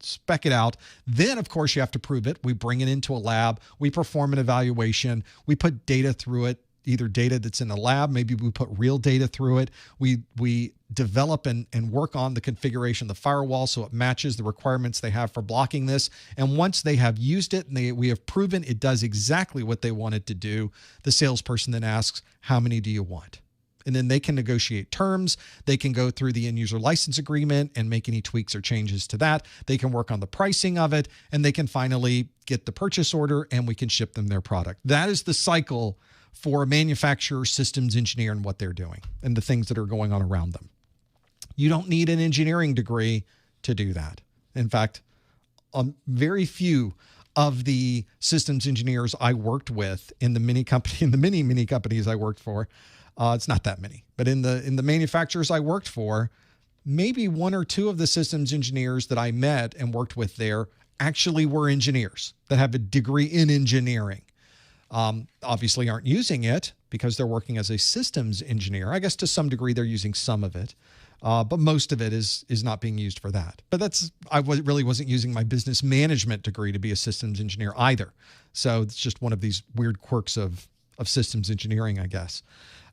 spec it out. Then, of course, you have to prove it. We bring it into a lab. We perform an evaluation. We put data through it, either data that's in the lab. Maybe we put real data through it. We develop and work on the configuration of the firewall so it matches the requirements they have for blocking this. And once they have used it and we have proven it does exactly what they want it to do, the salesperson then asks, how many do you want? And then they can negotiate terms. They can go through the end user license agreement and make any tweaks or changes to that. They can work on the pricing of it, and they can finally get the purchase order, and we can ship them their product. That is the cycle for a manufacturer, systems engineer, and what they're doing and the things that are going on around them. You don't need an engineering degree to do that. In fact, very few of the systems engineers I worked with in the many companies I worked for It's not that many, but in the manufacturers I worked for, maybe one or two of the systems engineers that I met and worked with there actually were engineers that have a degree in engineering. Obviously aren't using it because they're working as a systems engineer. I guess to some degree they're using some of it, but most of it is not being used for that. But really wasn't using my business management degree to be a systems engineer either. So it's just one of these weird quirks of systems engineering, I guess.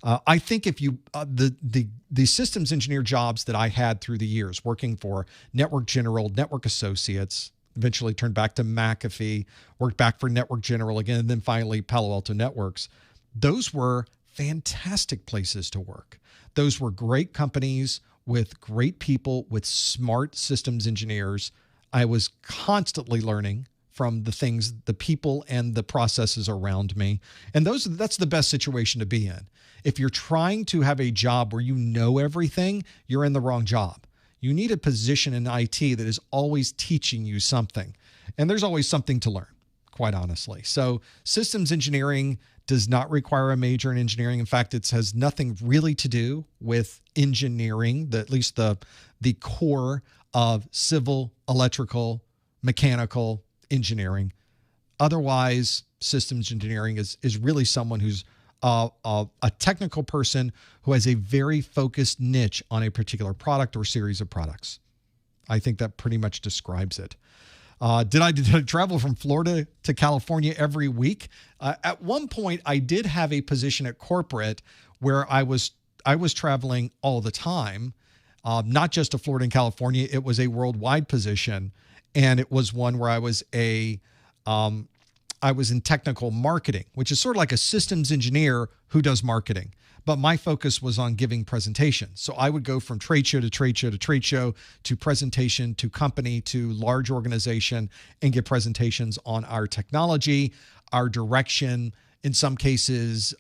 I think if you the systems engineer jobs that I had through the years working for Network General, Network Associates, eventually turned back to McAfee, worked back for Network General again, and then finally Palo Alto Networks. Those were fantastic places to work. Those were great companies with great people, with smart systems engineers. I was constantly learning from the people and the processes around me. And that's the best situation to be in. If you're trying to have a job where you know everything, you're in the wrong job. You need a position in IT that is always teaching you something. And there's always something to learn, quite honestly. So systems engineering does not require a major in engineering. In fact, it has nothing really to do with engineering, at least the core of civil, electrical, mechanical engineering. Otherwise, systems engineering is really someone who's a technical person who has a very focused niche on a particular product or series of products. I think that pretty much describes it. Did I travel from Florida to California every week? At one point, I did have a position at corporate where I was traveling all the time, not just to Florida and California. It was a worldwide position, and it was one where I was in technical marketing, which is sort of like a systems engineer who does marketing. But my focus was on giving presentations. So I would go from trade show to trade show to trade show to presentation to company to large organization and give presentations on our technology, our direction, in some cases,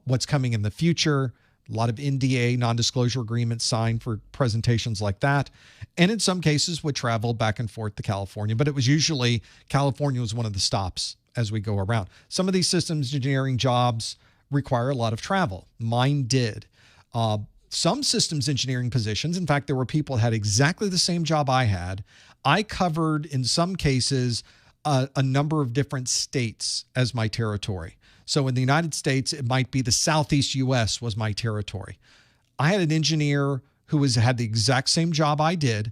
what's coming in the future. A lot of NDA, non-disclosure agreements signed for presentations like that. And in some cases would travel back and forth to California. But it was usually California was one of the stops as we go around. Some of these systems engineering jobs require a lot of travel. Mine did. Some systems engineering positions, in fact, there were people that had exactly the same job I had. I covered, in some cases, a number of different states as my territory. So in the United States, it might be the Southeast U.S. was my territory. I had an engineer who had the exact same job I did.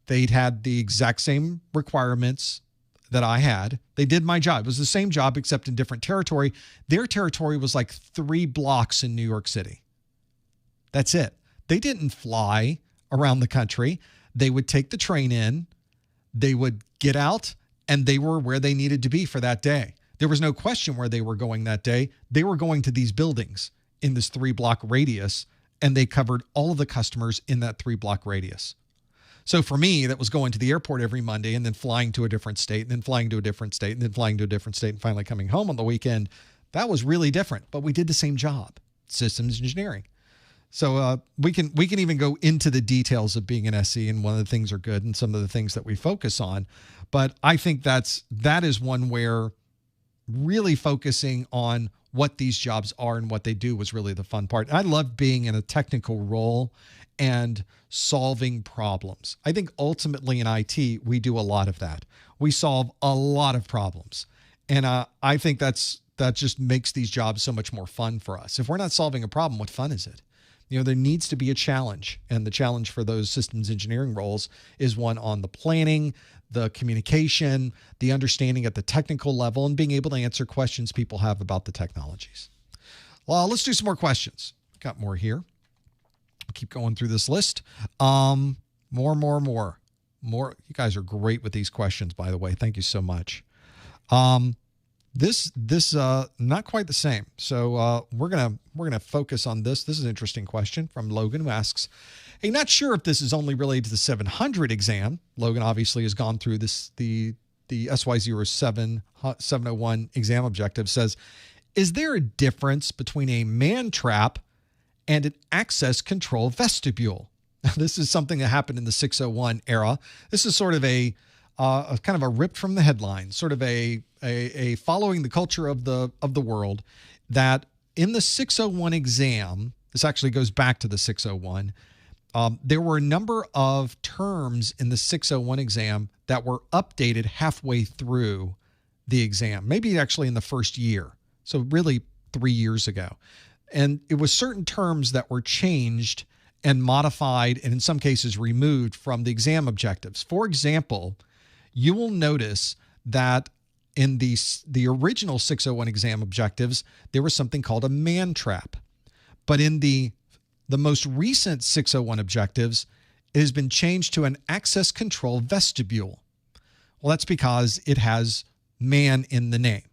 They'd had the exact same requirements that I had. They did my job. It was the same job except in different territory. Their territory was like 3 blocks in New York City. That's it. They didn't fly around the country. They would take the train in, they would get out, and they were where they needed to be for that day. There was no question where they were going that day. They were going to these buildings in this 3-block radius, and they covered all of the customers in that 3-block radius. So for me, that was going to the airport every Monday and then flying to a different state and then flying to a different state and then flying to a different state and finally coming home on the weekend. That was really different, but we did the same job, systems engineering. So we can even go into the details of being an SE, and one of the things are good and some of the things that we focus on. But I think that is one where really focusing on what these jobs are and what they do was really the fun part. I love being in a technical role and solving problems. I think ultimately in IT, we do a lot of that. We solve a lot of problems. And I think that just makes these jobs so much more fun for us. If we're not solving a problem, what fun is it? You know, there needs to be a challenge. And the challenge for those systems engineering roles is one on the planning, the communication, the understanding at the technical level, and being able to answer questions people have about the technologies. Well, let's do some more questions. Got more here. I'll keep going through this list. More. You guys are great with these questions, by the way. Thank you so much. This not quite the same. So we're gonna focus on this. This is an interesting question from Logan, who asks, "Hey, not sure if this is only related to the 700 exam." Logan obviously has gone through this the SY0-701 exam objective. Says, "Is there a difference between a mantrap and an access control vestibule?" This is something that happened in the 601 era. This is sort of a kind of a ripped from the headlines, sort of a following the culture of the world, that in the 601 exam, This actually goes back to the 601. There were a number of terms in the 601 exam that were updated halfway through the exam, maybe actually in the first year. So really 3 years ago. And it was certain terms that were changed and modified and in some cases removed from the exam objectives. For example, you will notice that in the original 601 exam objectives, there was something called a mantrap. But in the most recent 601 objectives, it has been changed to an access control vestibule. Well, that's because it has man in the name.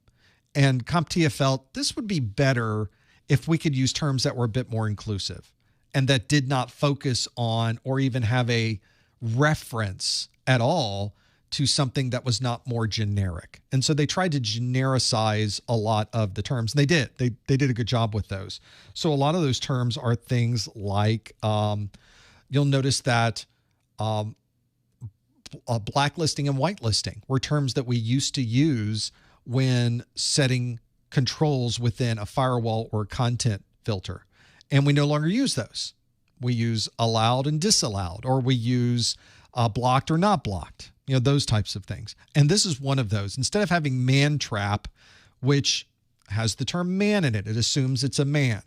And CompTIA felt this would be better if we could use terms that were a bit more inclusive and that did not focus on or even have a reference at all to something that was not more generic. And so they tried to genericize a lot of the terms. And they did. They did a good job with those. So a lot of those terms are things like, you'll notice that blacklisting and whitelisting were terms that we used to use when setting controls within a firewall or a content filter. And we no longer use those. We use allowed and disallowed, or we use blocked or not blocked, those types of things. And this is one of those. Instead of having mantrap, which has the term man in it, it assumes it's a man.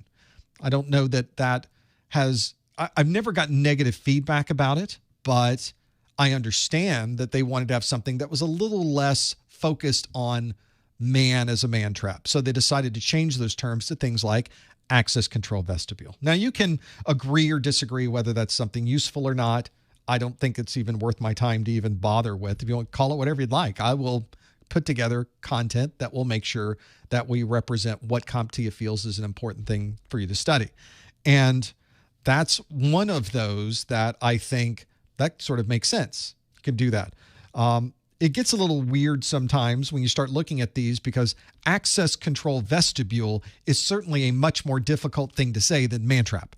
I don't know that has, I've never gotten negative feedback about it, but I understand that they wanted to have something that was a little less focused on man as a mantrap. So they decided to change those terms to things like access control vestibule. Now, you can agree or disagree whether that's something useful or not. I don't think it's even worth my time to even bother with. If you want to call it whatever you'd like, I will put together content that will make sure that we represent what CompTIA feels is an important thing for you to study. And that's one of those that I think that sort of makes sense. You can do that. It gets a little weird sometimes when you start looking at these because access control vestibule is certainly a much more difficult thing to say than mantrap.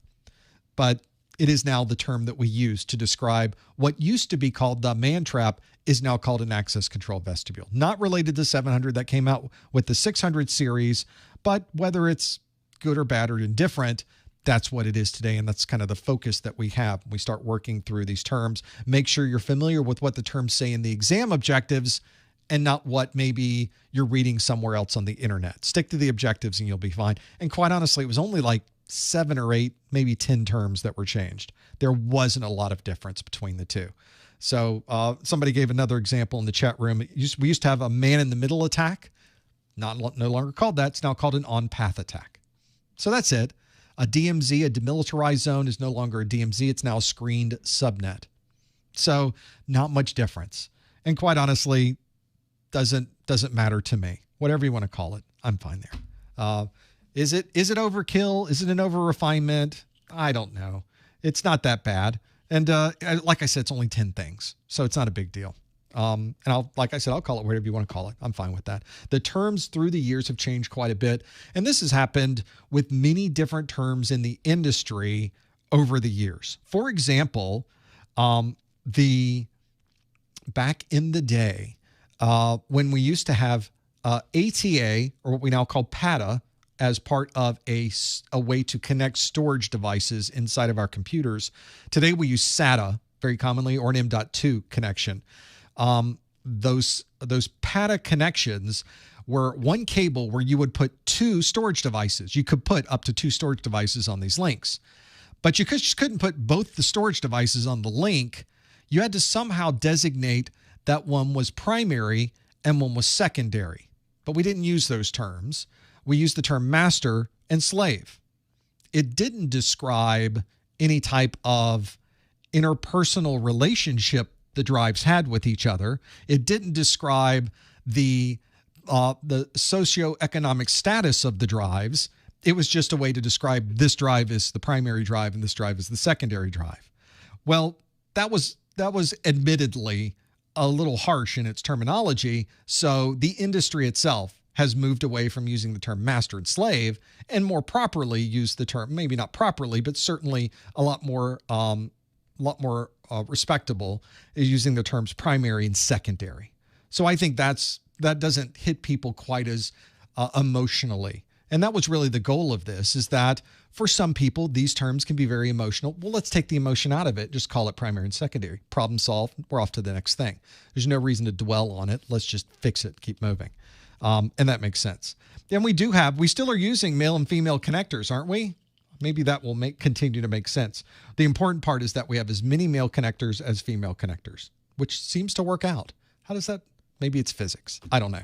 But it is now the term that we use to describe what used to be called the mantrap is now called an access control vestibule. Not related to 700 that came out with the 600 series, but whether it's good or bad or indifferent, that's what it is today. And that's kind of the focus that we have when we start working through these terms. Make sure you're familiar with what the terms say in the exam objectives and not what maybe you're reading somewhere else on the internet. Stick to the objectives and you'll be fine. And quite honestly, it was only like 7 or 8, maybe 10 terms that were changed. There wasn't a lot of difference between the two. So somebody gave another example in the chat room. We used to have a man-in-the-middle attack. No longer called that. It's now called an on-path attack. So that's it. A DMZ, a demilitarized zone, is no longer a DMZ. It's now a screened subnet. So not much difference. And quite honestly, doesn't matter to me. Whatever you want to call it, I'm fine there. Is it overkill? Is it an over-refinement? I don't know. It's not that bad. And like I said, it's only 10 things. So it's not a big deal. And like I said, I'll call it whatever you want to call it. I'm fine with that. The terms through the years have changed quite a bit. And this has happened with many different terms in the industry over the years. For example, back in the day, when we used to have ATA, or what we now call PATA, as part of a way to connect storage devices inside of our computers. Today we use SATA very commonly, or an M.2 connection. Those PATA connections were one cable where you would put 2 storage devices. You could put up to 2 storage devices on these links, but you just couldn't put both the storage devices on the link. You had to somehow designate that one was primary and one was secondary, but we didn't use those terms. We used the term master and slave. It didn't describe any type of interpersonal relationship the drives had with each other. It didn't describe the socioeconomic status of the drives. It was just a way to describe this drive is the primary drive and this drive is the secondary drive. Well, that was admittedly a little harsh in its terminology. So the industry itself has moved away from using the term master and slave and more properly use the term, maybe not properly, but certainly a lot more respectable, is using the terms primary and secondary. So I think that doesn't hit people quite as emotionally. And that was really the goal of this, is that for some people, these terms can be very emotional. Well, let's take the emotion out of it. Just call it primary and secondary. Problem solved. We're off to the next thing. There's no reason to dwell on it. Let's just fix it, keep moving. And that makes sense. Then we still are using male and female connectors, aren't we? Maybe that will continue to make sense. The important part is that we have as many male connectors as female connectors, which seems to work out. How does that? Maybe it's physics. I don't know.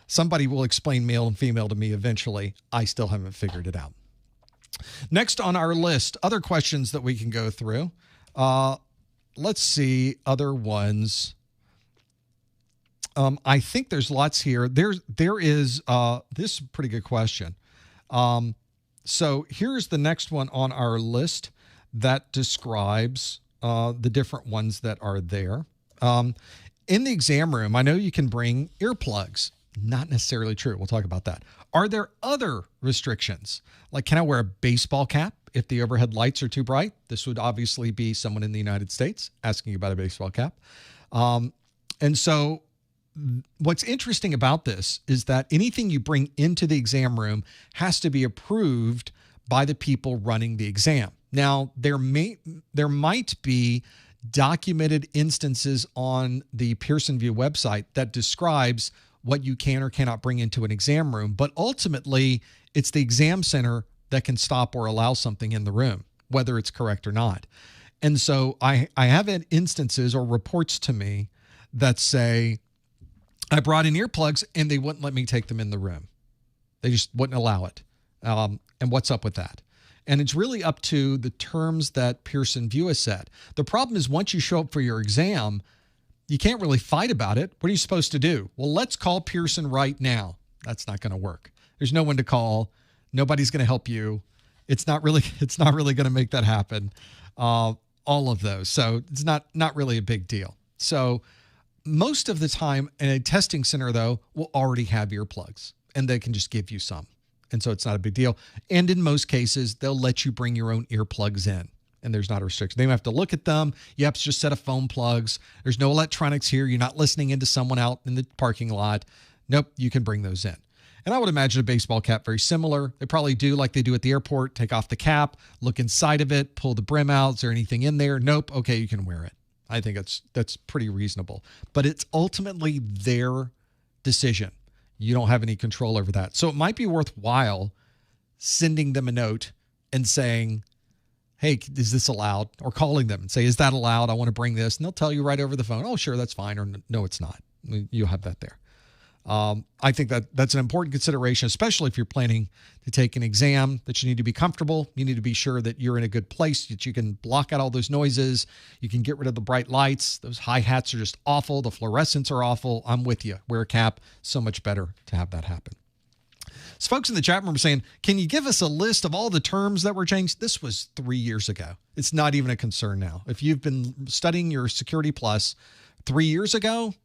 Somebody will explain male and female to me eventually. I still haven't figured it out. Next on our list, other questions that we can go through. Let's see other ones. I think there's lots here. There is this is a pretty good question. So here's the next one on our list that describes the different ones that are there. In the exam room, I know you can bring earplugs. Not necessarily true. We'll talk about that. Are there other restrictions? Like, can I wear a baseball cap if the overhead lights are too bright? This would obviously be someone in the United States asking about a baseball cap. And so what's interesting about this is that anything you bring into the exam room has to be approved by the people running the exam. Now, there might be documented instances on the Pearson VUE website that describes what you can or cannot bring into an exam room, but ultimately it's the exam center that can stop or allow something in the room, whether it's correct or not. And so I have had instances or reports to me that say, I brought in earplugs and they wouldn't let me take them in the room. They just wouldn't allow it. And what's up with that? And it's really up to the terms that Pearson VUE has set. The problem is once you show up for your exam, you can't really fight about it. What are you supposed to do? Well, let's call Pearson right now. That's not going to work. There's no one to call. Nobody's going to help you. It's not really going to make that happen. All of those. So it's not really a big deal. So most of the time in a testing center, though, will already have earplugs and they can just give you some. And so it's not a big deal. And in most cases, they'll let you bring your own earplugs in. And there's not a restriction. They have to look at them. You have to just set of phone plugs. There's no electronics here. You're not listening into someone out in the parking lot. Nope, you can bring those in. And I would imagine a baseball cap very similar. They probably do like they do at the airport. Take off the cap, look inside of it, pull the brim out. Is there anything in there? Nope. Okay, you can wear it. I think that's pretty reasonable. But it's ultimately their decision. You don't have any control over that. So it might be worthwhile sending them a note and saying, hey, is this allowed? Or calling them and say, is that allowed? I want to bring this. And they'll tell you right over the phone, oh, sure, that's fine. Or no, it's not. You'll have that there. I think that's an important consideration, especially if you're planning to take an exam, that you need to be comfortable. You need to be sure that you're in a good place, that you can block out all those noises. You can get rid of the bright lights. Those hi-hats are just awful. The fluorescents are awful. I'm with you. Wear a cap. So much better to have that happen. So folks in the chat room are saying, can you give us a list of all the terms that were changed? This was 3 years ago. It's not even a concern now. If you've been studying your Security Plus 3 years ago,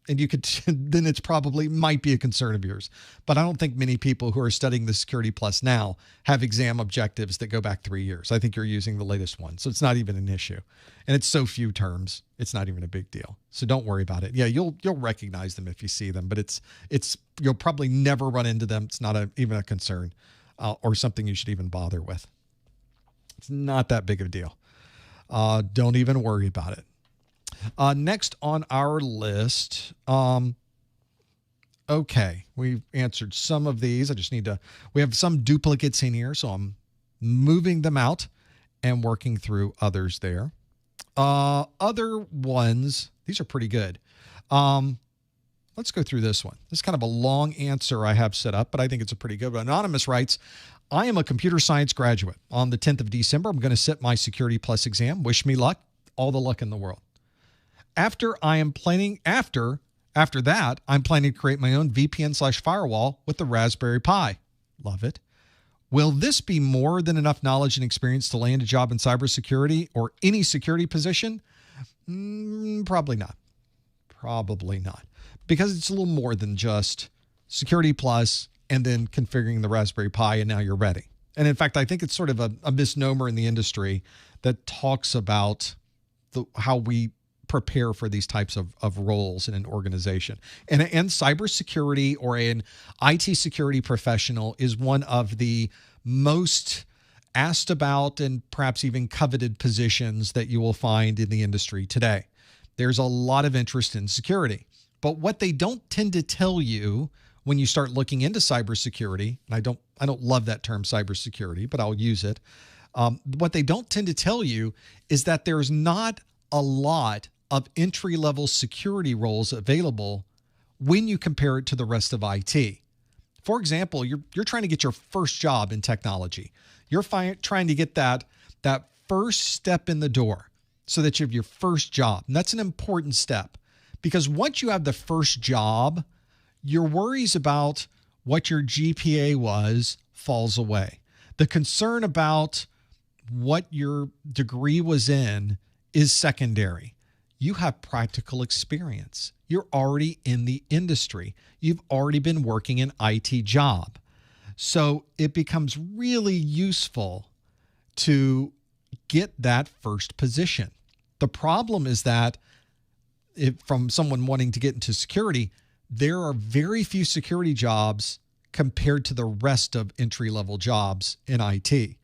and you could, then it's probably might be a concern of yours. But I don't think many people who are studying the Security Plus now have exam objectives that go back 3 years. I think you're using the latest one. So it's not even an issue. And it's so few terms, it's not even a big deal. So don't worry about it. Yeah, you'll recognize them if you see them, but it's you'll probably never run into them. It's not even a concern or something you should even bother with. It's not that big of a deal. Don't even worry about it. Next on our list, okay, we've answered some of these. We have some duplicates in here, so I'm moving them out and working through others there. Other ones, these are pretty good. Let's go through this one. This is kind of a long answer I have set up, but I think it's a pretty good one. Anonymous writes, I am a computer science graduate. On the 10th of December, I'm going to sit my Security Plus exam. Wish me luck, all the luck in the world. After that, I'm planning to create my own VPN/firewall with the Raspberry Pi. Love it. Will this be more than enough knowledge and experience to land a job in cybersecurity or any security position? Probably not. Probably not. Because it's a little more than just Security Plus and then configuring the Raspberry Pi and now you're ready. And in fact, I think it's sort of a misnomer in the industry that talks about how we prepare for these types of roles in an organization. And cybersecurity or an IT security professional is one of the most asked about and perhaps even coveted positions that you will find in the industry today. There's a lot of interest in security. But what they don't tend to tell you when you start looking into cybersecurity, and I don't love that term cybersecurity, but I'll use it. What they don't tend to tell you is that there's not a lot of entry-level security roles available when you compare it to the rest of IT. For example, you're trying to get your first job in technology. You're trying to get that first step in the door so that you have your first job. And that's an important step because once you have the first job, your worries about what your GPA was falls away. The concern about what your degree was in is secondary. You have practical experience. You're already in the industry. You've already been working an IT job. So it becomes really useful to get that first position. The problem is that from someone wanting to get into security, there are very few security jobs compared to the rest of entry-level jobs in IT.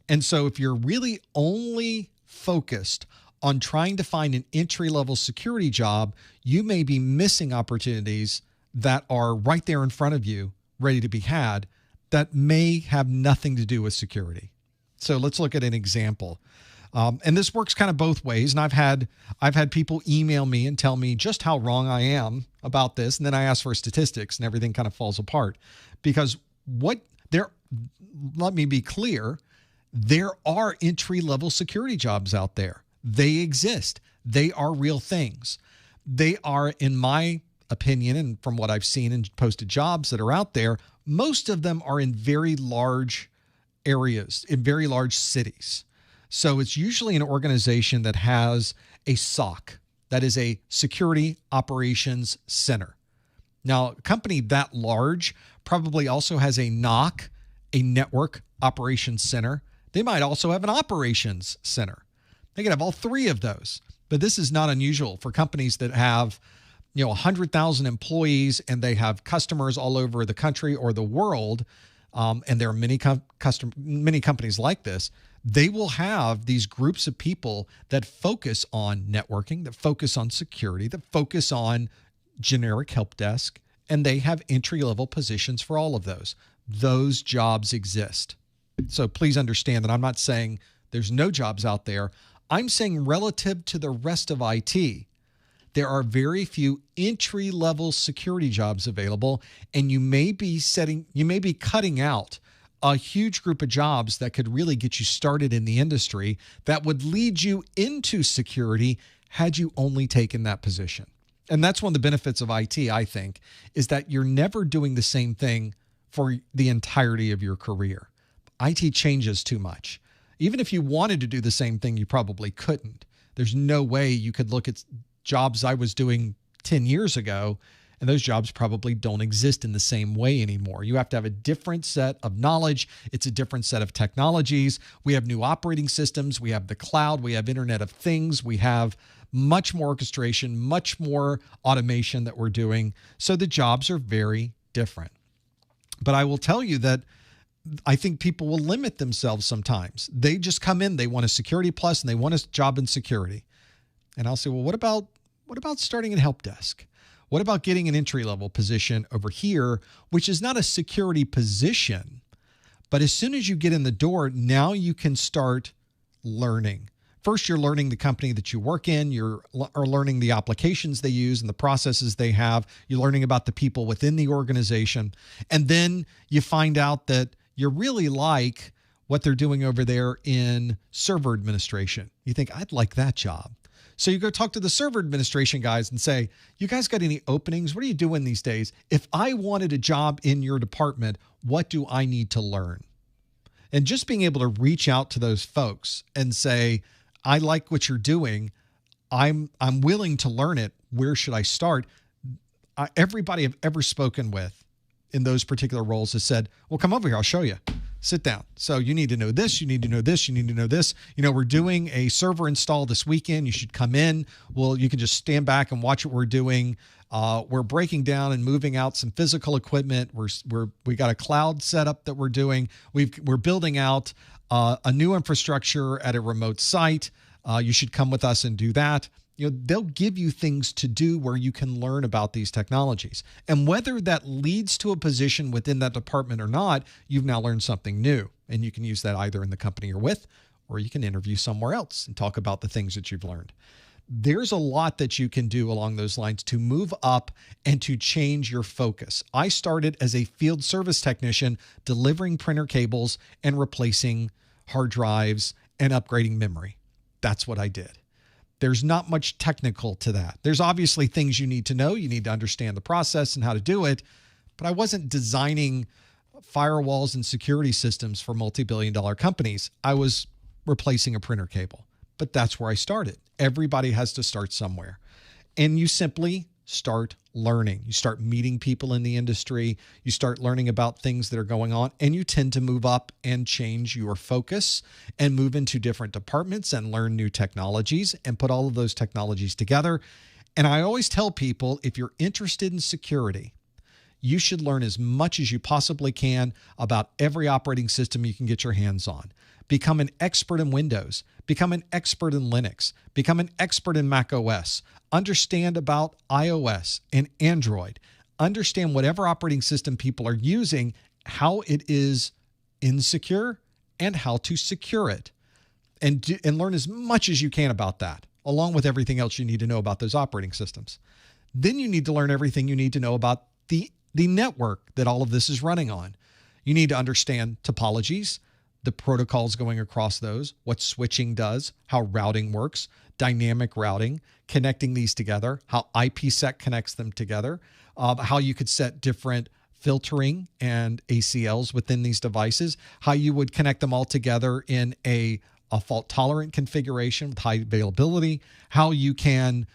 And so if you're really only focused on trying to find an entry-level security job, you may be missing opportunities that are right there in front of you, ready to be had, that may have nothing to do with security. So let's look at an example. And this works kind of both ways. And I've had people email me and tell me just how wrong I am about this. And then I ask for statistics and everything kind of falls apart. Because let me be clear, there are entry-level security jobs out there. They exist. They are real things. They are, in my opinion, and from what I've seen in posted jobs that are out there, most of them are in very large areas, in very large cities. So it's usually an organization that has a SOC, that is a Security Operations Center. Now, a company that large probably also has a NOC, a Network Operations Center. They might also have an Operations Center. They could have all three of those. But this is not unusual for companies that have 100,000 employees and they have customers all over the country or the world. And there are many companies like this. They will have these groups of people that focus on networking, that focus on security, that focus on generic help desk, and they have entry-level positions for all of those. Those jobs exist. So please understand that I'm not saying there's no jobs out there. I'm saying relative to the rest of IT, there are very few entry-level security jobs available, and you may be cutting out a huge group of jobs that could really get you started in the industry that would lead you into security had you only taken that position. And that's one of the benefits of IT, I think, is that you're never doing the same thing for the entirety of your career. IT changes too much. Even if you wanted to do the same thing, you probably couldn't. There's no way you could look at jobs I was doing 10 years ago, and those jobs probably don't exist in the same way anymore. You have to have a different set of knowledge. It's a different set of technologies. We have new operating systems. We have the cloud. We have Internet of Things. We have much more orchestration, much more automation that we're doing. So the jobs are very different. But I will tell you that I think people will limit themselves sometimes. They just come in, they want a security plus, and they want a job in security. And I'll say, well, what about starting a help desk? What about getting an entry-level position over here, which is not a security position, but as soon as you get in the door, now you can start learning. First, you're learning the company that you work in. You're learning the applications they use and the processes they have. You're learning about the people within the organization. And then you find out that you really like what they're doing over there in server administration. You think, I'd like that job. So you go talk to the server administration guys and say, you guys got any openings? What are you doing these days? If I wanted a job in your department, what do I need to learn? And just being able to reach out to those folks and say, I like what you're doing. I'm willing to learn it. Where should I start? Everybody I've ever spoken with in those particular roles has said, well, come over here. I'll show you. sit down. So you need to know this, you need to know this, you need to know this. We're doing a server install this weekend. You should come in. Well, you can just stand back and watch what we're doing. We're breaking down and moving out some physical equipment. We got a cloud setup that we're doing. We're building out a new infrastructure at a remote site. You should come with us and do that. They'll give you things to do where you can learn about these technologies. And whether that leads to a position within that department or not, you've now learned something new. And you can use that either in the company you're with, or you can interview somewhere else and talk about the things that you've learned. There's a lot that you can do along those lines to move up and to change your focus. I started as a field service technician delivering printer cables and replacing hard drives and upgrading memory. That's what I did. There's not much technical to that. There's obviously things you need to know. You need to understand the process and how to do it. But I wasn't designing firewalls and security systems for multi-billion-dollar companies. I was replacing a printer cable. But that's where I started. Everybody has to start somewhere. And you simply start learning. You start meeting people in the industry. You start learning about things that are going on, and you tend to move up and change your focus and move into different departments and learn new technologies and put all of those technologies together. And I always tell people, if you're interested in security, you should learn as much as you possibly can about every operating system you can get your hands on. Become an expert in Windows. Become an expert in Linux. Become an expert in Mac OS. Understand about iOS and Android. Understand whatever operating system people are using, how it is insecure, and how to secure it. And learn as much as you can about that, along with everything else you need to know about those operating systems. Then you need to learn everything you need to know about the network that all of this is running on. You need to understand topologies, the protocols going across those, what switching does, how routing works, dynamic routing, connecting these together, how IPsec connects them together, how you could set different filtering and ACLs within these devices, how you would connect them all together in a fault-tolerant configuration with high availability, how you can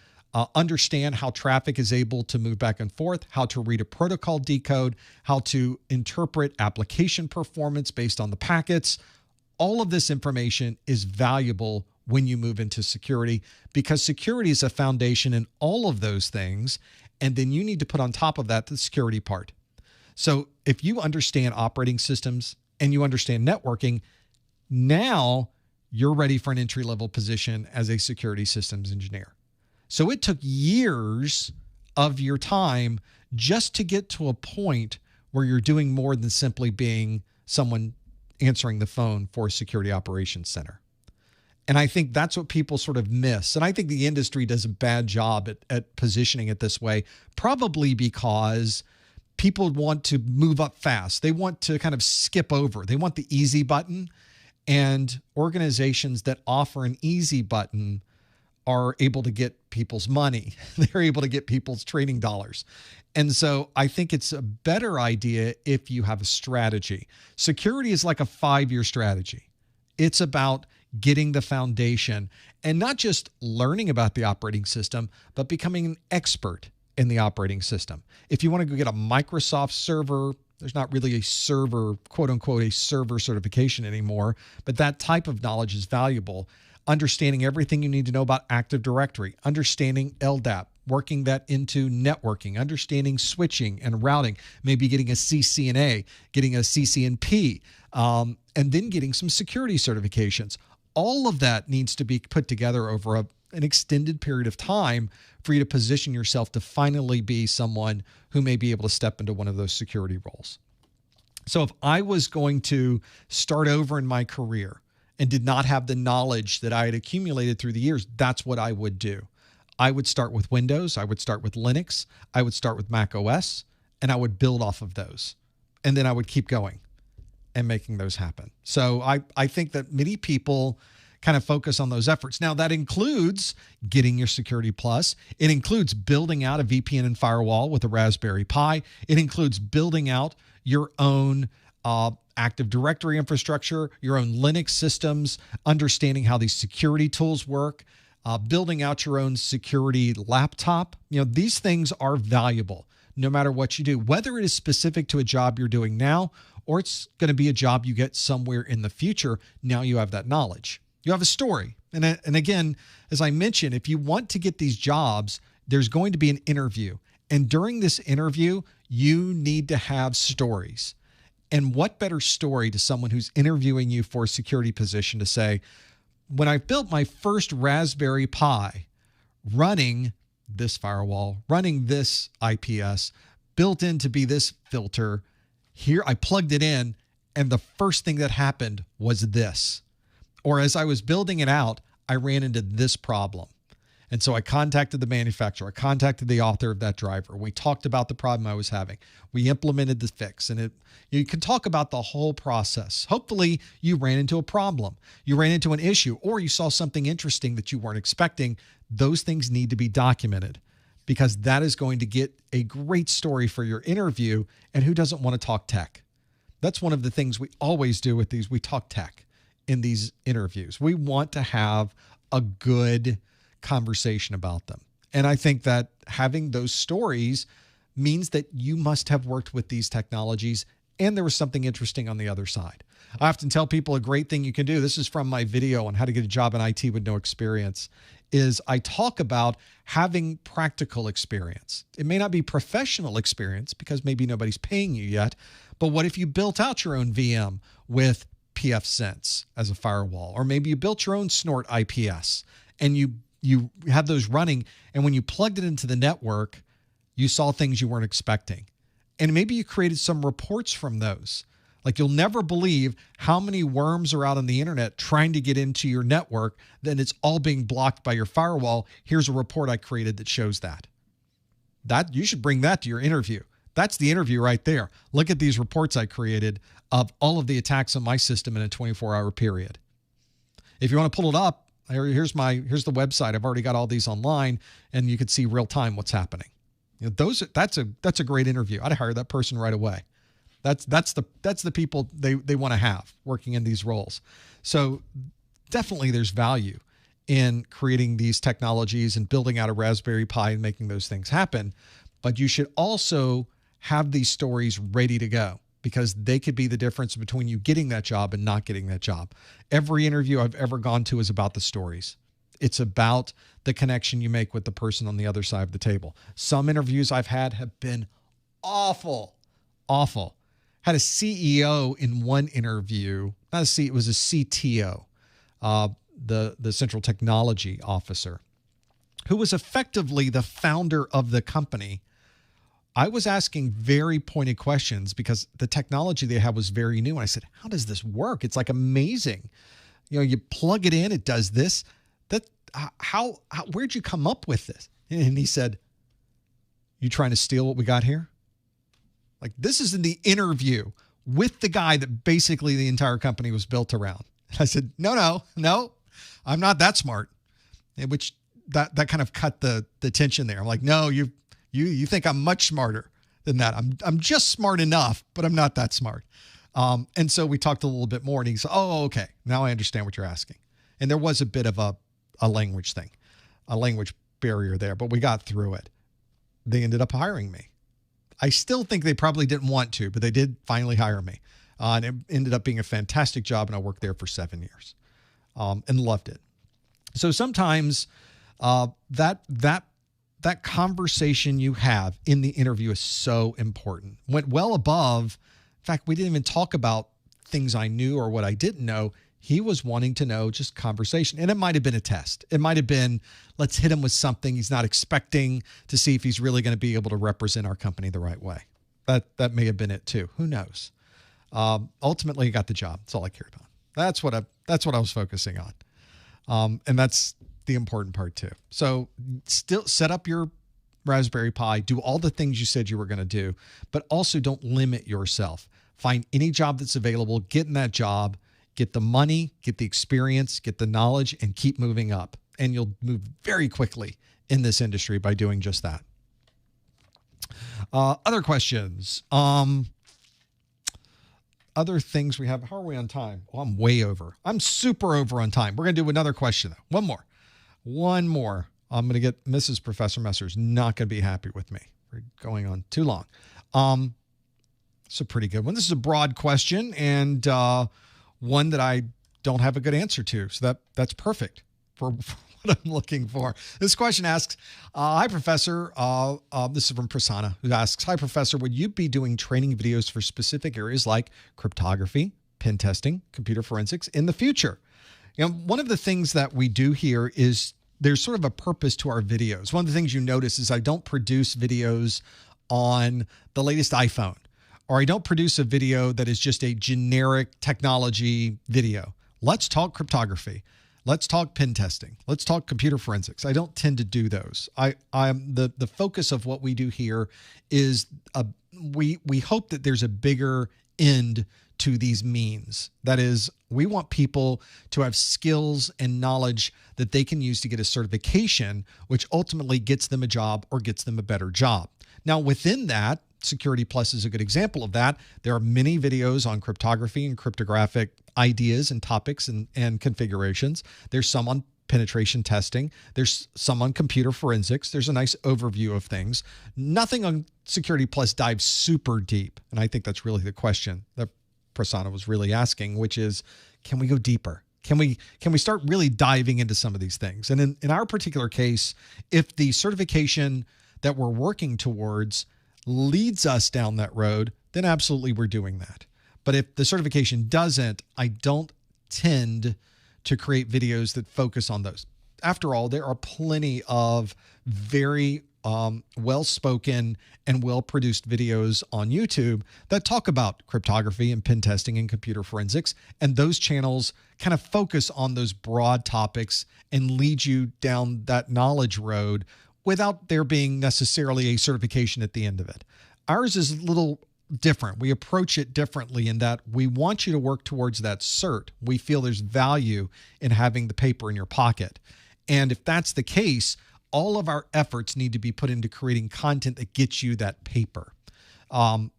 understand how traffic is able to move back and forth, how to read a protocol decode, how to interpret application performance based on the packets. All of this information is valuable when you move into security, because security is a foundation in all of those things. And then you need to put on top of that the security part. So if you understand operating systems and you understand networking, now you're ready for an entry-level position as a security systems engineer. So it took years of your time just to get to a point where you're doing more than simply being someone answering the phone for a security operations center. And I think that's what people sort of miss. And I think the industry does a bad job at positioning it this way, probably because people want to move up fast. They want to kind of skip over. They want the easy button. And organizations that offer an easy button are able to get people's money. They're able to get people's training dollars. And so I think it's a better idea if you have a strategy. Security is like a 5-year strategy. It's about getting the foundation and not just learning about the operating system, but becoming an expert in the operating system. If you want to go get a Microsoft server, there's not really a server, quote unquote, a server certification anymore, but that type of knowledge is valuable. Understanding everything you need to know about Active Directory, understanding LDAP, working that into networking, understanding switching and routing, maybe getting a CCNA, getting a CCNP, and then getting some security certifications. All of that needs to be put together over an extended period of time for you to position yourself to finally be someone who may be able to step into one of those security roles. So if I was going to start over in my career and did not have the knowledge that I had accumulated through the years, that's what I would do. I would start with Windows. I would start with Linux. I would start with Mac OS, and I would build off of those. And then I would keep going and making those happen. So I think that many people kind of focus on those efforts. Now, that includes getting your Security Plus. It includes building out a VPN and firewall with a Raspberry Pi. It includes building out your own Active Directory infrastructure, your own Linux systems, understanding how these security tools work, building out your own security laptop. These things are valuable no matter what you do, whether it is specific to a job you're doing now or it's going to be a job you get somewhere in the future. Now you have that knowledge. You have a story. And again, as I mentioned, if you want to get these jobs, there's going to be an interview. And during this interview, you need to have stories. And what better story to someone who's interviewing you for a security position to say, when I built my first Raspberry Pi running this firewall, running this IPS, built in to be this filter, here I plugged it in, and the first thing that happened was this. Or as I was building it out, I ran into this problem. And so I contacted the manufacturer. I contacted the author of that driver. We talked about the problem I was having. We implemented the fix. And you can talk about the whole process. Hopefully you ran into a problem. You ran into an issue, or you saw something interesting that you weren't expecting. Those things need to be documented, because that is going to get a great story for your interview. And who doesn't want to talk tech? That's one of the things we always do with these. We talk tech in these interviews. We want to have a good conversation about them. And I think that having those stories means that you must have worked with these technologies and there was something interesting on the other side. I often tell people a great thing you can do, this is from my video on how to get a job in IT with no experience, is I talk about having practical experience. It may not be professional experience because maybe nobody's paying you yet, but what if you built out your own VM with pfSense as a firewall, or maybe you built your own Snort IPS and you had those running, and when you plugged it into the network, you saw things you weren't expecting. And maybe you created some reports from those. Like, you'll never believe how many worms are out on the internet trying to get into your network, then it's all being blocked by your firewall. Here's a report I created that shows that. You should bring that to your interview. That's the interview right there. Look at these reports I created of all of the attacks on my system in a 24-hour period. If you want to pull it up, here's the website. I've already got all these online, and you can see real time what's happening. You know, that's a great interview. I'd hire that person right away. That's the people they want to have working in these roles. So definitely there's value in creating these technologies and building out a Raspberry Pi and making those things happen. But you should also have these stories ready to go, because they could be the difference between you getting that job and not getting that job. Every interview I've ever gone to is about the stories. It's about the connection you make with the person on the other side of the table. Some interviews I've had have been awful. Had a CEO in one interview, it was a CTO, the Central Technology Officer, who was effectively the founder of the company. I was asking very pointed questions because the technology they had was very new. And I said, how does this work? It's like amazing. You know, you plug it in, it does this. Where'd you come up with this? And he said, you trying to steal what we got here? Like, this is in the interview with the guy that basically the entire company was built around. I said, no, I'm not that smart. Which that kind of cut the tension there. I'm like, no, you think I'm much smarter than that. I'm just smart enough, but I'm not that smart. And so we talked a little bit more, and he said, oh, okay, now I understand what you're asking. And there was a bit of a language thing, a language barrier there, but we got through it. They ended up hiring me. I still think they probably didn't want to, but they did finally hire me. And it ended up being a fantastic job, and I worked there for 7 years and loved it. So sometimes that conversation you have in the interview is so important. Went well above. In fact, we didn't even talk about things I knew or what I didn't know. He was wanting to know just conversation. And it might have been a test. It might have been, let's hit him with something he's not expecting to see if he's really going to be able to represent our company the right way. That may have been it too. Who knows? Ultimately, I got the job. That's all I cared about. That's what I was focusing on. And that's the important part too. So still set up your Raspberry Pi, do all the things you said you were going to do, but also don't limit yourself. Find any job that's available, get in that job, get the money, get the experience, get the knowledge, and keep moving up. And you'll move very quickly in this industry by doing just that. Other questions. Other things we have. How are we on time? Oh, I'm way over. I'm super over on time. We're going to do another question, though. One more. I'm going to get Mrs. Professor Messer's not going to be happy with me. We're going on too long. It's a pretty good one. This is a broad question and one that I don't have a good answer to. So that's perfect for what I'm looking for. This question asks, hi, Professor. This is from Prasanna, who asks, hi, Professor, would you be doing training videos for specific areas like cryptography, pen testing, computer forensics in the future? You know, one of the things that we do here is there's sort of a purpose to our videos. One of the things you notice is I don't produce videos on the latest iPhone, or I don't produce a video that is just a generic technology video. Let's talk cryptography. Let's talk pen testing. Let's talk computer forensics. I don't tend to do those. I'm the focus of what we do here is we hope that there's a bigger end to these means. That is, we want people to have skills and knowledge that they can use to get a certification, which ultimately gets them a job or gets them a better job. Now, within that, Security Plus is a good example of that. There are many videos on cryptography and cryptographic ideas and topics and configurations. There's some on penetration testing. There's some on computer forensics. There's a nice overview of things. Nothing on Security Plus dives super deep. And I think that's really the question that Prasanna was really asking, which is, can we go deeper? Can we start really diving into some of these things? And in our particular case, if the certification that we're working towards leads us down that road, then absolutely we're doing that. But if the certification doesn't, I don't tend to create videos that focus on those. After all, there are plenty of very well-spoken and well-produced videos on YouTube that talk about cryptography and pen testing and computer forensics. And those channels kind of focus on those broad topics and lead you down that knowledge road without there being necessarily a certification at the end of it. Ours is a little different. We approach it differently in that we want you to work towards that cert. We feel there's value in having the paper in your pocket. And if that's the case, all of our efforts need to be put into creating content that gets you that paper. And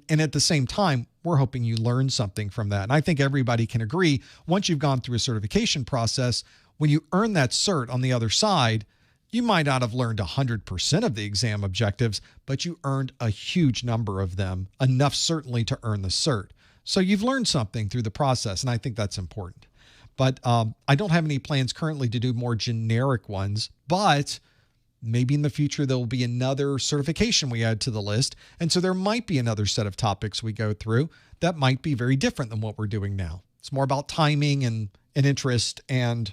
at the same time, we're hoping you learn something from that. And I think everybody can agree, once you've gone through a certification process, when you earn that cert on the other side, you might not have learned 100% of the exam objectives, but you earned a huge number of them, enough certainly to earn the cert. So you've learned something through the process, and I think that's important. But I don't have any plans currently to do more generic ones, but maybe in the future there will be another certification we add to the list. And so there might be another set of topics we go through that might be very different than what we're doing now. It's more about timing and interest and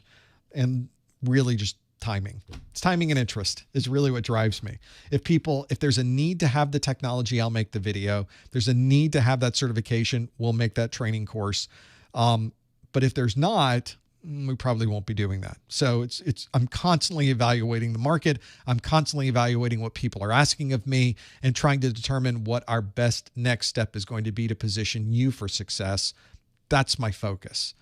really just timing. It's timing and interest is really what drives me. If there's a need to have the technology, I'll make the video. If there's a need to have that certification, we'll make that training course. But if there's not, we probably won't be doing that. So I'm constantly evaluating the market. I'm constantly evaluating what people are asking of me and trying to determine what our best next step is going to be to position you for success. That's my focus.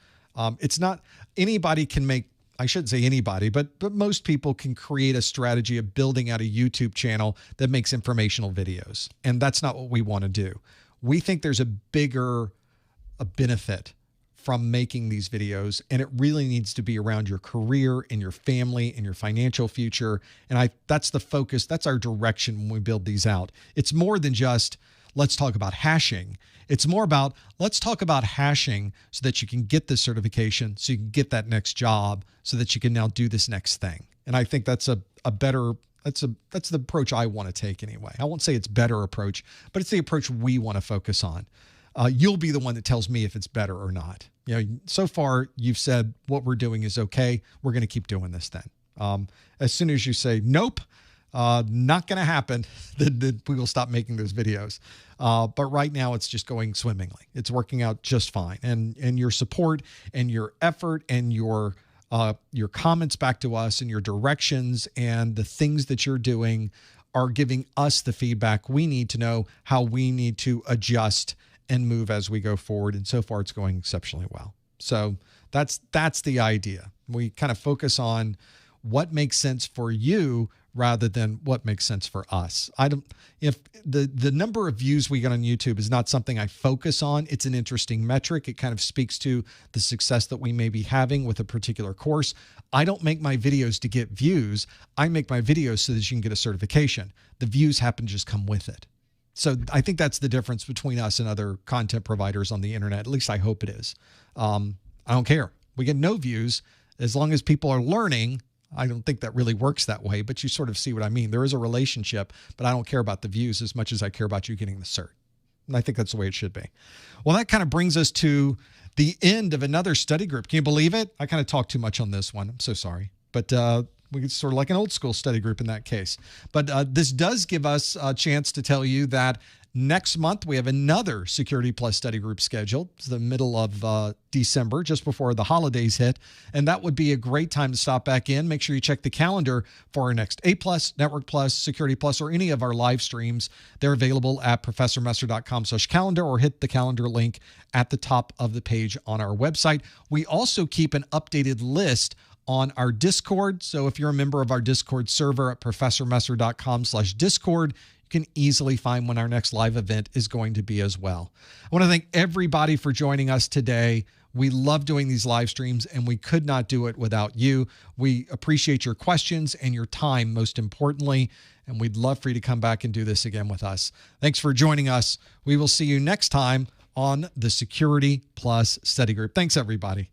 It's not anybody can make, I shouldn't say anybody, but most people can create a strategy of building out a YouTube channel that makes informational videos. And that's not what we want to do. We think there's a bigger benefit from making these videos, and it really needs to be around your career and your family and your financial future. And that's the focus. That's our direction when we build these out. It's more than just, let's talk about hashing. It's more about, let's talk about hashing so that you can get this certification, so you can get that next job, so that you can now do this next thing. And I think that's that's the approach I want to take anyway. I won't say it's better approach, but it's the approach we want to focus on. You'll be the one that tells me if it's better or not. You know, so far you've said what we're doing is okay. We're going to keep doing this then. As soon as you say, nope, not going to happen, then we will stop making those videos. But right now it's just going swimmingly. It's working out just fine. And your support and your effort and your comments back to us and your directions and the things that you're doing are giving us the feedback we need to know how we need to adjust and move as we go forward. And so far it's going exceptionally well. So that's the idea. We kind of focus on what makes sense for you rather than what makes sense for us. If the number of views we get on YouTube is not something I focus on, it's an interesting metric. It kind of speaks to the success that we may be having with a particular course. I don't make my videos to get views. I make my videos so that you can get a certification. The views happen to just come with it. So I think that's the difference between us and other content providers on the internet. At least I hope it is. I don't care. We get no views as long as people are learning. I don't think that really works that way, but you sort of see what I mean. There is a relationship, but I don't care about the views as much as I care about you getting the cert. And I think that's the way it should be. Well, that kind of brings us to the end of another study group. Can you believe it? I kind of talked too much on this one. I'm so sorry. But we could sort of like an old school study group in that case. But this does give us a chance to tell you that next month we have another Security Plus study group scheduled. It's the middle of December, just before the holidays hit. And that would be a great time to stop back in. Make sure you check the calendar for our next A+, Network Plus, Security Plus, or any of our live streams. They're available at professormesser.com/calendar, or hit the calendar link at the top of the page on our website. We also keep an updated list on our Discord. So if you're a member of our Discord server at professormesser.com/discord, you can easily find when our next live event is going to be as well. I want to thank everybody for joining us today. We love doing these live streams, and we could not do it without you. We appreciate your questions and your time, most importantly, and we'd love for you to come back and do this again with us. Thanks for joining us. We will see you next time on the Security Plus Study Group. Thanks, everybody.